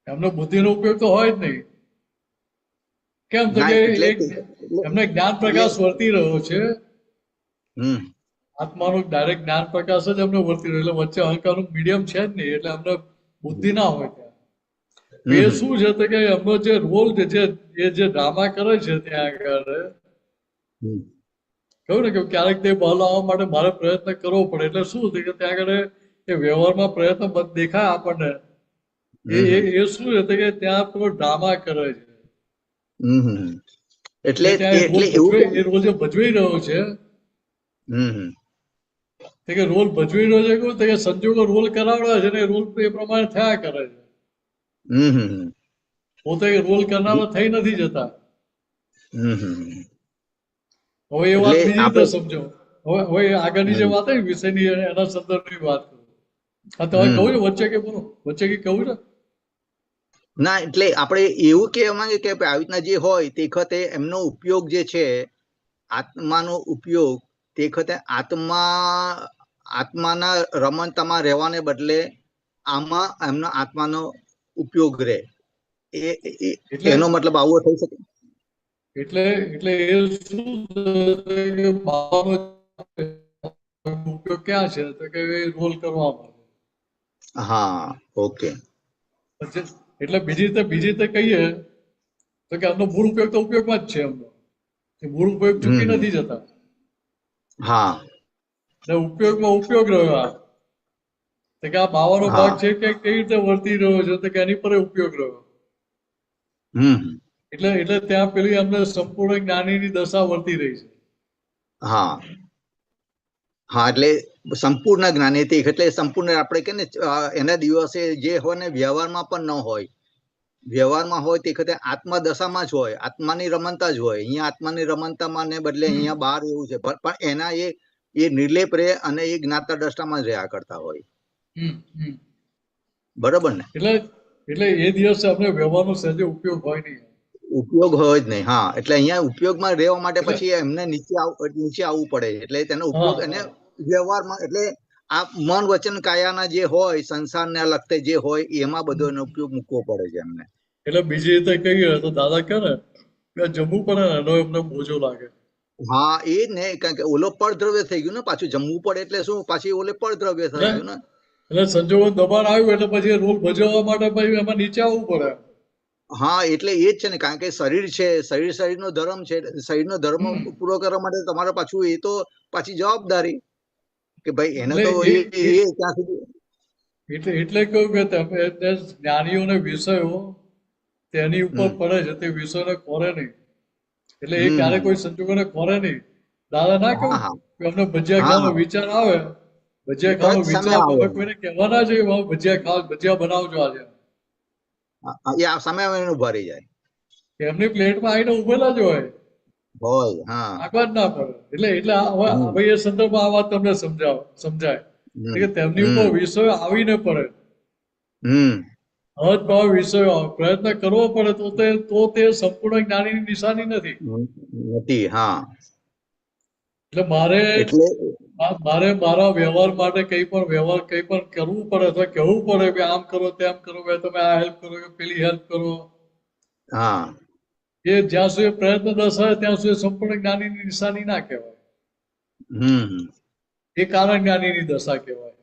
એમને બુદ્ધિનો ઉપયોગ તો હોય જ નહીં. કેમ તો કે એમને જ્ઞાન પ્રકાશ વર્તી રહ્યો છે, આત્માનો ડાયરેક્ટ જ્ઞાન પ્રકાશ જ એમને વર્તી રહ્યો, એટલે વચ્ચે અહંકારનું મીડિયમ છે જ નહીં, એટલે એમને બુદ્ધિ ના હોય ત્યાં. એ શું છે કે એમનો જે રોલ એ જે ડ્રામા કરે છે ત્યાં આગળ કહ્યું ને કે ક્યારેક તે બહાર લાવવા માટે મારે પ્રયત્ન કરવો પડે. એટલે શું છે કે ત્યાં આગળ એ વ્યવહારમાં પ્રયત્ન દેખાય આપણને, એ શું છે કે ત્યાં પેલો ડ્રામા કરે છે. એટલે એ રોલ જે ભજવી રહ્યો છે કે રોલ ભજવી રહ્યો છે કેવું કે સંજોગો રોલ કરાવડા છે ને રોલ એ પ્રમાણે થયા કરે છે. પોતે રોલ કરનારા થઈ નથી જતા. હવે એ વાત બીજી રીતે સમજો. હવે આગળની જે વાત આવી વિષયની એના સંદર્ભની વાત કરું. હા, તમે કહું છો વચ્ચે કે બોલો, વચ્ચે કે કહું છે ના, એટલે આપણે એવું કહેવા માંગે કે આવી રીતના જે હોય તે વખતે એમનો ઉપયોગ જે છે આત્માનો ઉપયોગ તે વખતે આત્માના રમણતામાં રહેવાને બદલે આમાં એમનો આત્માનો ઉપયોગ રહે, એનો મતલબ આવો થઈ શકે. એટલે એ શું કે બાવાનો ઉપયોગ ક્યાં છે તો કે રોલ કરવામાં. હા, ઓકે. એટલે બીજી રીતે કહીએ તો કે આમનો મૂળ ઉપયોગ તો ઉપયોગમાં જ છે. એમનો મૂળ ઉપયોગ ચૂકી નથી જતા. હા, ને ઉપયોગમાં ઉપયોગ રહ્યો. તો કે આ બાવાનો ભાગ છે કે કઈ રીતે વર્તી રહ્યો છે તો કે એની પર ઉપયોગ રહ્યો. એટલે ત્યાં પેલી અમને સંપૂર્ણ જ્ઞાનીની દશા વર્તી રહી છે. હા, હા, એટલે સંપૂર્ણ જ્ઞાની એટલે સંપૂર્ણ આપણે કે ને એના દિવસે જે હોય ને વ્યવહારમાં પણ ન હોય, વ્યવહારમાં હોય તે વખતે આત્મા દશામાં જ હોય, આત્માની રમણતા જ હોય. અહીંયા આત્માની રમણતામાં ને બદલે અહીંયા બહાર એવું છે, પણ એના એ નિર્લેપ રહે અને એ જ્ઞાતા દ્રષ્ટામાં જ રહ્યા કરતા હોય. બરોબર ને? એટલે એ દિવસે આપણે વ્યવહારનો સહેજે ઉપયોગ હોય નહીં. ઉપયોગ હોય જ નહીં. હા, એટલે અહીંયા ઉપયોગમાં રહેવા માટે પછી એમને નીચે આવવું પડે. એટલે તેનો ઉપયોગ અને વ્યવહારમાં એટલે આ મન વચન કાયાના જે હોય સંસારને લગતે જે હોય એમાં બધો એનો ઉપયોગ મૂકવો પડે છે એમને. એટલે બીજી રીતે કહીએ તો દાદા કહે ને જમવું પડે ને એનો એમને બોજો લાગે. હા, એ જ ને, કારણ કે ઓલો પડદ્રવ્ય થઈ ગયું ને, પાછું જમવું પડે એટલે શું, પાછી ઓલે પડદ્રવ્ય થઈ ગયું ને. એટલે સંજોગો દબાણ આવ્યું એટલે પછી રોલ ભજવવા માટે પછી એમાં નીચે આવવું પડે. હા, એટલે એ જ છે ને, કારણ કે શરીર છે, શરીરનો ધર્મ છે, શરીરનો ધર્મ પૂરો કરવા માટે તમારે પાછું એ તો પાછી જવાબદારી કે ભાઈ એને તો ત્યાં સુધી એટલે કહ્યું કે તમે જ્ઞાનીઓને વિષયો તેની ઉપર પડે છે, તે વિષયોને ખોરે નહીં. એટલે એ ક્યારે કોઈ સંજોગોને ખોરે નહીં. દાદા ના કહું કે અમને ભજીયા ખાવાનો વિચાર આવે, ભજીયા ખાવાનો વિચાર તમે કોઈને કહેવાના છે કે ભજીયા ખાવ, ભજીયા બનાવજો આજે. સામે ઉભા રહી જાય, એમની પ્લેટમાં આવીને ઉભેલા જ હોય. આગળ જ ના પડે. એટલે હવે એ સંદર્ભમાં આ વાત તમને સમજાય કે તેમની ઉપર વિષયો આવીને પડે. હદ ભાવ વિષયો પ્રયત્ન કરવો પડે તો તે સંપૂર્ણ જ્ઞાનીની નિશાની નથી. હા, એટલે મારે મારા વ્યવહાર માટે કંઈ પણ કરવું પડે અથવા કહેવું પડે કે આમ કરો તેમ કરો, તમે આ હેલ્પ કરો કે પેલી હેલ્પ કરો. હા, એ જ્યાં સુધી પ્રયત્ન દર્શાવે ત્યાં સુધી સંપૂર્ણ જ્ઞાનીની નિશાની ના કહેવાય. એ કારણ જ્ઞાનીની દશા કહેવાય.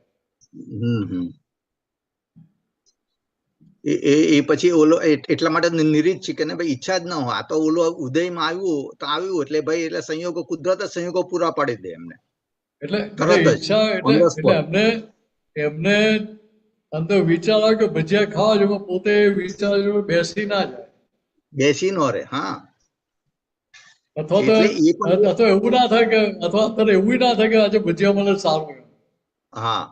એ પછી ઓલો એટલા માટે નિરીત છે કે ને ભાઈ ઈચ્છા જ ન હોય. આ તો ઓલો ઉદયમાં આવ્યું એટલે ભાઈ એટલે સંયોગો કુદરત સંયોગો પૂરા પાડી દે એમને. એટલે ઈચ્છા એટલે એમને અંદર વિચાર આવે કે ભજીયા ખાવા જો પોતે વિચાર બેસી ના જાય, બેસી નો રે. હા, અથવા એવું ના થાય કે અથવા અત્યારે એવું ના થાય કે આજે ભજીયા મને સારું. હા,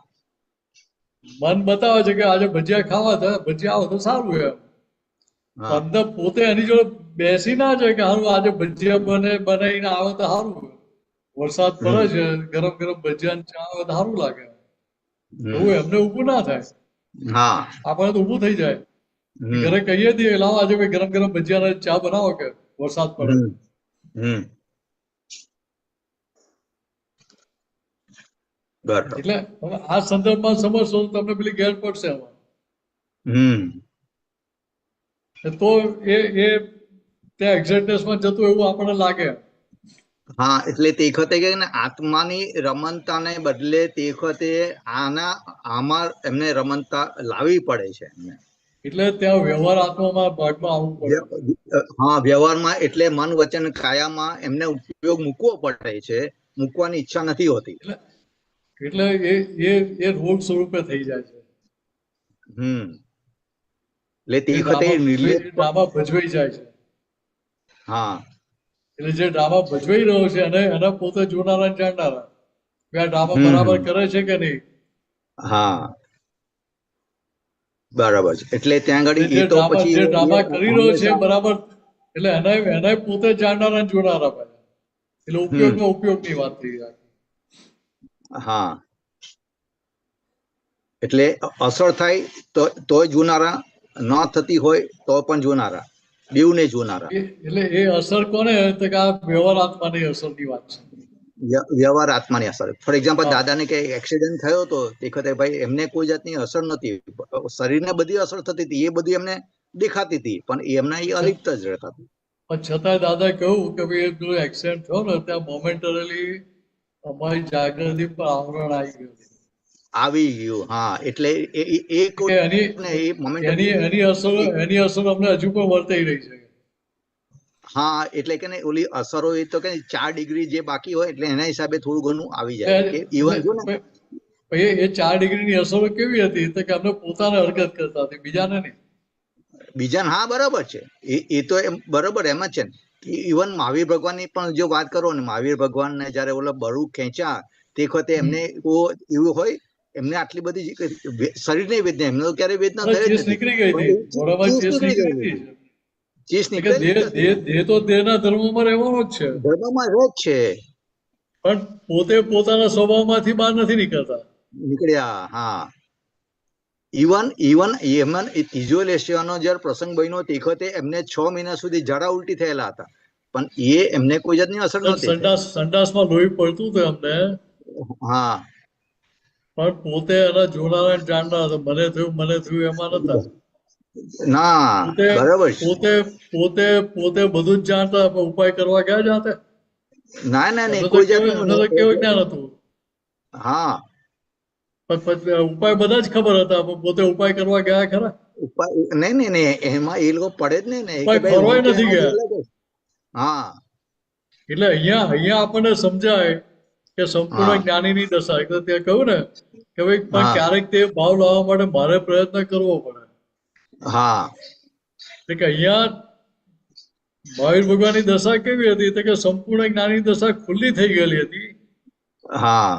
મન બતાવે છે કે આજે ભજીયા ખાવા ભજીયા આવો તો સારું એમ. અંદર પોતે એની જોડે બેસી ના જાય કે સારું આજે ભજીયા બનાવીને આવે તો સારું. વરસાદ પડે છે, ગરમ ગરમ ભજીયા ચા આવે તો સારું લાગે. એવું એમને ઊભું ના થાય. આપણે તો ઊભું થઈ જાય. ઘરે કહીએ દઈએ લાવો આજે ભાઈ ગરમ ગરમ ભજીયા ચા બનાવો કે વરસાદ પડે. એટલે હવે આ સંદર્ભમાં સમજશો તો તમને પેલી ગેર પડશે એમાં. તો એ ત્યાં એક્ઝેક્ટનેસમાં જતું એવું આપણને લાગે. હા, એટલે તે વખતે કે આત્માની રમણતાને બદલે તે વખતે આમાં એમને રમણતા લાવવી પડે છે એમને. એટલે ત્યાં વ્યવહાર આત્મામાં ભાગમાં આવવું પડે. હા, વ્યવહારમાં એટલે મન વચન કાયામાં એમને ઉપયોગ મૂકવો પડે છે, મૂકવાની ઈચ્છા નથી હોતી. એટલે એ રોગ સ્વરૂપે થઈ જાય છે. એટલે તે વખતે ડ્રામા ભજવાઈ જાય છે. હા, એટલે જે ડ્રામા ભજવાઈ રહ્યો છે એને પોતે જોનારા જાણનારા આ ડ્રામા બરાબર કરે છે કે નહીં. હા, બરાબર છે. એટલે ત્યાં આગળ એ તો પછી જે ડ્રામા કરી રહ્યો છે બરાબર, એટલે એને પોતે જાણનારા જોનારા ભાઈ, એટલે ઉપયોગમાં ઉપયોગની વાત થઈ જાય. હા, એટલે અસર થાય તોય જોનારા, ન થતી હોય તો પણ જોનારા, બેઉને જોનારા. એટલે એ અસર કોને તો કે આ વ્યવહાર આત્માની અસરની વાત છે. વ્યવહાર આત્માની અસર. ફોર એક્ઝામ્પલ, દાદાને કે એક્સિડન્ટ થયો હતો તે વખતે ભાઈ એમને કોઈ જાતની અસર નથી, શરીરને બધી અસર થતી હતી, એ બધી એમને દેખાતી હતી, પણ એમના એ અલિપ્ત જ રહેતા હતા. પણ છતાંય દાદા કહ્યું કે ભાઈ પેલું એક્સિડન્ટ થયો ને ત્યાં મોમેન્ટરીલી અમારી જાગૃતિ પર આવરણ આવી ગયું. હા, એટલે એની અસર અમને હજુ પણ વર્તાઈ રહી છે. હા, એટલે કે ઓલી અસરો એ તો કે 4 ડિગ્રી જે બાકી હોય એટલે એના હિસાબે થોડું ઘણું આવી જાય. ઇવન જો ને એ 4 ડિગ્રીની અસરો કેવી હતી તો કે અમને પોતાને હરકત કરતા હતી, બીજાને નહીં. બીજાને, હા બરાબર છે, એ તો એમ બરાબર એમ જ છે ને. ઇવન મહાવીર ભગવાનની પણ જો વાત કરો ને, મહાવીર ભગવાનને જયારે ઓલા બરુ ખેંચ્યા તે વખતે એમને એવું હોય, એમને આટલી બધી શરીરની વેદના, એમને તો ક્યારે વેદના થઈ જ નથી. ચીસ નીકળે, દેહ તો દેહના ધર્મમાં રહેવાનો જ છે, ધર્મમાં રહે જ છે, પણ પોતે પોતાના સ્વભાવમાંથી બહાર નથી નીકળ્યા. હા, ઇવન એ ત્રીજો લેશિયાનો જયારે પ્રસંગ બન્યો તે વખતે એમને 6 મહિના સુધી ઝાડા ઉલટી થયેલા હતા, પણ એમને કોઈ જાતની અસર નહોતી. સંડાસમાં લોહી પડતું હતું એમને. હા, પણ પોતે એના જોનારા જાણનાર હતા, મને થયું એમાં નતા. ના, બરાબર. પોતે બધું જ જાણતા, પણ ઉપાય કરવા ગયા જાતે. ના, કોઈ જાતનું કેવું જ્ઞાન હતું. હા, ઉપાય બધા જ ખબર હતા, પણ પોતે ઉપાય કરવા ગયા ખરા? નહીં, એમાં એ લોકો પડે જ નહીં ને, ફરવાય નથી ગયા. હા, એટલે અહીંયા આપણને સમજાય કે સંપૂર્ણ જ્ઞાનીની દશા. એટલે ત્યાં કહ્યું ને કે ભાઈ પણ ક્યારેક તે ભાવ લાવવા માટે મારે પ્રયત્ન કરવો પડે. હા, એટલે કે અહીંયા મહાવીર ભગવાનની દશા કેવી હતી તો કે સંપૂર્ણ જ્ઞાની દશા ખુલ્લી થઈ ગયેલી હતી. હા,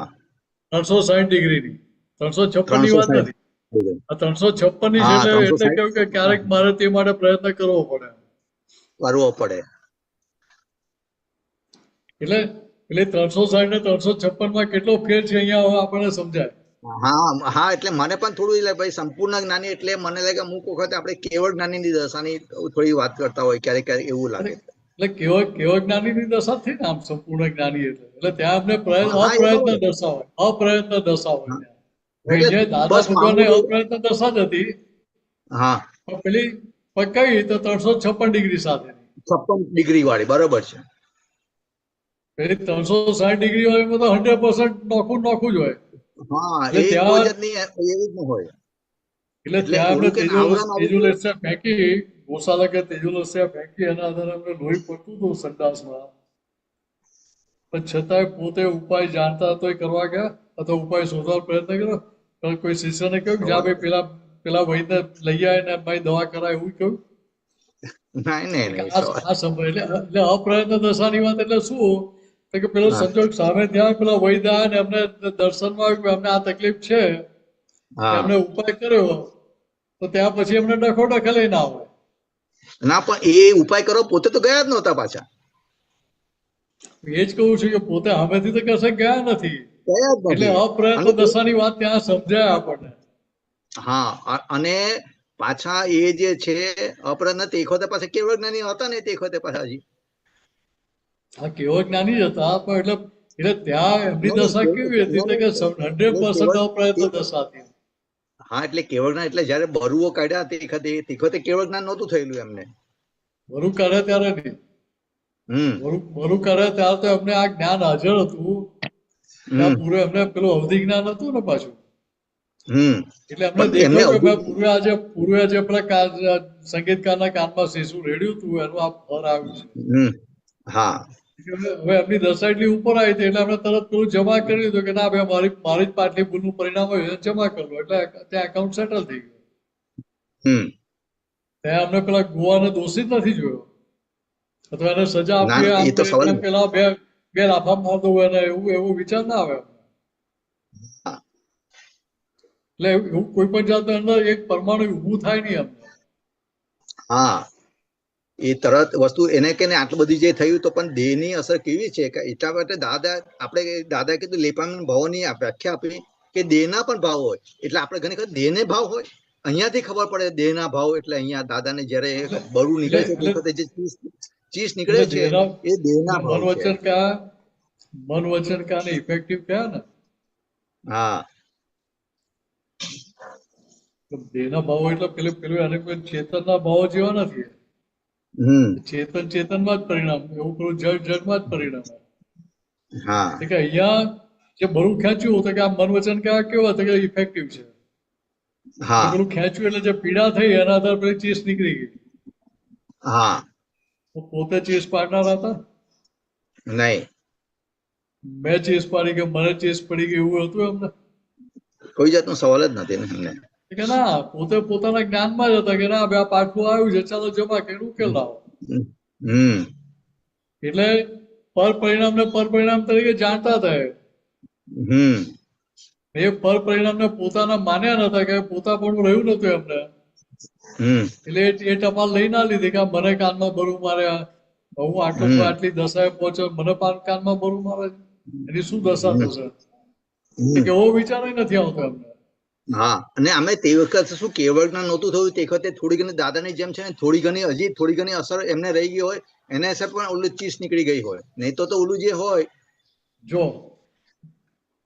360 ડિગ્રીની, 356 ની વાત નથી. આ 356 ની છે એટલે કેવું કે ક્યારેક મારે તે માટે પ્રયત્ન કરવો પડે. એટલે 360 ને 356 માં કેટલો ફેર છે અહીંયા હવે આપણને સમજાય. હા, એટલે મને પણ થોડું એટલે ભાઈ સંપૂર્ણ જ્ઞાની એટલે મને લાગે અમુક વખત આપણે કેવળ જ્ઞાનીની દશાની થોડી વાત કરતા હોય, ક્યારેક એવું લાગે. એટલે કેવળ જ્ઞાનીની દશા થઈ ને, આમ સંપૂર્ણ જ્ઞાની એટલે ત્યાં આપણે અપ્રયત્ન દશા હોય. દાદા ભગવાનને અપ્રયત્ન દશા જ હતી. હા, પેલી કઈ તો 356 ડિગ્રી સાથે, 56 ડિગ્રી વાળી, બરોબર છે. પેલી 360 ડિગ્રી વાળી તો 100% નોખું જ હોય. હા, એ કોઈ જાતની એવી જ ન હોય. એટલે ત્યાં આપણે તેજુલસ્યા ફેંકી, ગોશાલા કે તેજુલસ્યા ફેંકી, એના આધારે આપણે લોહી પડતું હતું સંડાસમાં. પણ છતાંય પોતે ઉપાય જાણતા તોય કરવા ગયા, અથવા ઉપાય શોધવાનો પ્રયત્ન કર્યો. કોઈ શિષ્યને કહ્યું કે જા ભાઈ પેલા વૈદ્ય લઈ આવે ને ભાઈ દવા કરાય, એવું કહ્યું? આ સમય એટલે અપ્રયત્ન દશાની વાત એટલે શું કે પેલો સંજોગ સામે ત્યાં પેલા વૈદ્ય આવે ને એમને દર્શનમાં આવ્યું કે અમને આ તકલીફ છે, એમને ઉપાય કર્યો, તો ત્યાં પછી એમને ડખો લઈ ના આવે. ના, પણ એ ઉપાય કરો પોતે તો ગયા જ નહોતા પાછા. એ જ કહું છું કે પોતે હમેથી તો કશે ગયા નથી, એટલે અપ્રયત્ન દશાની વાત ત્યાં સમજાય આપણને. હા, અને પાછા એ જે છે અપ્રયત્ન તે વખતે પાછા કેવળ જ્ઞાની હતા ને, તે વખતે પાછા હજી. હા, કેવળ જ્ઞાની જ હતા, પણ એટલે ત્યાં એમની દશા કેવી હતી કે 100% અપ્રયત્ન દશા હતી. હા, એટલે કેવળ જ્ઞાન એટલે જયારે બરુઓ કાઢ્યા તે વખતે કેવળ જ્ઞાન નહોતું થયેલું એમને. બરુ કરે ત્યારે નહીં. બરુ કરે ત્યારે તો એમને આ જ્ઞાન હાજર હતું. પૂરું એમને પેલું અવધિ જ્ઞાન હતું ને પાછું. એટલે એમને દેખાયું કે પૂર્વે જે પેલા સંગીતકારના કાનમાં શીશું રેડ્યું હતું એનું આ ફળ આવ્યું છે. હા, હવે એમની દશા એટલી ઉપર આવી હતી એટલે એમને તરત પેલું જમા કરી દીધું કે ના ભાઈ મારી જ પાટલી ભૂલનું પરિણામ હોય જમા કરવું, એટલે ત્યાં એકાઉન્ટ સેટલ થઈ ગયું. ત્યાં અમને પેલા ગોવાને દોષિત નથી જોયો અથવા એને સજા આપી પેલા બે લાફા માર દઉં એને એવું વિચાર ના આવે. એટલે એવું કોઈ પણ જાતનું અંદર એક પરમાણુ ઊભું થાય નહીં અમને. હા, એ તરત વસ્તુ એને કે આટલું બધી જે થયું તો પણ દેહની અસર કેવી છે કે એટલા માટે દાદા કીધું લેપામણ ભાવોની વ્યાખ્યા આપી કે દેહના પણ ભાવ હોય. એટલે આપણે ઘણી વખત દેહને ભાવ હોય, અહીંયાથી ખબર પડે દેહના ભાવ. એટલે અહીંયા દાદાને જયારે બરું નીકળે છે તે વખતે જે ચીસ નીકળે છે એ દેહના ભાવ છે. મન વચન કા ને ઇફેક્ટિવ કયા ને. હા, દેહના ભાવો એટલે પેલું એને કોઈ ચેતનના ભાવો જેવા નથી. ચેતનમાં જ પરિણામ, એવું પેલું જડમાં જ પરિણામ. કે અહીંયા જે બરું ખેંચ્યું હતું કે આ મન વચન કયા કેવું હતું કે ઇફેક્ટિવ છે. પેલું ખેંચ્યું એટલે જે પીડા થઈ એના આધારે પેલી ચીસ નીકળી ગઈ. પોતે ચીસ પાડનાર હતા નહીં, મેં ચીસ પાડી કે મને ચીસ પડી ગઈ એવું હતું એમને કોઈ જાતનો સવાલ જ નથી ને. કે ના, પોતે પોતાના જ્ઞાનમાં જ હતા કે ના ભાઈ આ પાઠવું આવ્યું છે ચાલો જમા કરીને ઉકેલ લાવો. એટલે પર પરિણામ તરીકે જાણતા હતા. એ પર પરિણામને પોતાના માન્યા નતા કે પોતા પણ રહ્યું નતું એમને. એટલે એ ટપાલ લઈ ના લીધી કે મને કાનમાં બરું માર્યા, હું આટલી દશાએ પહોંચ્યો, મને કાનમાં બરું મારે, એની શું દશા થશે એવો વિચાર નથી આવતો એમને. હા, અને અમે તે વખત શું કેવળ જ્ઞાન નહોતું થયું તે વખતે થોડી ઘણી દાદાની જેમ છે ને થોડી ઘણી અસર એમને રહી ગઈ હોય, એના અસર પણ ઓલું ચીસ નીકળી ગઈ હોય. નહીં તો ઓલું જે હોય જો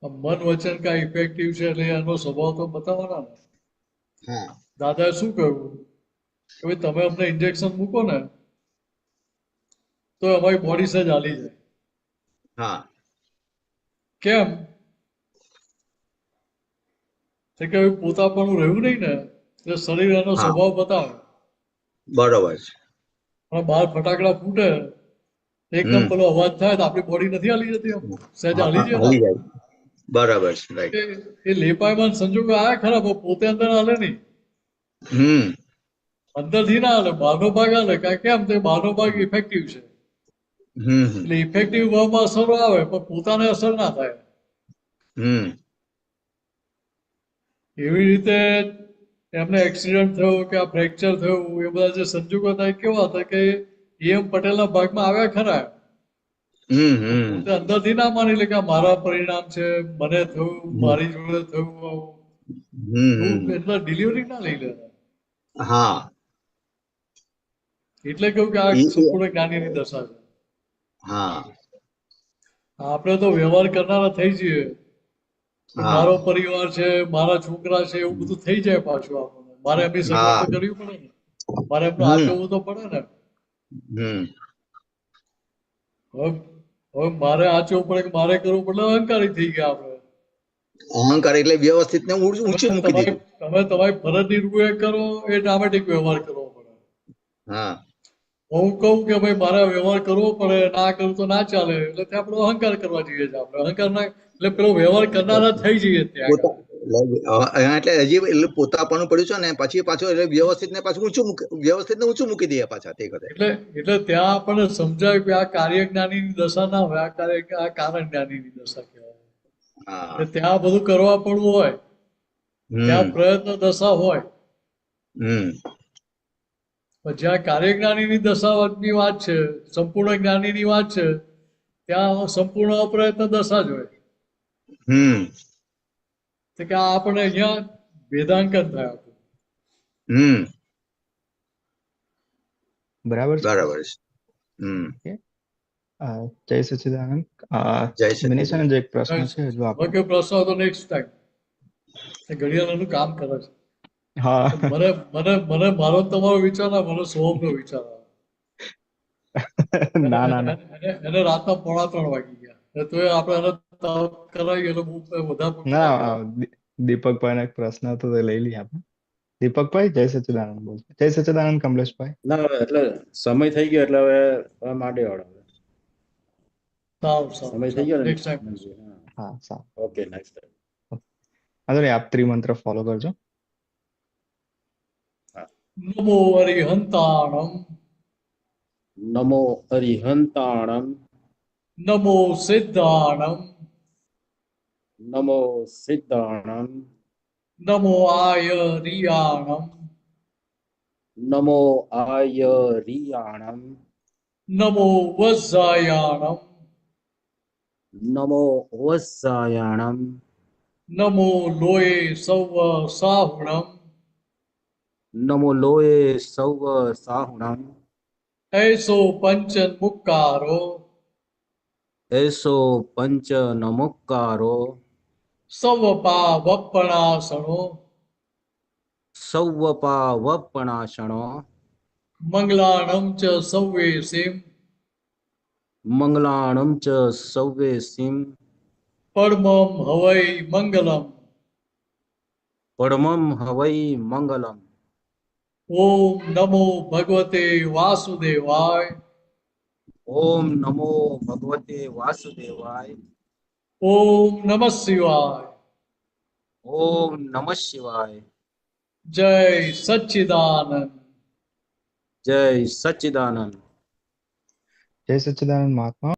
મન વચન કા ઇફેક્ટિવ છે એટલે એનો સ્વભાવ તો બતાવવાના ને. દાદાએ શું કહ્યું કે ભાઈ તમે અમને ઇન્જેક્શન મૂકો ને તો અમારી બોડી સજ હાલી જાય. કેમ કે પોતાપણું રહ્યું નહીં ને એટલે શરીર એનો સ્વભાવ બતાવે. બરોબર છે. બહાર ફટાકડા ફૂટે એકદમ પેલો અવાજ થાય તો આપણી બોડી નથી હાલી જતી, સહેજ હાલી જાય. બરાબર છે. એ લેપાયમાન સંજોગો આયા ખરા પોતે અંદર હાલે નહીં. અંદરથી ના હાલે, બહારનો ભાગ હાલે. કેમ તે બહારનો ભાગ ઇફેક્ટિવ છે એટલે ઇફેક્ટિવ ભાવમાં અસરો આવે પણ પોતાને અસર ના થાય. એવી રીતે એમને એક્સિડન્ટ થયો કે આ ફ્રેક્ચર થયું એ બધા જે સંજોગો થાય કેવા હતા કે એમ પટેલના ભાગમાં આવ્યા ખરા. અંદરથી ના માની લે કે મારા પરિણામ છે, મને થયું, મારી જોડે થયું, એટલે ડિલિવરી ના લઈ લેતા. એટલે કહ્યું કે આ સંપૂર્ણ જ્ઞાનીની દશા છે. આપણે તો વ્યવહાર કરનારા થઈ જઈએ, મારો પરિવાર છે, મારા છોકરા છે, એવું બધું થઈ જાય પાછું. આપણને મારે એમની સગવડ તો કરવી પડે ને, મારે એમનું આચરવું તો પડે ને. હવે મારે આચરવું પડે કે મારે કરવું પડે, અહંકારી થઈ ગયા આપણે. અહંકાર એટલે વ્યવસ્થિત ને ઊંચું મૂકી દીધું. તમે તમારી ફરજની રૂએ કરો એ ડ્રામેટિક વ્યવહાર કરવો પડે. હું કહું કે ભાઈ મારે વ્યવહાર કરવો પડે, ના કરું તો ના ચાલે, એટલે ત્યાં આપણો અહંકાર કરવા જઈએ છીએ. આપણે અહંકાર ના એટલે પેલો વ્યવહાર કરનારા થઈ જઈએ ત્યાં. એટલે હજી પોતાપણું પડ્યું છે ને પછી પાછું એટલે વ્યવસ્થિત ને પાછું ઊંચું મૂકી દઈએ પાછા તે વખતે. એટલે ત્યાં આપણને સમજાય કે આ કાર્ય જ્ઞાનીની દશા ના હોય, આ કારણ જ્ઞાનીની દશા કહેવાય. ત્યાં બધું કરવા પડવું હોય, ત્યાં પ્રયત્ન દશા હોય. જ્યાં કાર્ય જ્ઞાનીની દશાની વાત છે, સંપૂર્ણ જ્ઞાનીની વાત છે, ત્યાં સંપૂર્ણ અપ્રયત્ન દશા જ હોય. કે આપણે અહીંયા ભેદાંકન થાય. બરાબર બરાબર છે. જય સચ્ચિદાનંદ. મિનિશાને જે એક પ્રશ્ન છે જો આપણે પ્રશ્ન હતો નેક્સ્ટ ટાઈમ. ઘડિયાળનું કામ કરે છે. હા, મને મારો તમારો વિચાર ના, મને સોમનો વિચાર આવે. ના એને રાતના 2:45 વાગી ગયા તો આપણે એને કરાવી એટલે વધારે. દીપકભાઈને એક પ્રશ્ન હતો તે લઈ લઈએ આપણે. દીપકભાઈ, જય સચ્ચિદાનંદ બોલ. જય સચ્ચિદાનંદ કમલેશભાઈ. ના એટલે સમય થઈ ગયો એટલે હવે માંડે વાળો સમય થઈ ગયો ને. Next time. હા, સારું. Okay next time. આપ ત્રિમંત્ર ફોલો કરજો. નમો અરિહંતાણમ. નમો અરિહંતાણમ. નમો સિદ્ધાણમ. નમો સિદ્ધાણમ. નમો આયરિયાણમ. નમો આયરિયાણમ. નમો વજ્જાયાણમ. નમો વત્સાયાણમ. નમો લોય સૌ સાહુણમ. નમો લોય સૌ સાહુણમ. એસો પંચન મુક્કારો. એસો પંચ નમુક્કારો. સવપા વપણાસણો. સૌવપા વપણાશણો. મંગલાણમ ચ સૌવેસીમ. મંગલાણમ ચ સૌવેસીમ. પડમમ હવૈ મંગલમ. પરમમ હવૈ મંગલમ. ઓમ નમો ભગવતે વાસુદેવાય. ઓમ નમો ભગવતે વાસુદેવાય. ઓમ નમઃ શિવાય. ઓમ નમઃ શિવાય. જય સચ્ચિદાનંદ. જય સચ્ચિદાનંદ. જય સચ્ચિદાનંદ મહાત્મા.